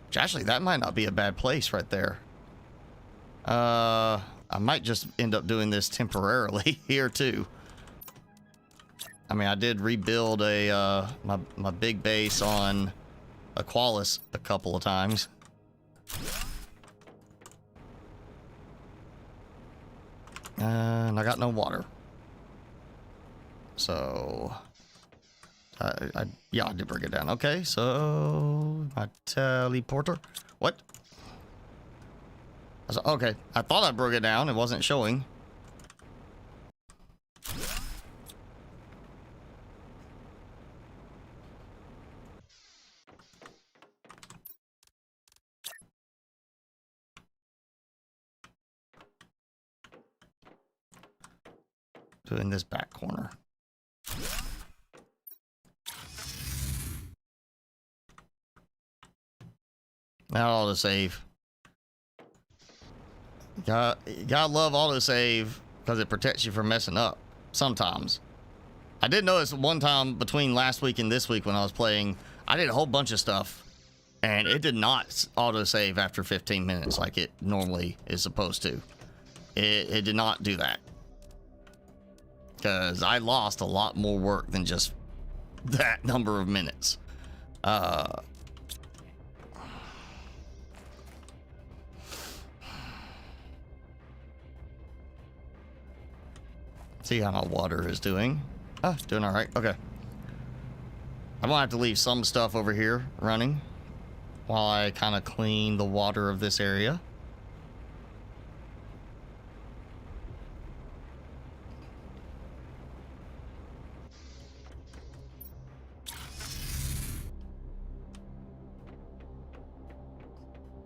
which actually that might not be a bad place right there. I might just end up doing this temporarily here too. I mean, I did rebuild a my big base on Aqualis a couple of times. And I got no water. So yeah, I did bring it down. Okay, so my teleporter. What? Okay, I thought I broke it down. It wasn't showing. In this back corner. Now autosave. You gotta love autosave because it protects you from messing up sometimes. I did notice one time between last week and this week when I was playing, I did a whole bunch of stuff and it did not autosave after 15 minutes like it normally is supposed to. It did not do that. Because I lost a lot more work than just that number of minutes. See how my water is doing. Doing all right. Okay. I'm gonna have to leave some stuff over here running while I kind of clean the water of this area.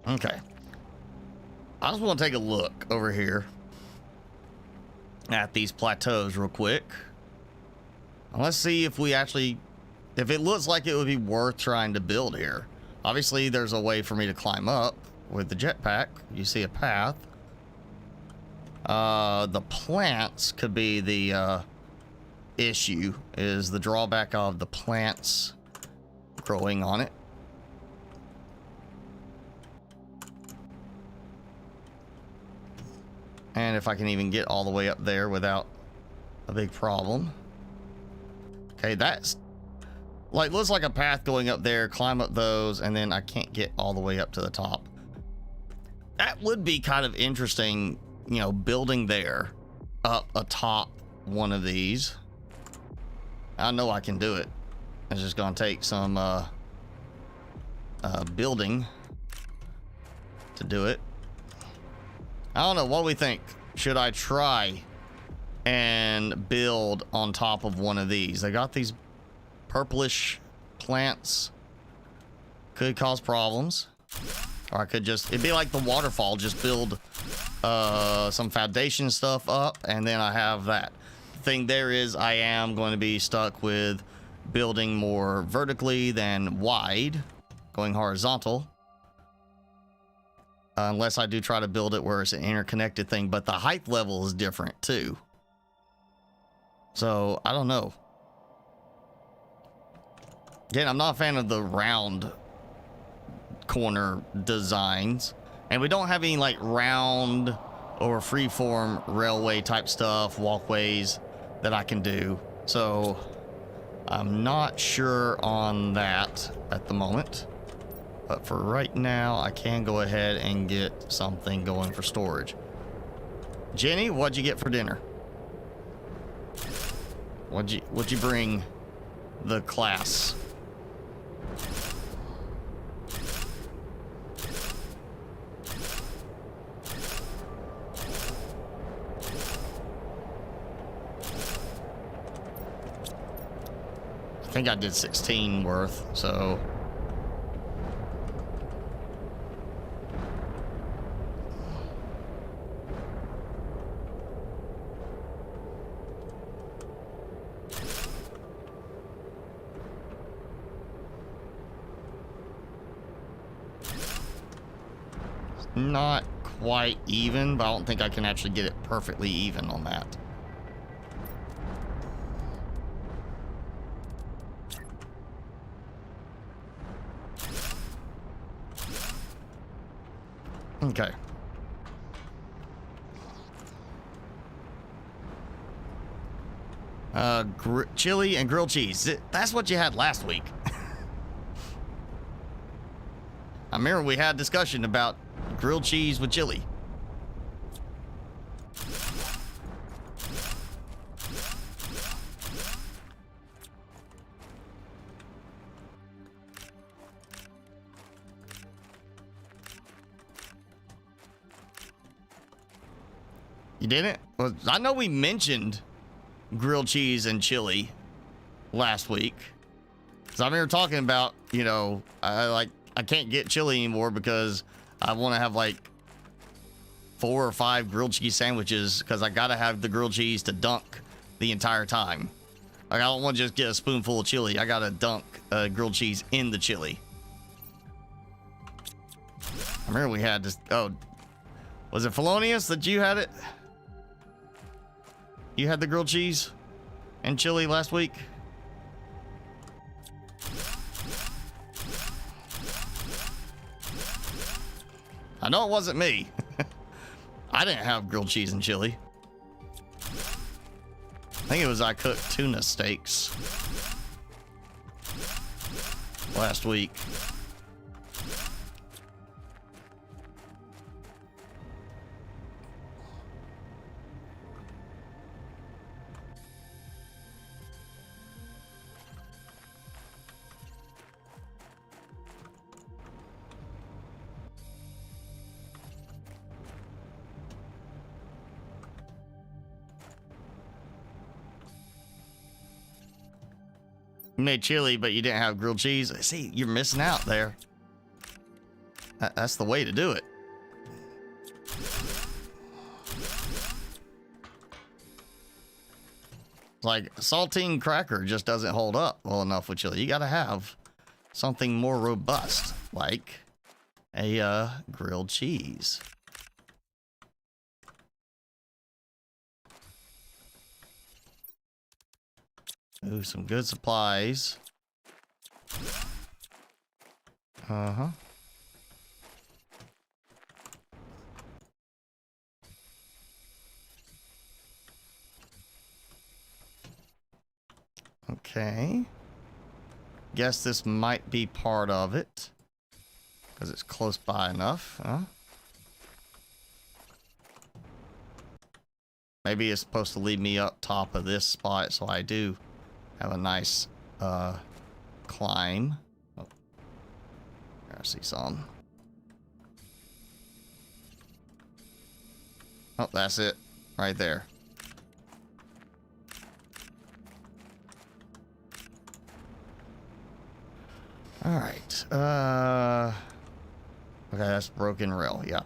Okay. I just want to take a look over here at these plateaus real quick. And let's see if we actually, if it looks like it would be worth trying to build here. Obviously, there's a way for me to climb up with the jetpack. You see a path. The plants could be the issue, is the drawback of the plants growing on it. And if I can even get all the way up there without a big problem. Okay, that's like, looks like a path going up there, climb up those, and then I can't get all the way up to the top. That would be kind of interesting, you know, building there up atop one of these. I know I can do it. It's just gonna take some building to do it. I don't know. What do we think? Should I try and build on top of one of these? They got these purplish plants. Could cause problems. Or I could just, it'd be like the waterfall, just build some foundation stuff up, and then I have that. The thing there is, I am going to be stuck with building more vertically than wide, going horizontal. Unless I do try to build it where it's an interconnected thing, but the height level is different too. So I don't know. Again, I'm not a fan of the round corner designs, and we don't have any like round or freeform railway type stuff, walkways that I can do. So I'm not sure on that at the moment. But for right now, I can go ahead and get something going for storage. Jenny, what'd you get for dinner? What'd you bring the class? I think I did 16 worth, so... Not quite even, but I don't think I can actually get it perfectly even on that. Okay. Chili and grilled cheese. That's what you had last week. I remember we had a discussion about grilled cheese with chili. You didn't? Well, I know we mentioned grilled cheese and chili last week. So I remember talking about, you know, I can't get chili anymore because I want to have like 4 or 5 grilled cheese sandwiches because I gotta have the grilled cheese to dunk the entire time. Like, I don't want to just get a spoonful of chili. I gotta dunk grilled cheese in the chili. I remember we had this. Oh, was it Felonious that you had it? You had the grilled cheese and chili last week? I know it wasn't me. I didn't have grilled cheese and chili. I think it was I cooked tuna steaks last week. You made chili, but you didn't have grilled cheese. See, you're missing out there. That's the way to do it. Like, saltine cracker just doesn't hold up well enough with chili. You gotta have something more robust, like a grilled cheese. Ooh, some good supplies. Uh-huh. Okay. Guess this might be part of it. Because it's close by enough, huh? Maybe it's supposed to lead me up top of this spot so I do have a nice climb. Oh, I see some. Oh, that's it right there. All right. Okay, that's broken rail. Yeah.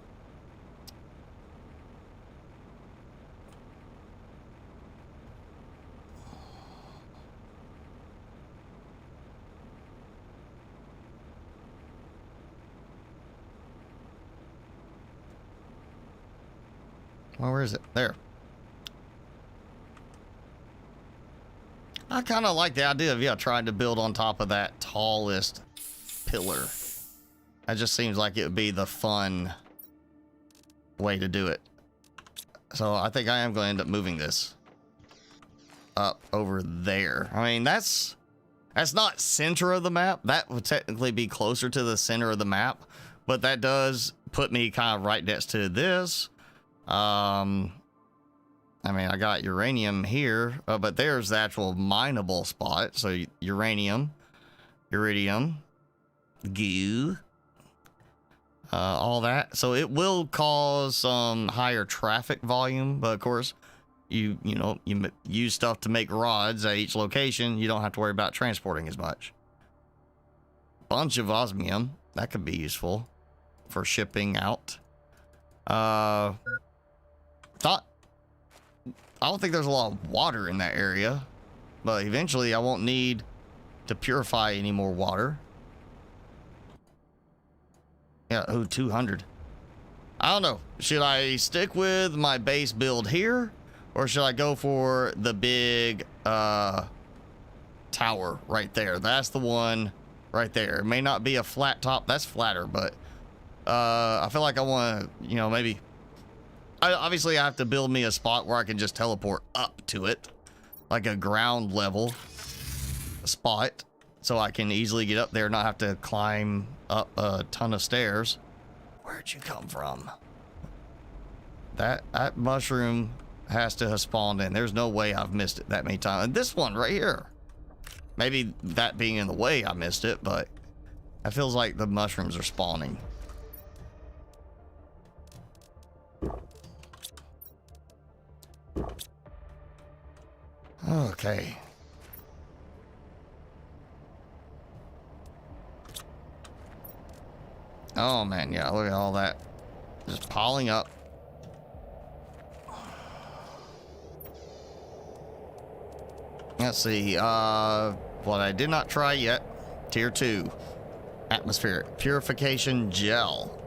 Well, where is it? There. I kind of like the idea of, yeah, trying to build on top of that tallest pillar. That just seems like it would be the fun way to do it. So I think I am going to end up moving this up over there. I mean, that's not center of the map. That would technically be closer to the center of the map, but that does put me kind of right next to this. I mean, I got uranium here, but there's the actual mineable spot. So uranium, iridium, goo, all that. So it will cause some higher traffic volume, but of course, you use stuff to make rods at each location. You don't have to worry about transporting as much. Bunch of osmium that could be useful for shipping out. I don't think there's a lot of water in that area, but eventually I won't need to purify any more water. Yeah, 200. I don't know. Should I stick with my base build here, or should I go for the big tower right there? That's the one right there. It may not be a flat top. That's flatter, but I feel like I want to, maybe... Obviously, I have to build me a spot where I can just teleport up to it, like a ground level spot, so I can easily get up there, not have to climb up a ton of stairs. Where'd you come from? That mushroom has to have spawned in. There's no way I've missed it that many times. And this one right here, maybe that being in the way, I missed it, but it feels like the mushrooms are spawning. Okay. Oh man, yeah, look at all that just piling up. Let's see, what I did not try yet, tier 2, atmospheric purification gel.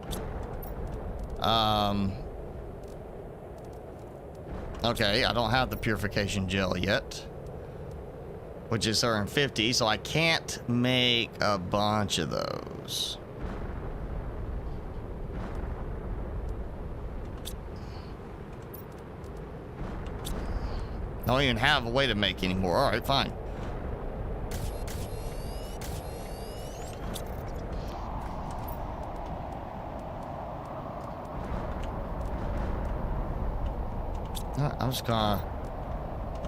Okay, I don't have the purification gel yet, which is 150, so I can't make a bunch of those. I don't even have a way to make anymore. All right, fine. I'm just gonna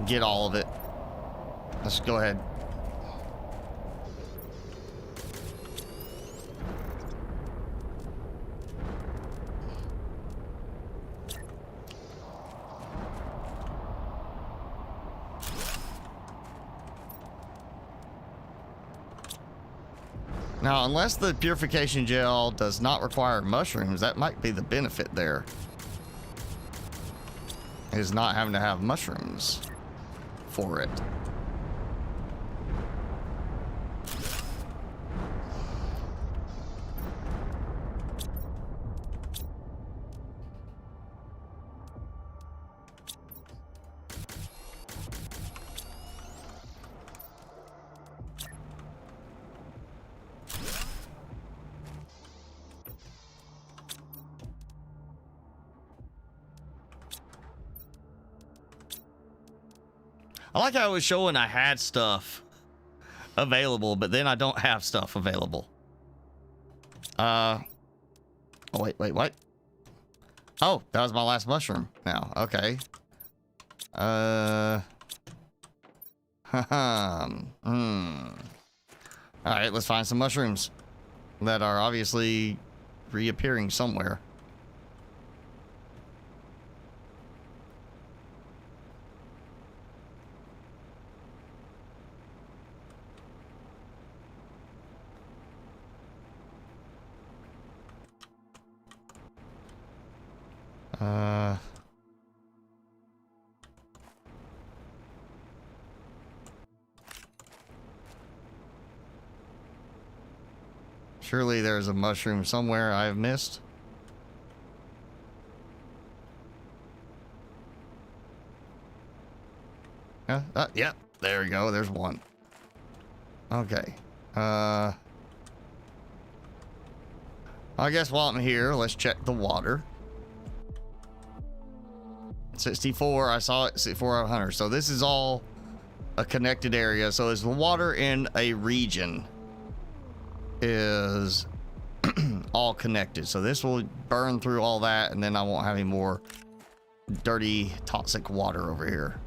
get all of it. Let's go ahead. Now, unless the purification gel does not require mushrooms, that might be the benefit there. Is not having to have mushrooms for it. I like how it was showing I had stuff available, but then I don't have stuff available. Oh, wait, what? Oh, that was my last mushroom now. Okay. All right, let's find some mushrooms that are obviously reappearing somewhere. Surely there's a mushroom somewhere I've missed. Yeah, there we go. There's one. Okay. I guess while I'm here, let's check the water. 64. I saw it 400. So this is all a connected area. So as the water in a region is all connected. So this will burn through all that, and then I won't have any more dirty, toxic water over here.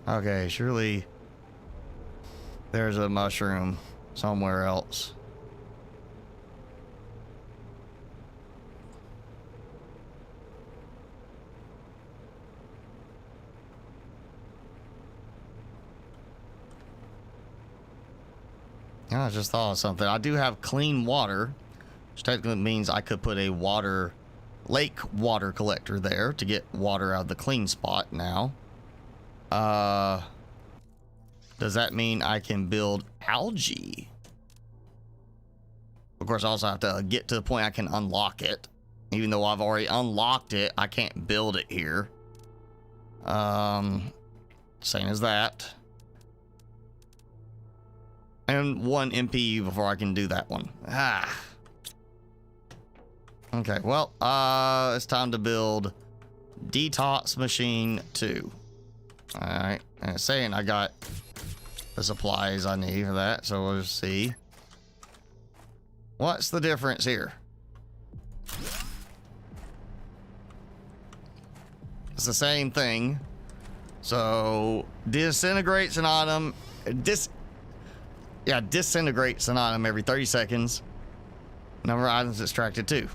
Okay, surely there's a mushroom somewhere else. I just thought of something. I do have clean water, which technically means I could put a lake water collector there to get water out of the clean spot now. Does that mean I can build algae? Of course, I also have to get to the point I can unlock it. Even though I've already unlocked it, I can't build it here. Same as that. And 1 MPU before I can do that one. Okay, well, it's time to build Detox Machine 2. Alright, and it's saying I got the supplies I need for that, so we'll just see. What's the difference here? It's the same thing. So, disintegrates an item. Disintegrates an item every 30 seconds. Number of items extracted 2.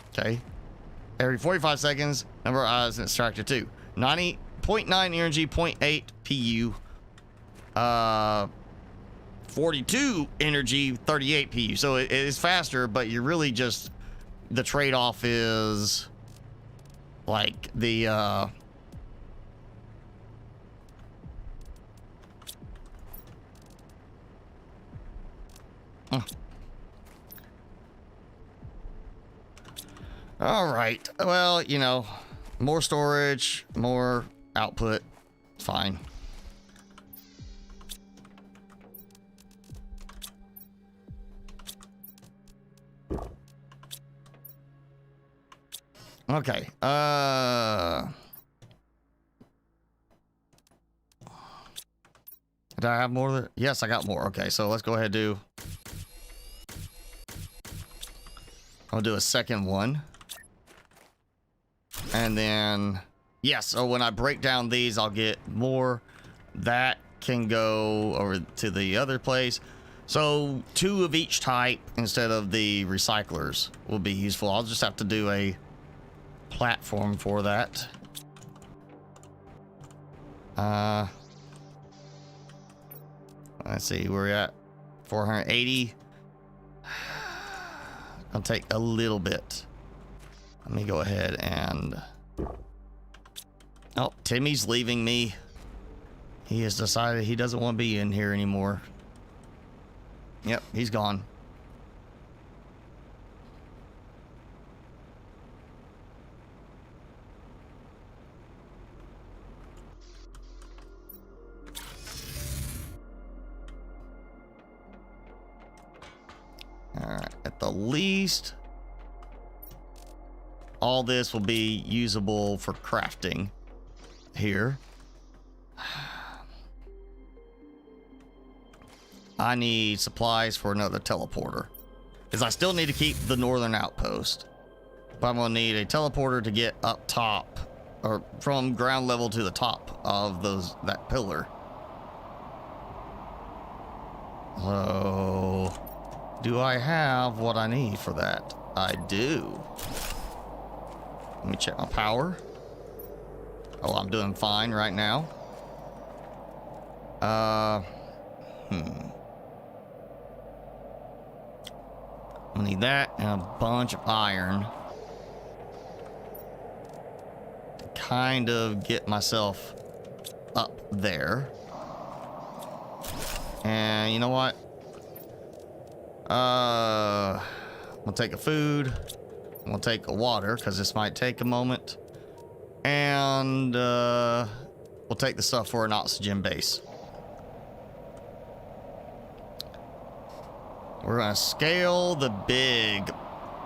Okay. Every 45 seconds, number of items extracted 2. 0.9 energy, 0.8 PU. 42 energy, 38 PU. So it is faster, but you're really just, the trade-off is like the all right, well, you know, more storage, more output, fine. Okay, did I have more of it? Yes, I got more. Okay, so let's go ahead and do, I'll do a second one. And then, yes, so when I break down these, I'll get more. That can go over to the other place. So 2 of each type instead of the recyclers will be useful. I'll just have to do a platform for that. Let's see, where we're at 480. I'll take a little bit. Let me go ahead and, oh, Timmy's leaving me. He has decided he doesn't want to be in here anymore. Yep, he's gone. All right, at the least, all this will be usable for crafting here. I need supplies for another teleporter, because I still need to keep the northern outpost, but I'm gonna need a teleporter to get up top, or from ground level to the top of that pillar. So, do I have what I need for that? I do. Let me check my power. Oh, I'm doing fine right now. I need that and a bunch of iron to kind of get myself up there. And you know what? We'll take a food. We'll take a water, because this might take a moment. And we'll take the stuff for an oxygen base. We're gonna scale the big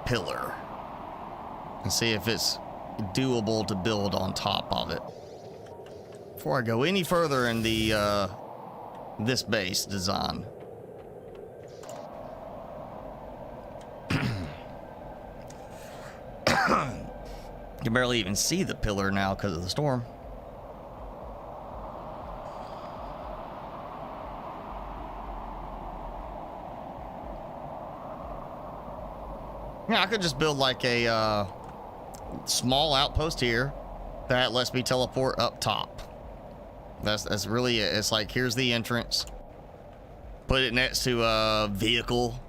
pillar and see if it's doable to build on top of it. Before I go any further in the this base design. You can barely even see the pillar now because of the storm. Yeah, I could just build like a small outpost here that lets me teleport up top. That's really it. It's like, here's the entrance. Put it next to a vehicle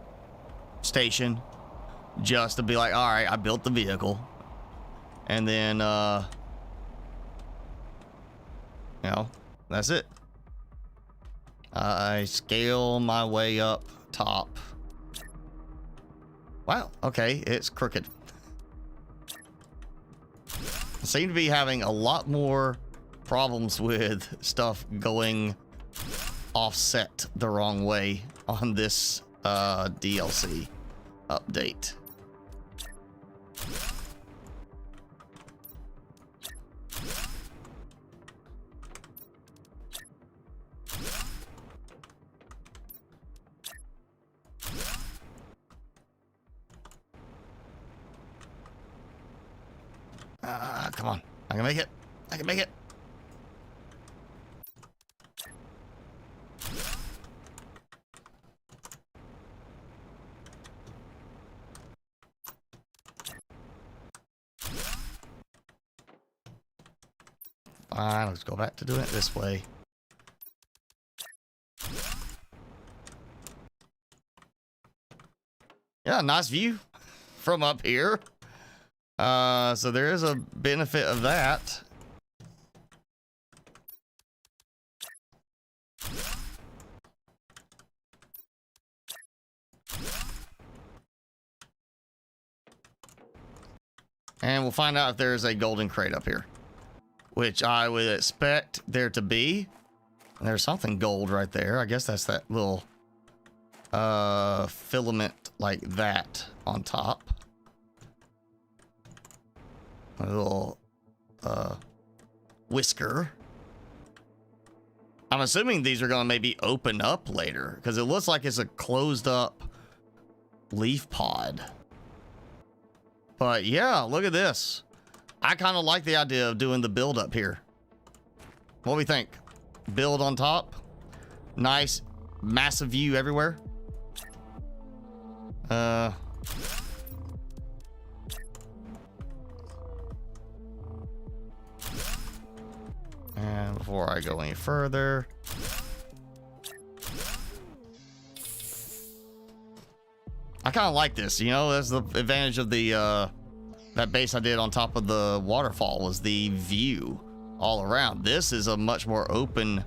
station, just to be like, all right, I built the vehicle. And then, you know, that's it. I scale my way up top. Wow, okay, it's crooked. I seem to be having a lot more problems with stuff going offset the wrong way on this DLC update. Come on. I can make it. I can make it. Fine, let's go back to doing it this way. Yeah, nice view from up here. So there is a benefit of that. And we'll find out if there's a golden crate up here, which I would expect there to be. And there's something gold right there. I guess that's that little filament like that on top. A little whisker. I'm assuming these are going to maybe open up later, because it looks like it's a closed up leaf pod. But yeah, look at this. I kind of like the idea of doing the build up here. What do we think? Build on top. Nice, massive view everywhere. And before I go any further, I kind of like this, you know. That's the advantage of the that base I did on top of the waterfall, was the view all around. This is a much more open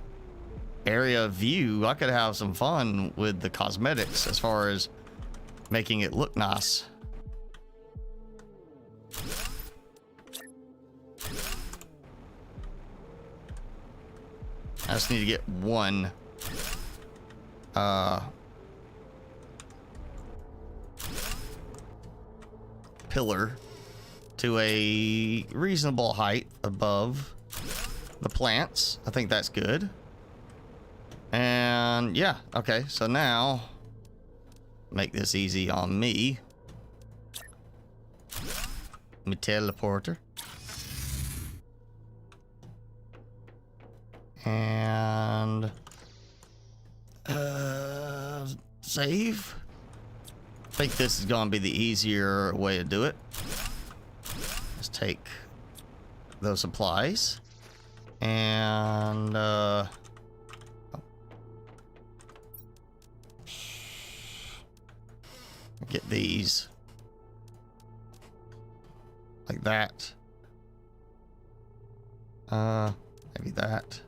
area view. I could have some fun with the cosmetics as far as making it look nice. I just need to get one pillar to a reasonable height above the plants. I think that's good. And yeah, okay, so now make this easy on me. Me teleporter. And save. I think this is gonna be the easier way to do it. Let's take those supplies and get these like that. Maybe that.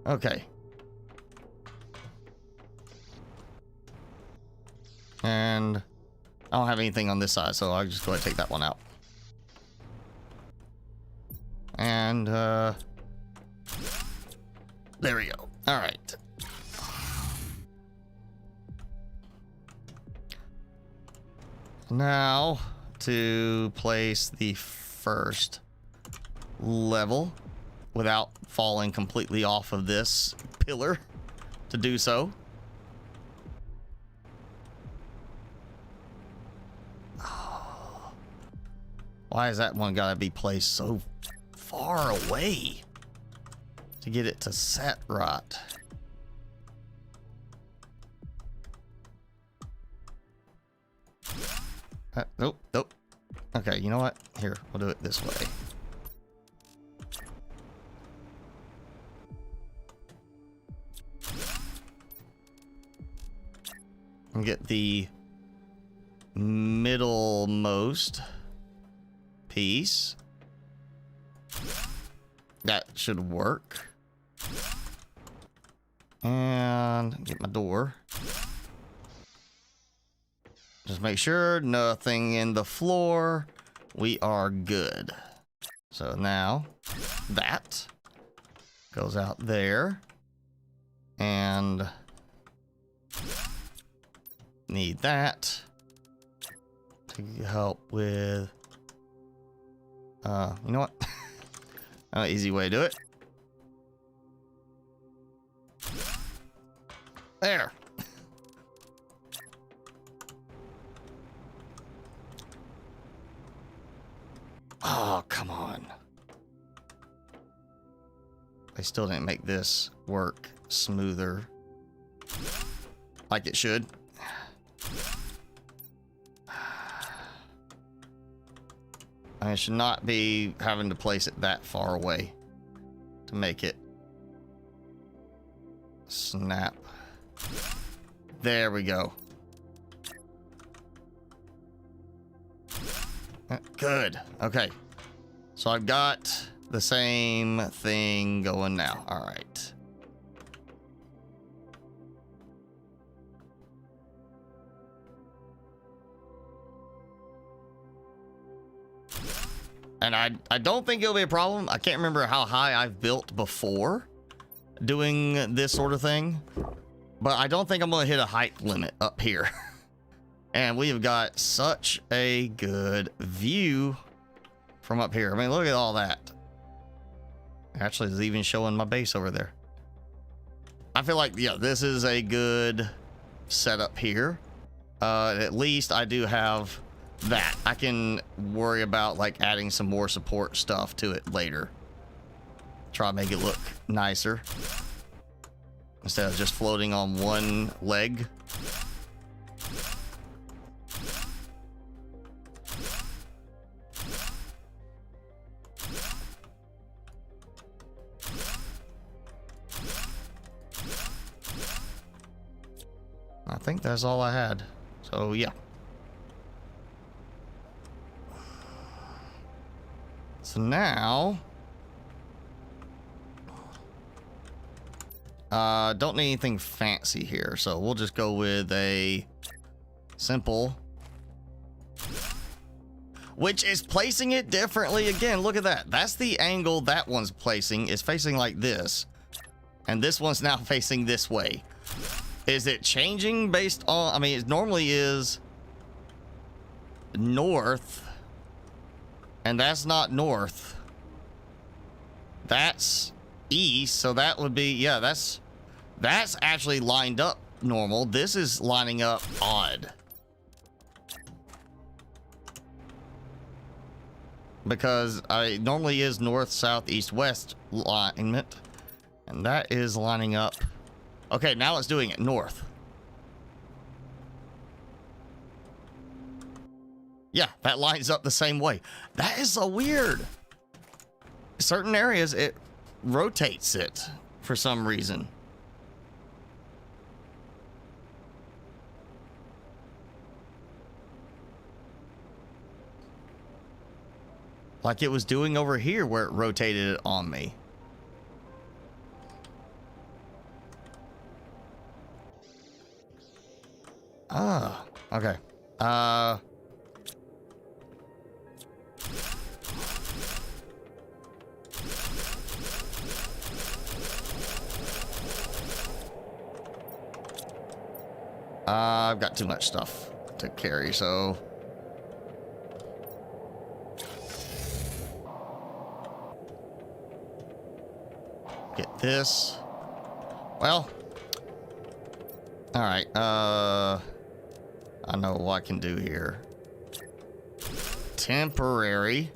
Okay. And I don't have anything on this side, so I'll just go ahead and take that one out. And there we go. All right. Now to place the first level without falling completely off of this pillar to do so. Why is that one gotta be placed so far away to get it to set right? Nope, nope. Okay, you know what? Here, we'll do it this way. And get the middlemost piece. That should work. And get my door. Just make sure nothing in the floor. We are good. So now that goes out there. And need that to help with you know what? Easy way to do it. There. Oh, come on. They still didn't make this work smoother like it should. I should not be having to place it that far away to make it snap. There we go. Good. Okay. So I've got the same thing going now. All right. And I don't think it'll be a problem. I can't remember how high I've built before doing this sort of thing, but I don't think I'm going to hit a height limit up here. And we have got such a good view from up here. I mean, look at all that. Actually, it's even showing my base over there. I feel like, yeah, this is a good setup here. At least I do have that. I can worry about like adding some more support stuff to it later. Try to make it look nicer instead of just floating on one leg. I think that's all I had. So yeah. So now, don't need anything fancy here. So we'll just go with a simple, which is placing it differently. Again, look at that. That's the angle that one's placing. Is facing like this. And this one's now facing this way. Is it changing based on, I mean, it normally is north. And that's not north. That's east. So that would be, yeah, that's actually lined up normal. This is lining up odd. Because it normally is north, south, east, west alignment. And that is lining up. Okay, now it's doing it north. Yeah, that lines up the same way. That is so weird. Certain areas, it rotates it for some reason. Like it was doing over here where it rotated it on me. Ah, Okay. I've got too much stuff to carry, so... Get this. Well... Alright, I know what I can do here. Temporary.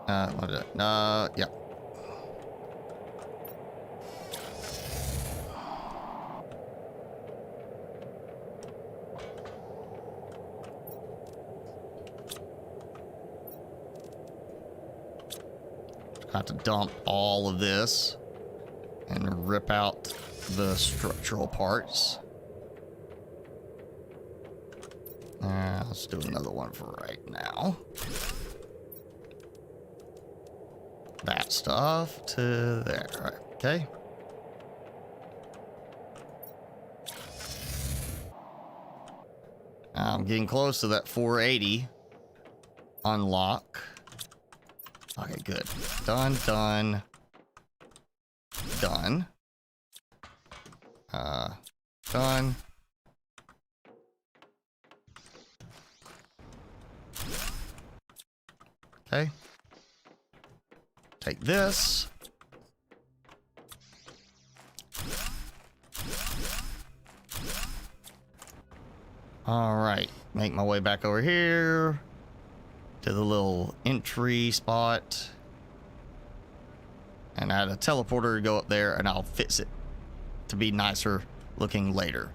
Yeah. Have to dump all of this and rip out the structural parts. Let's do another one for right now. That stuff to there. Right, okay. I'm getting close to that 480 unlock. Okay, good. Done, done. Done. Done. Okay. Take this. All right. Make my way back over here to the little entry spot. And add a teleporter to go up there, and I'll fix it to be nicer looking later.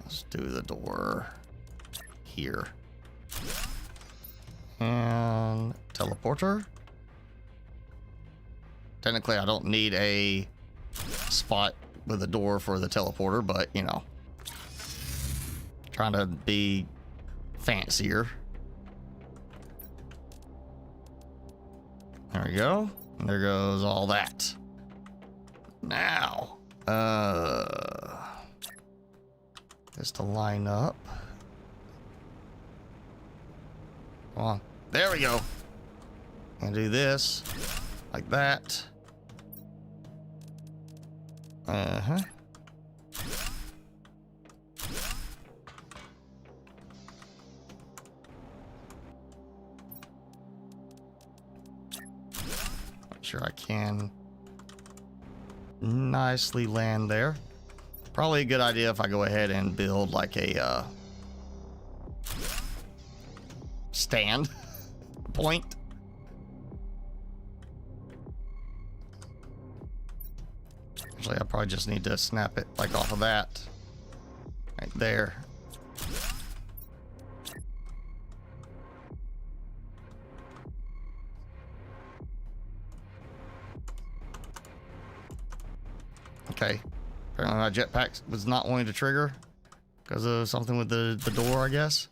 Let's do the door here. And teleporter. Technically, I don't need a spot with a door for the teleporter, but you know, trying to be fancier. There we go. And there goes all that. Now, just to line up. Come on. There we go. And do this like that. Uh-huh. Not sure I can nicely land there. Probably a good idea if I go ahead and build like a stand point. Actually, I probably just need to snap it like off of that right there. Okay. Apparently my jetpack was not wanting to trigger because of something with the door, I guess.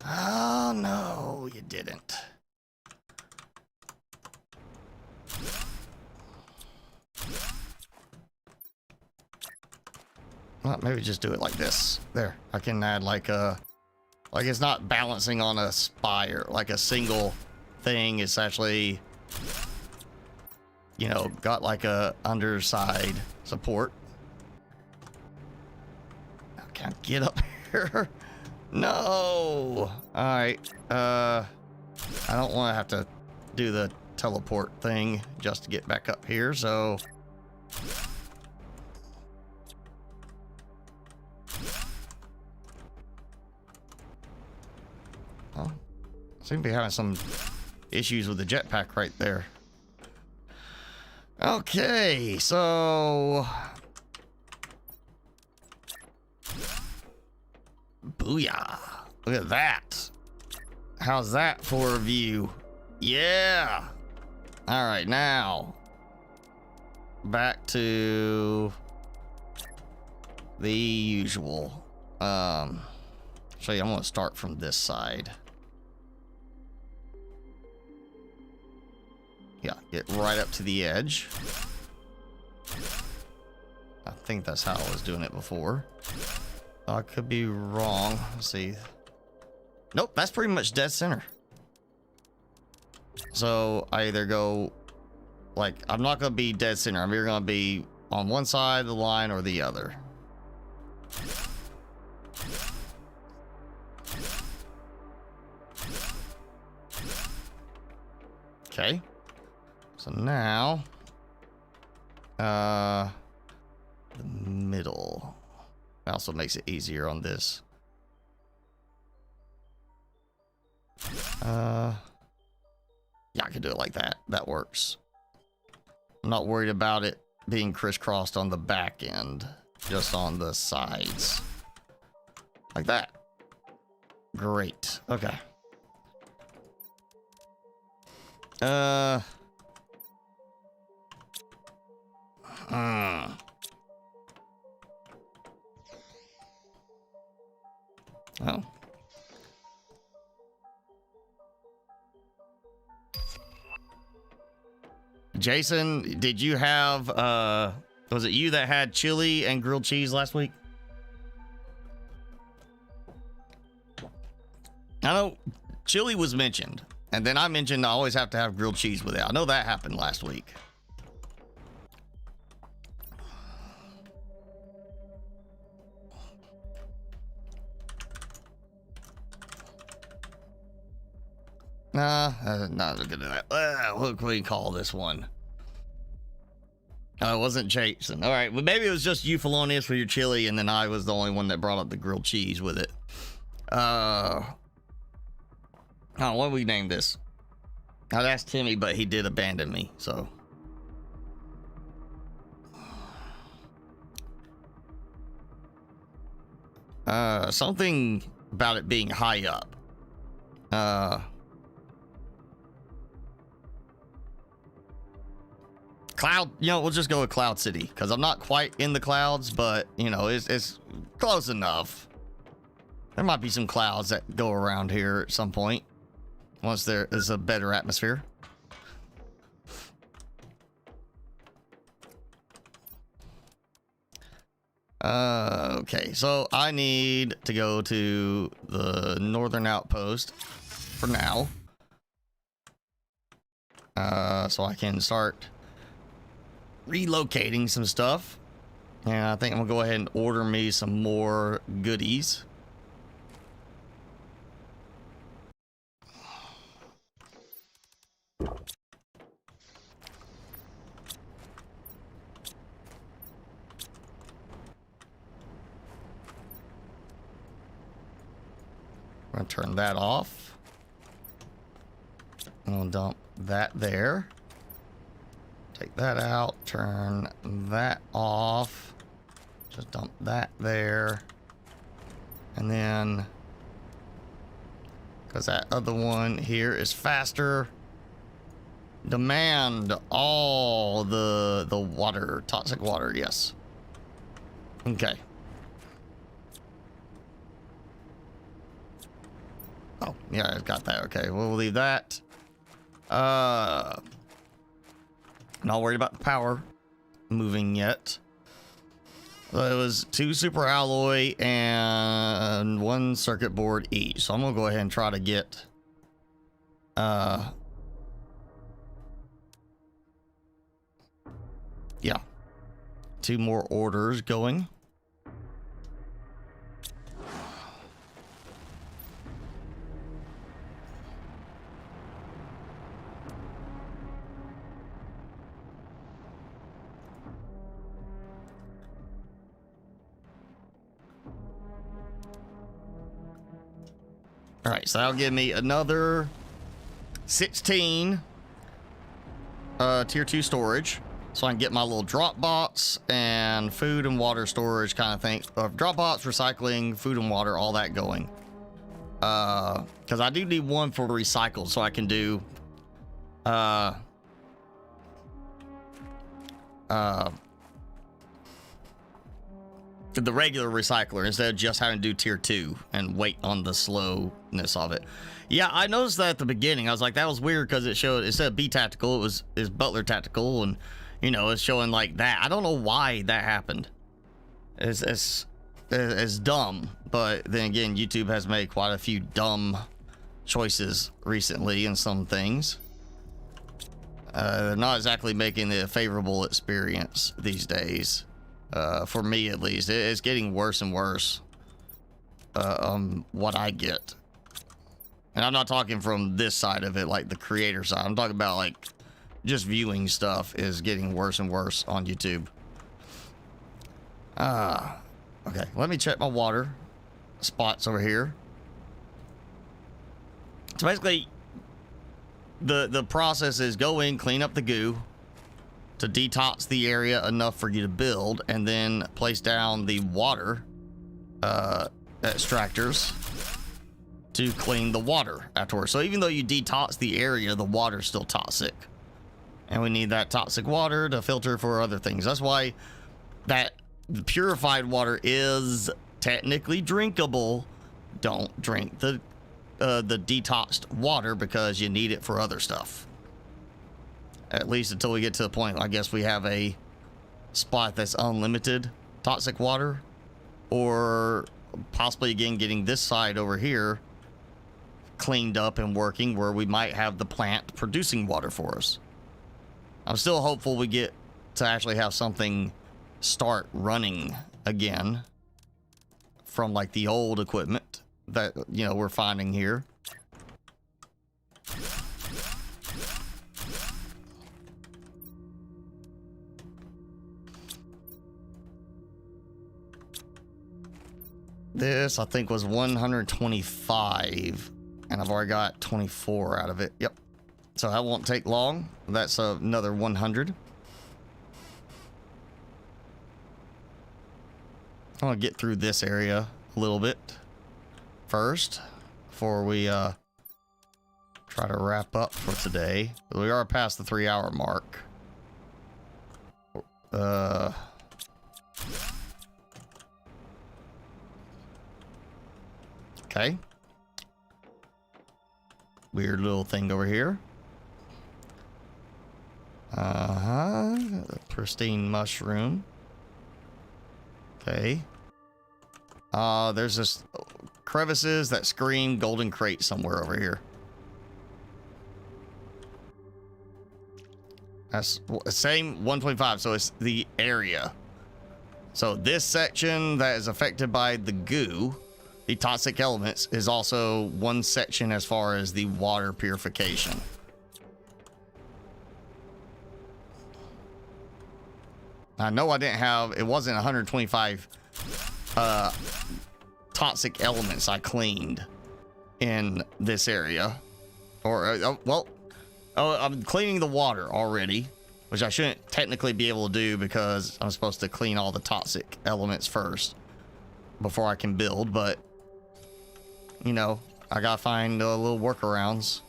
Oh, no, you didn't. Well, maybe just do it like this. There, I can add like a... Like it's not balancing on a spire, like a single thing. It's actually, you know, got like a underside support. I can't get up here. No. All right. I don't want to have to do the teleport thing just to get back up here. So. Oh, seem to be having some issues with the jetpack right there. Okay, so booyah. Look at that. How's that for a view? Yeah. All right, now back to the usual. Actually, I'm gonna start from this side. Yeah, get right up to the edge. I think that's how I was doing it before. I could be wrong. Let's see. Nope, that's pretty much dead center. So I either go, like, I'm not gonna be dead center. I'm either gonna be on one side of the line or the other. Okay. So now, the middle also makes it easier on this. Yeah, I can do it like that. That works. I'm not worried about it being crisscrossed on the back end, just on the sides. Like that. Great. Okay. Oh. Jason, did you have, was it you that had chili and grilled cheese last week? I know chili was mentioned, and then I mentioned I always have to have grilled cheese with it. I know that happened last week. Not good at that. What can we call this one? It wasn't Jason. All right, well, maybe it was just you, Felonious, for your chili, and then I was the only one that brought up the grilled cheese with it. Oh, what do we name this? I'd ask Timmy, but he did abandon me, so. Something about it being high up. Cloud, you know, we'll just go with Cloud City, because I'm not quite in the clouds, but, you know, it's close enough. There might be some clouds that go around here at some point, once there is a better atmosphere. Okay, so I need to go to the northern outpost for now. So I can start relocating some stuff. And I think I'm gonna go ahead and order me some more goodies. I'm gonna turn that off. I'm gonna dump that there. Take that out, turn that off. Just dump that there. And then, because that other one here is faster, demand all the water, toxic water, yes. Okay. Oh, yeah, I got that. Okay, we'll leave that. Not worried about the power moving yet. It was 2 super alloy and 1 circuit board each. So I'm gonna go ahead and try to get yeah, 2 more orders going. All right, so that'll give me another 16 tier 2 storage, so I can get my little drop box and food and water storage kind of thing. Drop box, recycling, food and water, all that going. Because I do need 1 for recycled, so I can do the regular recycler instead of just having to do tier 2 and wait on the slowness of it. Yeah, I noticed that at the beginning. I was like, that was weird because it showed, instead of B tactical, it's Butler tactical, and you know, it's showing like that. I don't know why that happened. It's dumb, but then again, YouTube has made quite a few dumb choices recently in some things. They're not exactly making it a favorable experience these days. For me at least, it's getting worse and worse on what I get. And I'm not talking from this side of it, like the creator side. I'm talking about like just viewing stuff is getting worse and worse on YouTube. Okay, let me check my water spots over here. So basically, the process is go in, clean up the goo to detox the area enough for you to build, and then place down the water extractors to clean the water afterwards. So even though you detox the area, the water's still toxic, and we need that toxic water to filter for other things. That's why that purified water is technically drinkable. Don't drink the detoxed water because you need it for other stuff. At least until we get to the point, I guess we have a spot that's unlimited toxic water, or possibly again getting this side over here cleaned up and working where we might have the plant producing water for us. I'm still hopeful we get to actually have something start running again from like the old equipment that, you know, we're finding here. This, I think, was 125, and I've already got 24 out of it. Yep. So that won't take long. That's another 100. I want to get through this area a little bit first before we try to wrap up for today. We are past the 3-hour mark. Okay. Weird little thing over here. Pristine mushroom. Okay. There's this crevices that scream golden crate somewhere over here. That's same 1.5, so it's the area. So this section that is affected by the goo, the toxic elements, is also one section as far as the water purification. I know I didn't have, it wasn't 125 toxic elements I cleaned in this area. Or, I'm cleaning the water already, which I shouldn't technically be able to do because I'm supposed to clean all the toxic elements first before I can build, but you know, I gotta find little workarounds.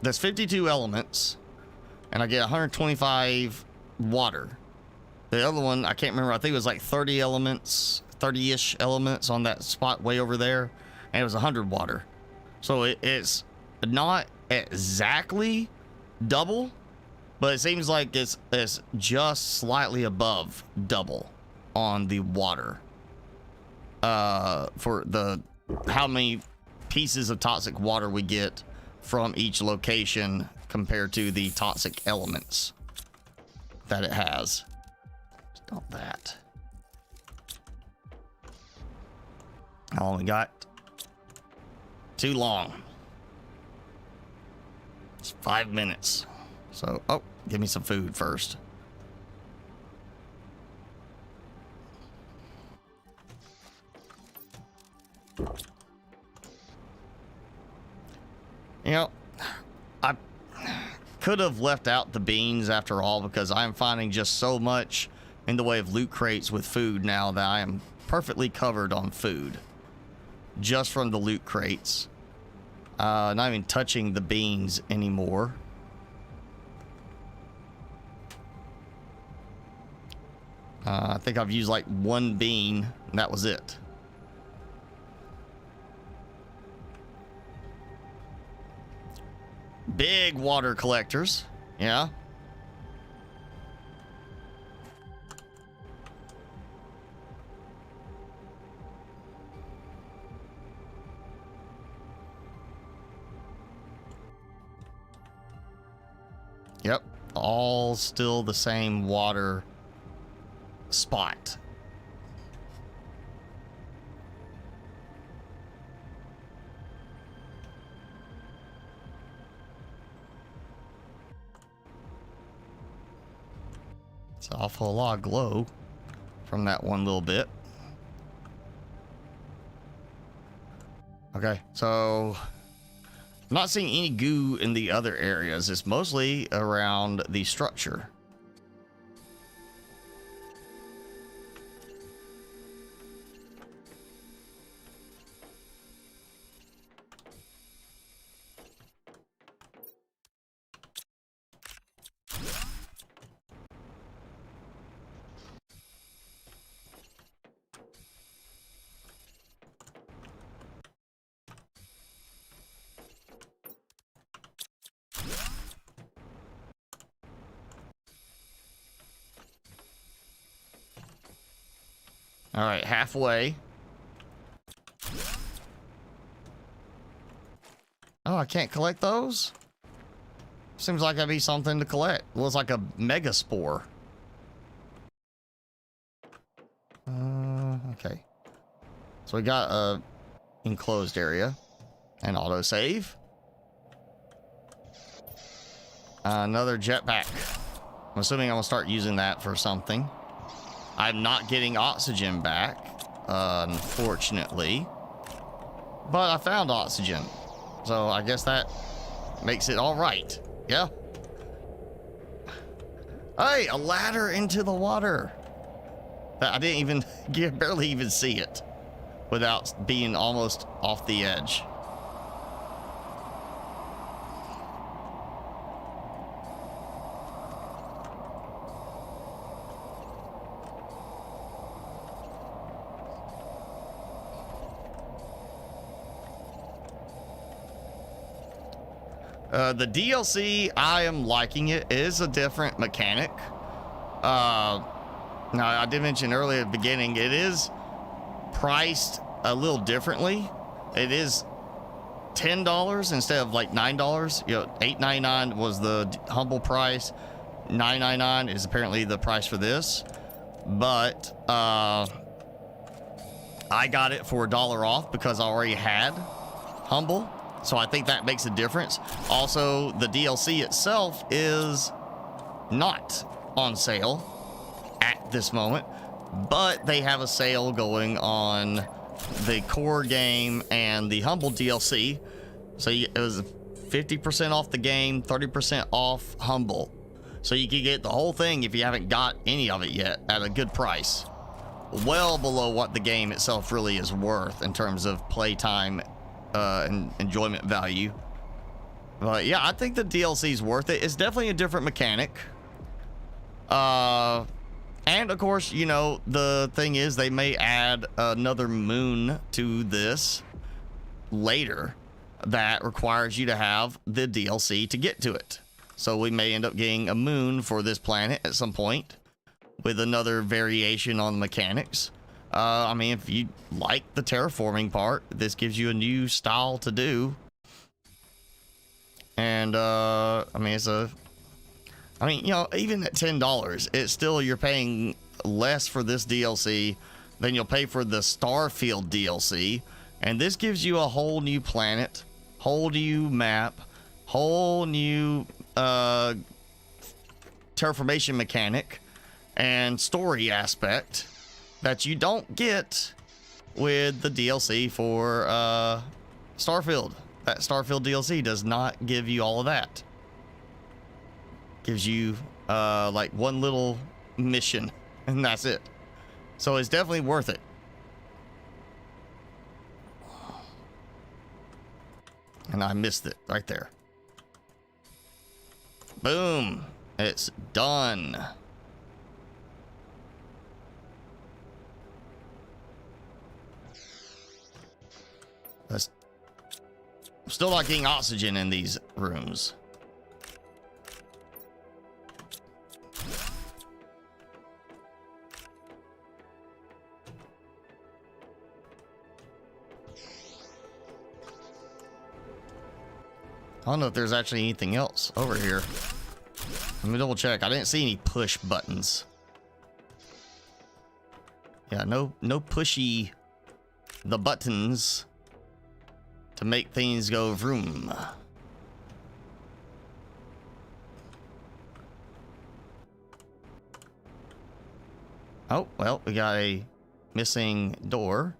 There's 52 elements, and I get 125 water. The other one, I can't remember, I think it was like 30 elements, 30-ish elements on that spot way over there, and it was 100 water. So it's not exactly double, but it seems like it's just slightly above double on the water. For the how many pieces of toxic water we get from each location compared to the toxic elements that it has. Stop that. How long we got? Too long. It's 5 minutes. So, oh, give me some food first. You know, I could have left out the beans after all, because I'm finding just so much in the way of loot crates with food now that I am perfectly covered on food just from the loot crates. Not even touching the beans anymore. I think I've used like one bean, and that was it. Big water collectors. Yeah. Yep. All still the same water spot. It's an awful lot of glow from that one little bit. Okay, so I'm not seeing any goo in the other areas. It's mostly around the structure. All right, halfway. Oh, I can't collect those? Seems like that'd be something to collect. Looks like a mega spore. Okay. So we got a enclosed area. An autosave. Another jetpack. I'm assuming I'm gonna start using that for something. I'm not getting oxygen back, unfortunately. But I found oxygen. So I guess that makes it all right. Yeah. Hey, a ladder into the water. I didn't even, barely even see it without being almost off the edge. The DLC, I am liking it. It is a different mechanic. Now, I did mention earlier at the beginning, it is priced a little differently. It is $10 instead of like $9. You know, $8.99 was the humble price. $9.99 is apparently the price for this. But I got it for $1 off because I already had humble. So I think that makes a difference. Also, the DLC itself is not on sale at this moment, but they have a sale going on the core game and the humble DLC. So it was 50% off the game, 30% off humble. So you can get the whole thing if you haven't got any of it yet at a good price. Well below what the game itself really is worth in terms of playtime and enjoyment value. But yeah, I think the DLC is worth it. It's definitely a different mechanic. And of course, you know, the thing is they may add another moon to this later that requires you to have the DLC to get to it. So we may end up getting a moon for this planet at some point with another variation on the mechanics. I mean, if you like the terraforming part, this gives you a new style to do. And, I mean, you know, even at $10, it's still, you're paying less for this DLC than you'll pay for the Starfield DLC. And this gives you a whole new planet, whole new map, whole new, terraformation mechanic and story aspect that you don't get with the DLC for Starfield. That Starfield DLC does not give you all of that. Gives you like one little mission and that's it. So it's definitely worth it. And I missed it right there. Boom. It's done. I'm still not getting oxygen in these rooms. I don't know if there's actually anything else over here. Let me double check. I didn't see any push buttons. Yeah, no pushy the buttons to make things go vroom. Oh, well, we got a missing door.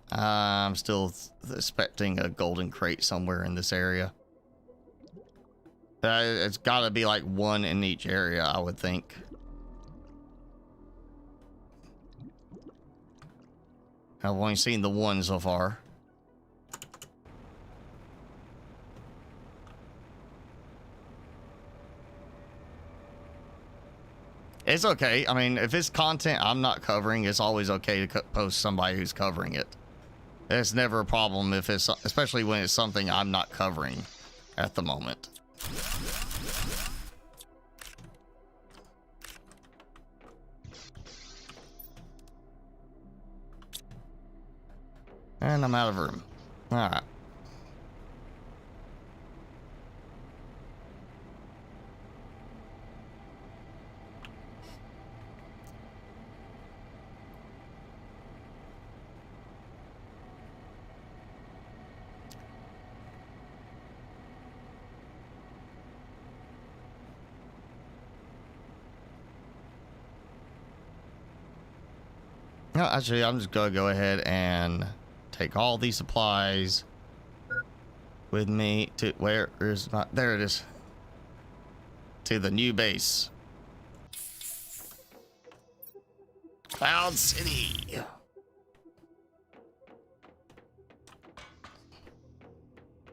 I'm still expecting a golden crate somewhere in this area. It's got to be like one in each area, I would think. I've only seen the one so far. It's okay. I mean, if it's content I'm not covering, it's always okay to post somebody who's covering it. It's never a problem if it's, especially when it's something I'm not covering at the moment. And I'm out of room. All right. No, actually, I'm just gonna go ahead and take all these supplies with me to where is my, there it is, to the new base, Cloud City.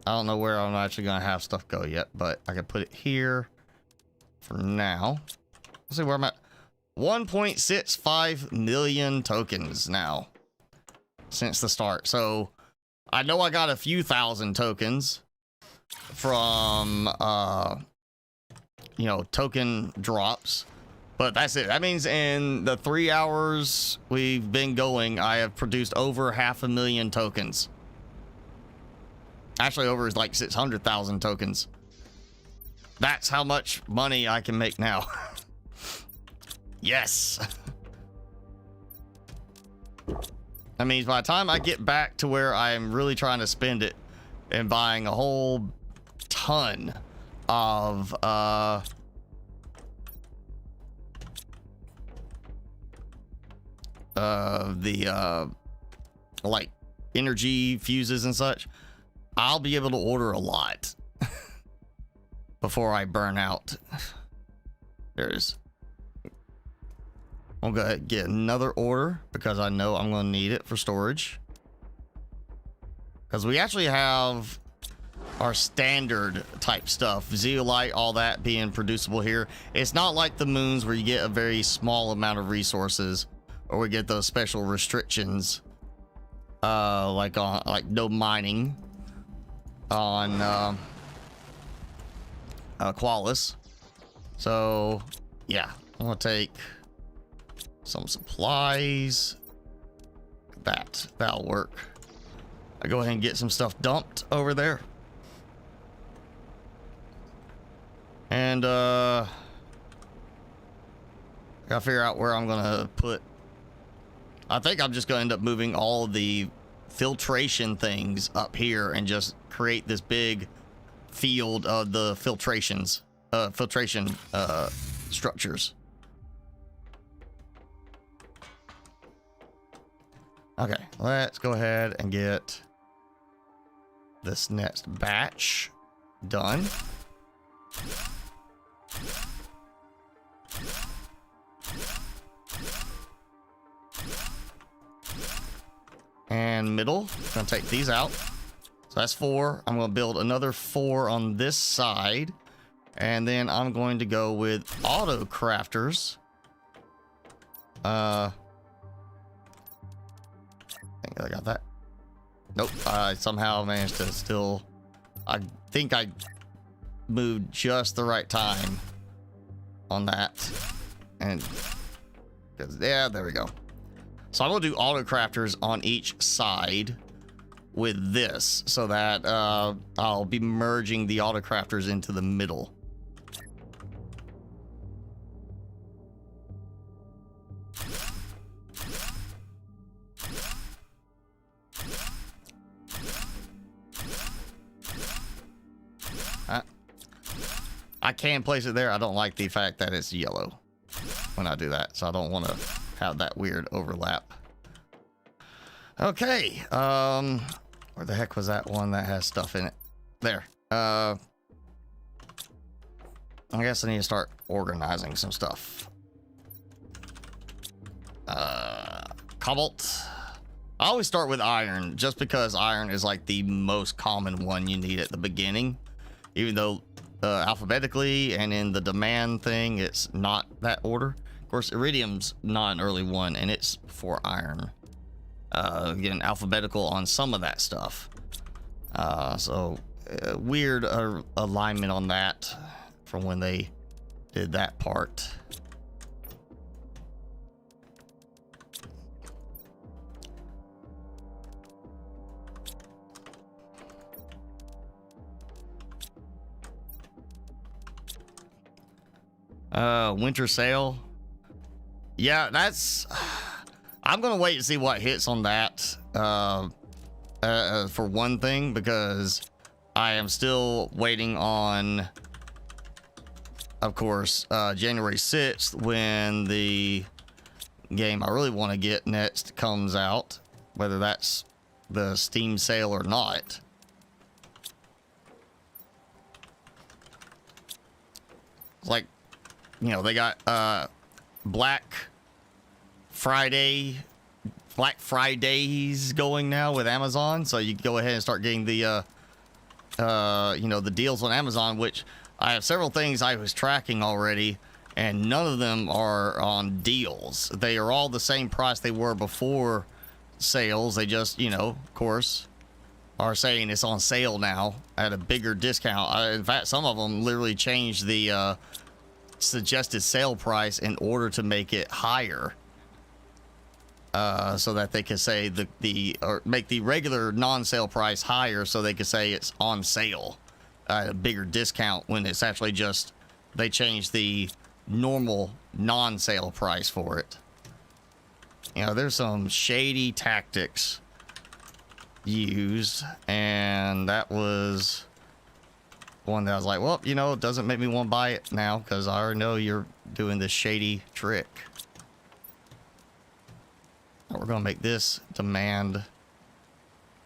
I don't know where I'm actually gonna have stuff go yet, but I can put it here for now. Let's see where I'm at. 1.65 million tokens now since the start. So I know I got a few thousand tokens from you know, token drops, but that's it. That means in the 3 hours we've been going, I have produced over 500,000 tokens. Actually, over like 600,000 tokens. That's how much money I can make now. Yes. That means by the time I get back to where I'm really trying to spend it and buying a whole ton of the like energy fuses and such, I'll be able to order a lot before I burn out. There it is. I'm gonna go ahead and get another order because I know I'm gonna need it for storage. Because we actually have our standard type stuff, zeolite, all that being producible here. It's not like the moons where you get a very small amount of resources, or we get those special restrictions, like no mining on Qualis. So yeah, I'm gonna take some supplies. That'll work. I go ahead and get some stuff dumped over there. And gotta figure out where I'm gonna put. I think I'm just gonna end up moving all the filtration things up here and just create this big field of the filtration structures. Okay, let's go ahead and get this next batch done. And middle, gonna take these out. So that's 4. I'm gonna build another 4 on this side. And then I'm going to go with auto crafters. I think I got that. Nope. I somehow managed to still... I think I moved just the right time on that. And... yeah, there we go. So I'm going to do auto crafters on each side with this, so that I'll be merging the auto crafters into the middle. I can place it there. I don't like the fact that it's yellow when I do that, so I don't want to have that weird overlap. Okay, where the heck was that one that has stuff in it? There. I guess I need to start organizing some stuff. Cobalt. I always start with iron, just because iron is like the most common one you need at the beginning, even though alphabetically and in the demand thing it's not that order. Of course, iridium's not an early one, and it's for iron. Again, alphabetical on some of that stuff. So weird alignment on that from when they did that part. Winter sale. Yeah, that's... I'm gonna wait and see what hits on that for one thing, because I am still waiting on, of course, January 6th, when the game I really want to get next comes out, whether that's the Steam sale or not. Like, you know, they got Black Fridays going now with Amazon, so you can go ahead and start getting the you know, the deals on Amazon, which I have several things I was tracking already, and none of them are on deals. They are all the same price they were before sales. They just, you know, of course, are saying it's on sale now at a bigger discount. In fact, some of them literally changed the suggested sale price in order to make it higher, so that they can say or make the regular non-sale price higher, so they can say it's on sale at a bigger discount, when it's actually just they changed the normal non-sale price for it. You know, there's some shady tactics used, and that was one that I was like, well, you know, it doesn't make me want to buy it now, because I already know you're doing this shady trick. We're going to make this demand.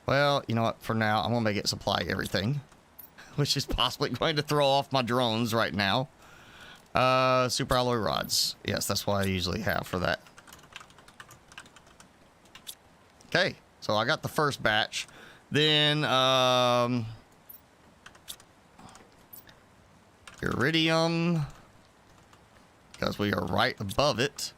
Well, you know what? For now, I'm going to make it supply everything, which is possibly going to throw off my drones right now. Super alloy rods. Yes, that's what I usually have for that. Okay, so I got the first batch. Then, iridium, because we are right above it.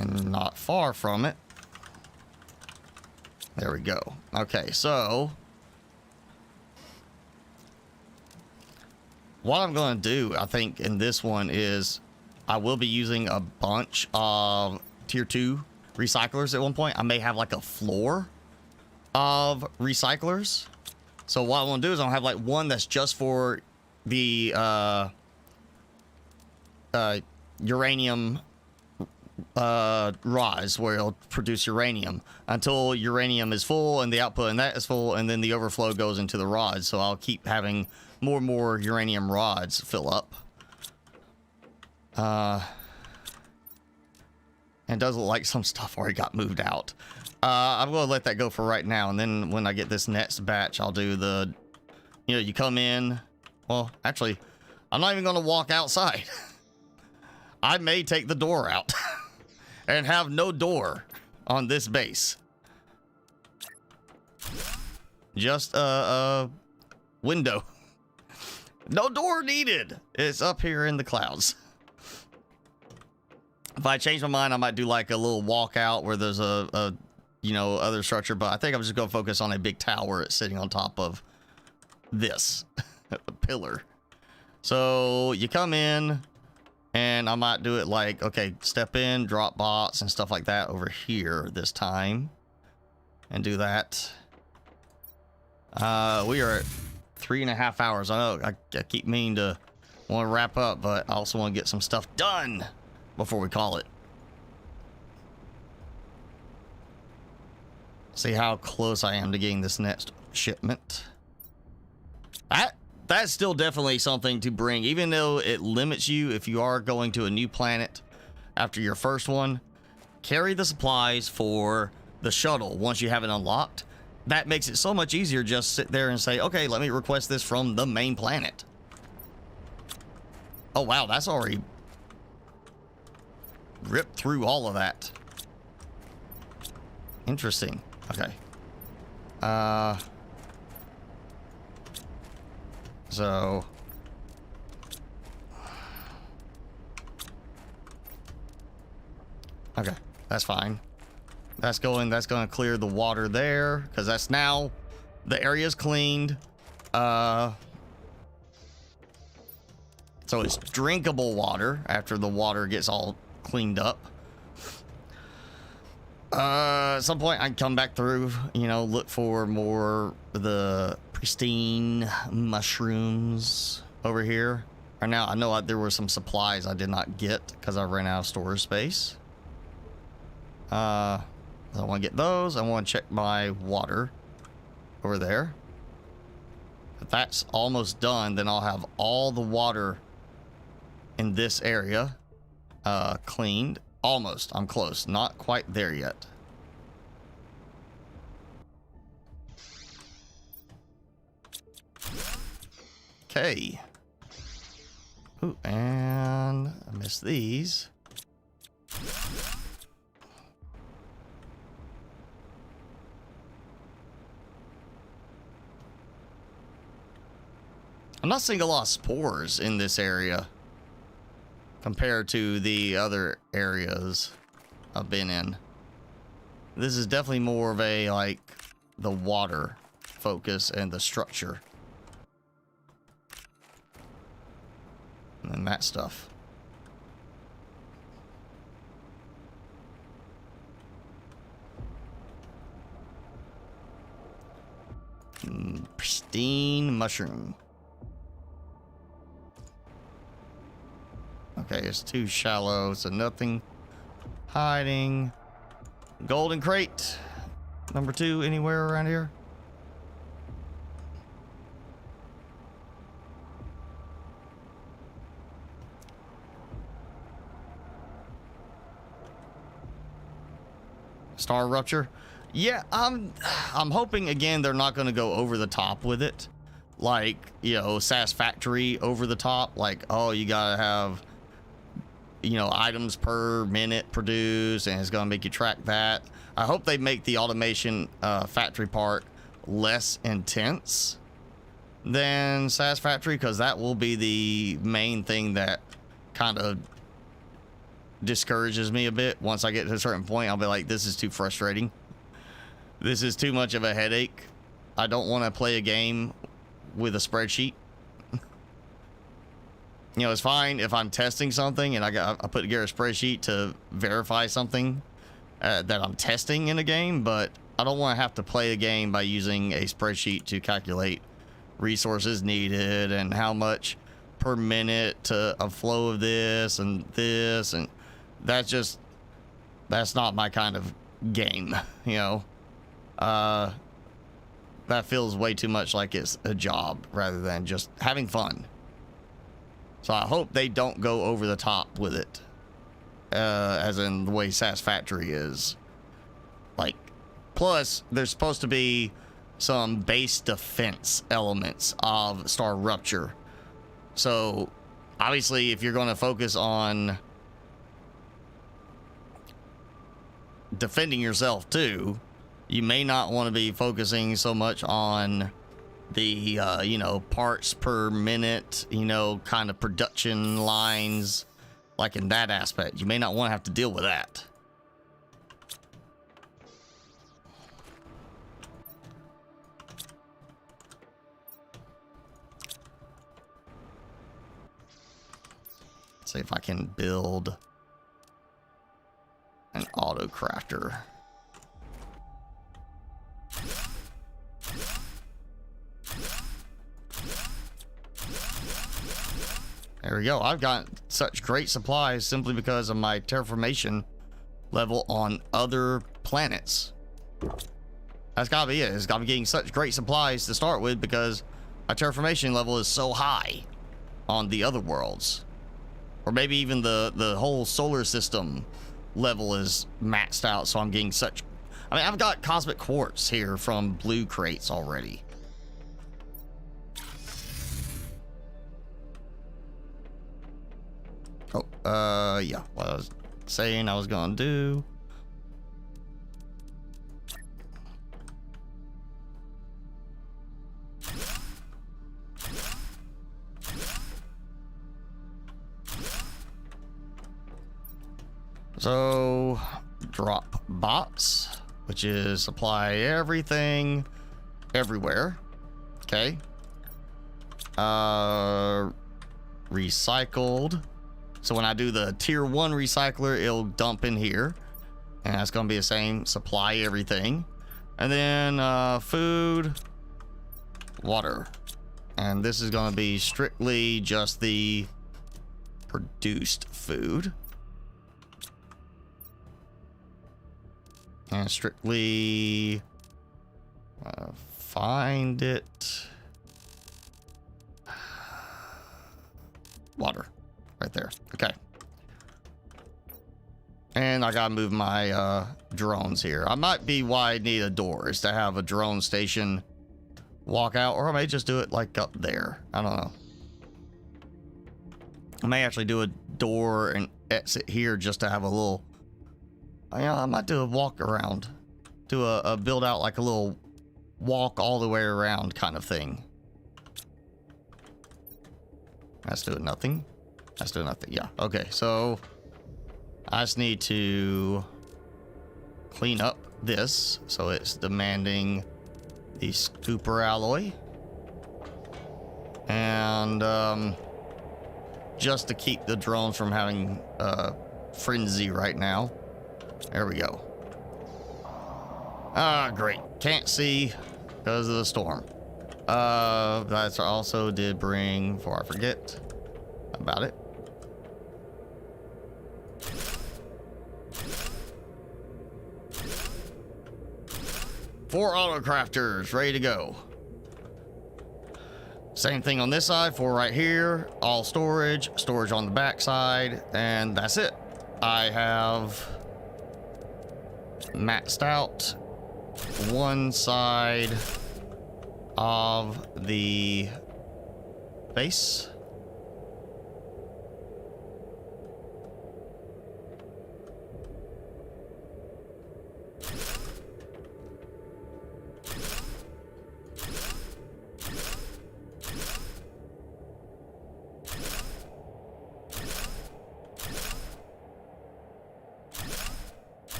And not far from it. There we go. Okay, so what I'm going to do, I think, in this one is I will be using a bunch of tier 2 recyclers at one point. I may have like a floor of recyclers. So what I want to do is I'll have like one that's just for the uranium rods, where it'll produce uranium until uranium is full and the output and that is full, and then the overflow goes into the rods. So I'll keep having more and more uranium rods fill up. And it does look like some stuff already got moved out. I'm going to let that go for right now, and then when I get this next batch, I'll do the, you know, you come in. Well, actually, I'm not even going to walk outside. I may take the door out and have no door on this base. Just a window. No door needed. It's up here in the clouds. If I change my mind, I might do like a little walkout where there's a you know, other structure, but I think I'm just going to focus on a big tower it's sitting on top of this pillar. So you come in, and I might do it like, okay, step in, drop bots and stuff like that over here this time, and do that. We are at 3.5 hours. I know I keep meaning to want to wrap up, but I also want to get some stuff done before we call it. See how close I am to getting this next shipment. That's still definitely something to bring, even though it limits you if you are going to a new planet after your first one. Carry the supplies for the shuttle once you have it unlocked. That makes it so much easier. Just sit there and say, okay, let me request this from the main planet. Oh wow, that's already ripped through all of that. Interesting. Okay. So okay, that's fine. That's going to clear the water there, because that's now the area's cleaned. So it's drinkable water after the water gets all cleaned up. At some point I can come back through, you know, look for more of the pristine mushrooms over here. Right now I know there were some supplies I did not get because I ran out of storage space. I want to get those. I want to check my water over there. If that's almost done, then I'll have all the water in this area cleaned. Almost. I'm close. Not quite there yet. Okay. Ooh, and I missed these. I'm not seeing a lot of spores in this area compared to the other areas I've been in. This is definitely more of a, like, the water focus and the structure. And that stuff. Pristine mushroom. Okay, it's too shallow, so nothing hiding. Golden crate. Number 2, anywhere around here? Star rupture? Yeah, I'm hoping again they're not going to go over the top with it. Like, you know, SAS Factory over the top. Like, oh, you gotta have, you know, items per minute produced, and it's gonna make you track that. I hope they make the automation factory part less intense than SAS Factory, because that will be the main thing that kind of discourages me a bit. Once I get to a certain point, I'll be like, this is too frustrating. This is too much of a headache. I don't want to play a game with a spreadsheet. You know, it's fine if I'm testing something and I put together a spreadsheet to verify something that I'm testing in a game, but I don't want to have to play a game by using a spreadsheet to calculate resources needed and how much per minute to a flow of this, and that's not my kind of game, you know. That feels way too much like it's a job rather than just having fun. So I hope they don't go over the top with it, as in the way SAS Factory is. Like, plus there's supposed to be some base defense elements of Star Rupture. So obviously if you're going to focus on defending yourself too, You may not want to be focusing so much on the, you know, parts per minute, you know, kind of production lines, like in that aspect. You may not want to have to deal with that. Let's see if I can build an auto crafter. There we go. I've got such great supplies simply because of my terraformation level on other planets. That's gotta be it. It's gotta be getting such great supplies to start with because my terraformation level is so high on the other worlds. Or maybe even the whole solar system level is maxed out, so I'm getting such... I mean, I've got cosmic quartz here from blue crates already. Oh, yeah, what I was saying I was gonna do. So, drop bots, which is supply everything, everywhere. Okay. Recycled. So when I do the tier 1 recycler, it'll dump in here. And that's going to be the same. Supply everything. And then food, water. And this is going to be strictly just the produced food. And strictly find it. Water. Right there. Okay. And I gotta move my drones here. I might be why I need a door, is to have a drone station walk out, or I may just do it like up there. I don't know. I may actually do a door and exit here just to have a little... Yeah, I might do a walk around. Do a build out like a little walk all the way around kind of thing. That's doing nothing. That's doing nothing. Yeah. Okay. So I just need to clean up this. So it's demanding the scooper alloy. And just to keep the drones from having frenzy right now. There we go. Ah, great. Can't see because of the storm. That's also did bring, before I forget about it. Four auto crafters ready to go. Same thing on this side, 4 right here, all storage on the back side, and that's it. I have maxed out one side of the base.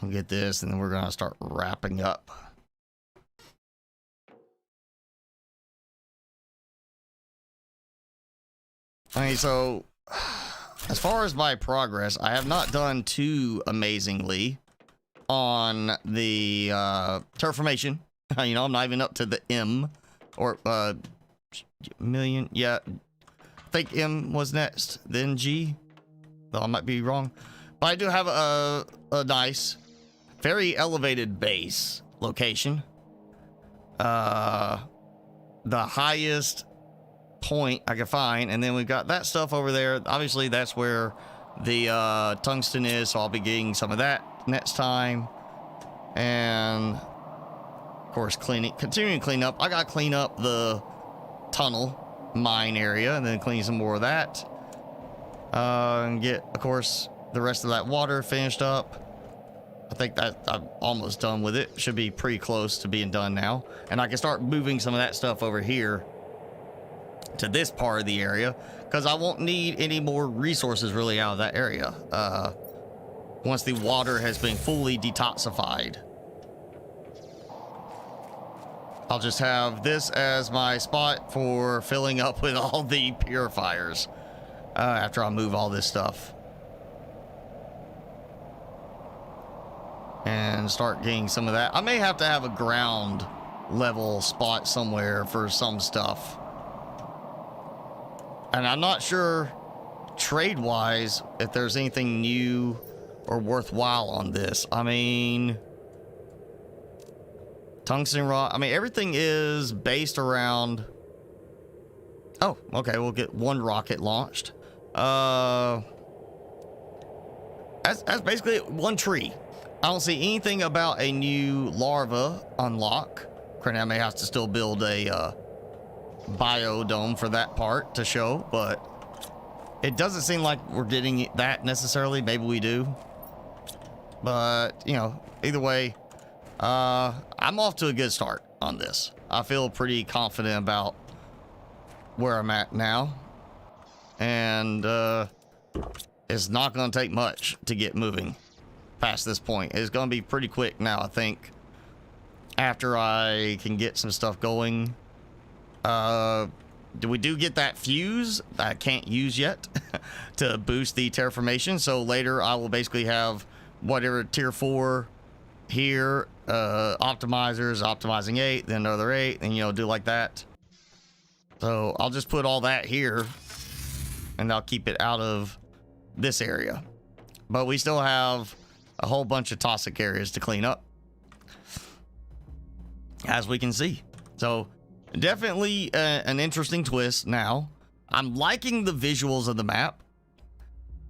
We'll get this, and then we're gonna start wrapping up. Okay, so as far as my progress, I have not done too amazingly on the terraformation. You know, I'm not even up to the M or million. Yeah, I think M was next, then G. Though I might be wrong, but I do have a nice, very elevated base location. The highest point I can find, and then we've got that stuff over there. Obviously, that's where the tungsten is, so I'll be getting some of that next time. And of course, continuing to clean up. I gotta clean up the tunnel mine area and then clean some more of that. And get, of course, the rest of that water finished up. I think that I'm almost done with it. Should be pretty close to being done now. And I can start moving some of that stuff over here to this part of the area, because I won't need any more resources really out of that area once the water has been fully detoxified. I'll just have this as my spot for filling up with all the purifiers after I move all this stuff. And start getting some of that. I may have to have a ground level spot somewhere for some stuff. And I'm not sure trade-wise if there's anything new or worthwhile on this. I mean, tungsten rod. I mean, everything is based around... Oh, okay, we'll get one rocket launched. That's basically one tree. I don't see anything about a new larva unlock. Granted, I may have to still build a biodome for that part to show, but it doesn't seem like we're getting that necessarily. Maybe we do. But, you know, either way, I'm off to a good start on this. I feel pretty confident about where I'm at now. And it's not going to take much to get moving past this point. It's going to be pretty quick now, I think, after I can get some stuff going. We do get that fuse that I can't use yet to boost the terraformation. So later I will basically have whatever tier 4 here, optimizers, optimizing 8, then another 8, and, you know, do like that. So I'll just put all that here and I'll keep it out of this area. But we still have a whole bunch of toxic areas to clean up, as we can see. So definitely an interesting twist. Now I'm liking the visuals of the map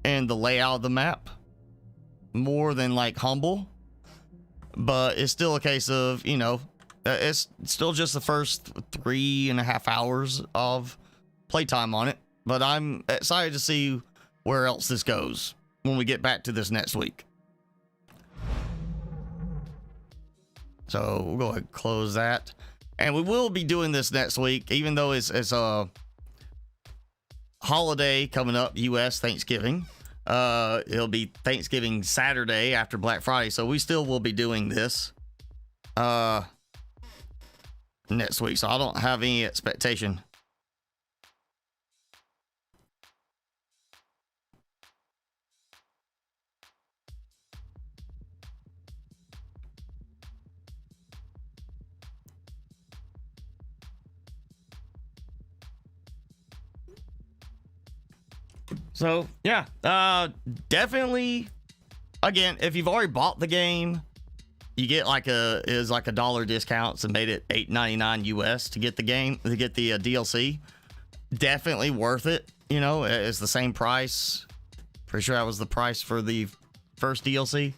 and the layout of the map more than like Humble, but it's still a case of, you know, it's still just the first 3.5 hours of playtime on it, but I'm excited to see where else this goes when we get back to this next week. So we'll go ahead and close that. And we will be doing this next week, even though it's a holiday coming up, US Thanksgiving. It'll be Thanksgiving Saturday after Black Friday. So we still will be doing this next week. So I don't have any expectation. So yeah, definitely. Again, if you've already bought the game, you get like a $1 discounts and made it $8.99 US to get the game, to get the DLC. Definitely worth it. You know, it's the same price. Pretty sure that was the price for the first DLC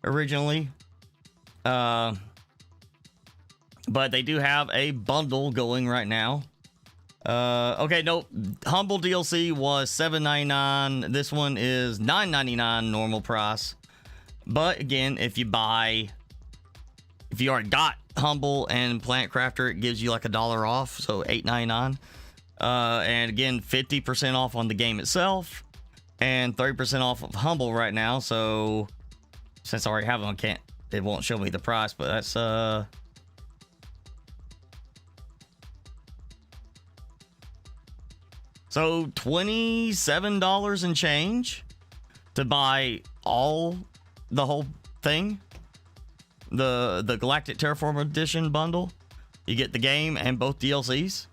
originally. But they do have a bundle going right now. Okay, no, Humble DLC was $7.99. This one is $9.99 normal price. But again, if you already got Humble and Plant Crafter, it gives you like $1 off, so $8.99. And again, 50% off on the game itself, and 30% off of Humble right now. So since I already have them, it won't show me the price, but that's so $27 and change to buy the whole thing. The Galactic Terraform Edition bundle. You get the game and both DLCs.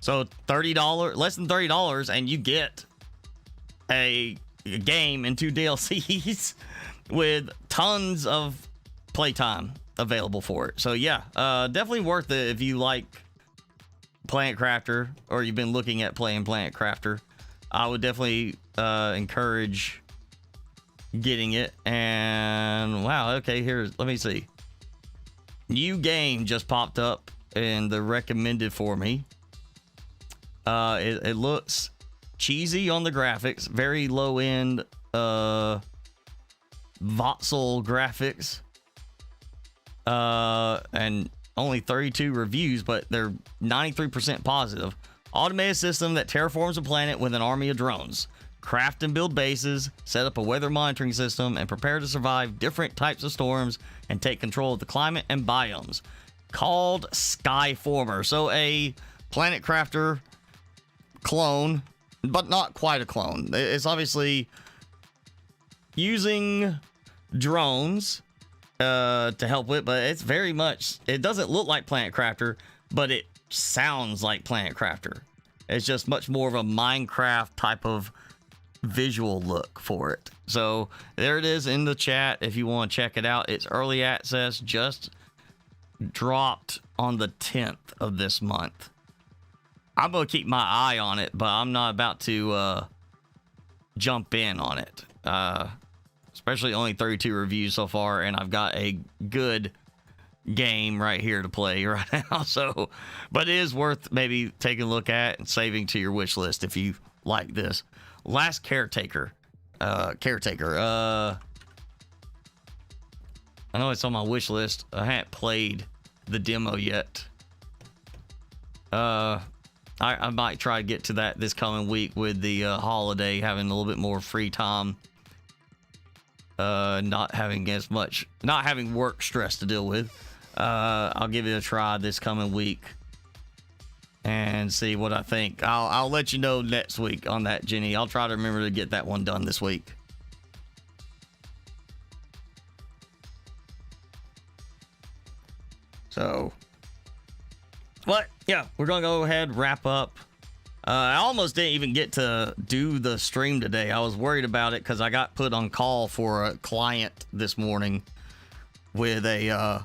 So $30, less than $30, and you get a game and 2 DLCs with tons of playtime available for it. So yeah, definitely worth it if you like Planet Crafter, or you've been looking at playing Planet Crafter. I would definitely encourage getting it. And wow, okay, let me see. New game just popped up in the recommended for me. It looks cheesy on the graphics, very low end voxel graphics, and only 32 reviews, but they're 93% positive. Automated system that terraforms a planet with an army of drones. Craft and build bases, set up a weather monitoring system, and prepare to survive different types of storms and take control of the climate and biomes. Called Skyformer. So a Planet Crafter clone, but not quite a clone. It's obviously using drones to help with, but it's very much, it doesn't look like Planet Crafter, but it sounds like Planet Crafter. It's just much more of a Minecraft type of visual look for it. So there it is in the chat if you want to check it out. It's early access, just dropped on the 10th of this month. I'm gonna keep my eye on it, but I'm not about to jump in on it, especially only 32 reviews so far, and I've got a good game right here to play right now. So, but it is worth maybe taking a look at and saving to your wish list if you like this. Last Caretaker. I know it's on my wish list. I haven't played the demo yet. I might try to get to that this coming week with the holiday, having a little bit more free time. Not having work stress to deal with. I'll give it a try this coming week and see what I think. I'll let you know next week on that, Jenny. I'll try to remember to get that one done this week. So, but yeah, we're gonna go ahead, wrap up. I almost didn't even get to do the stream today. I was worried about it because I got put on call for a client this morning with a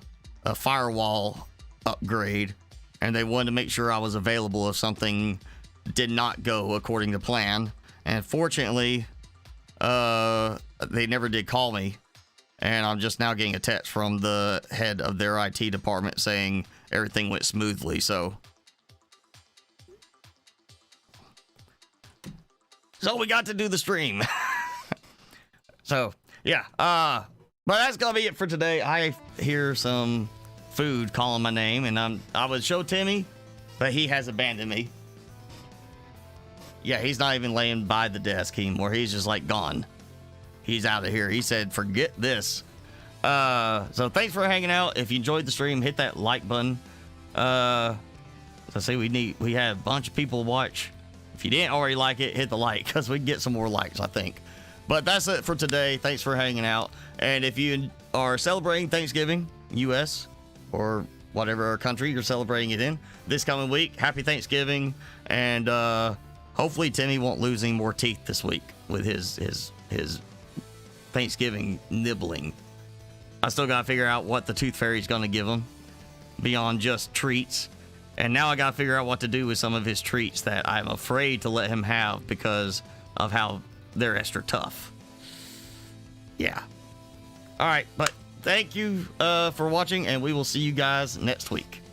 firewall upgrade, and they wanted to make sure I was available if something did not go according to plan. And fortunately, they never did call me, and I'm just now getting a text from the head of their IT department saying everything went smoothly. So we got to do the stream. So yeah, but that's gonna be it for today. I hear some food calling my name, and I would show Timmy, but he has abandoned me. Yeah, he's not even laying by the desk anymore. He's just like gone. He's out of here. He said, forget this. So thanks for hanging out. If you enjoyed the stream, hit that like button. As I say, we had a bunch of people watch. If you didn't already like it, hit the like, because we can get some more likes, I think. But that's it for today. Thanks for hanging out. And if you are celebrating Thanksgiving, U.S., or whatever country you're celebrating it in, this coming week, happy Thanksgiving. And hopefully Timmy won't lose any more teeth this week with his Thanksgiving nibbling. I still got to figure out what the Tooth Fairy's going to give him beyond just treats. And now I got to figure out what to do with some of his treats that I'm afraid to let him have because of how they're extra tough. Yeah. All right, but thank you for watching, and we will see you guys next week.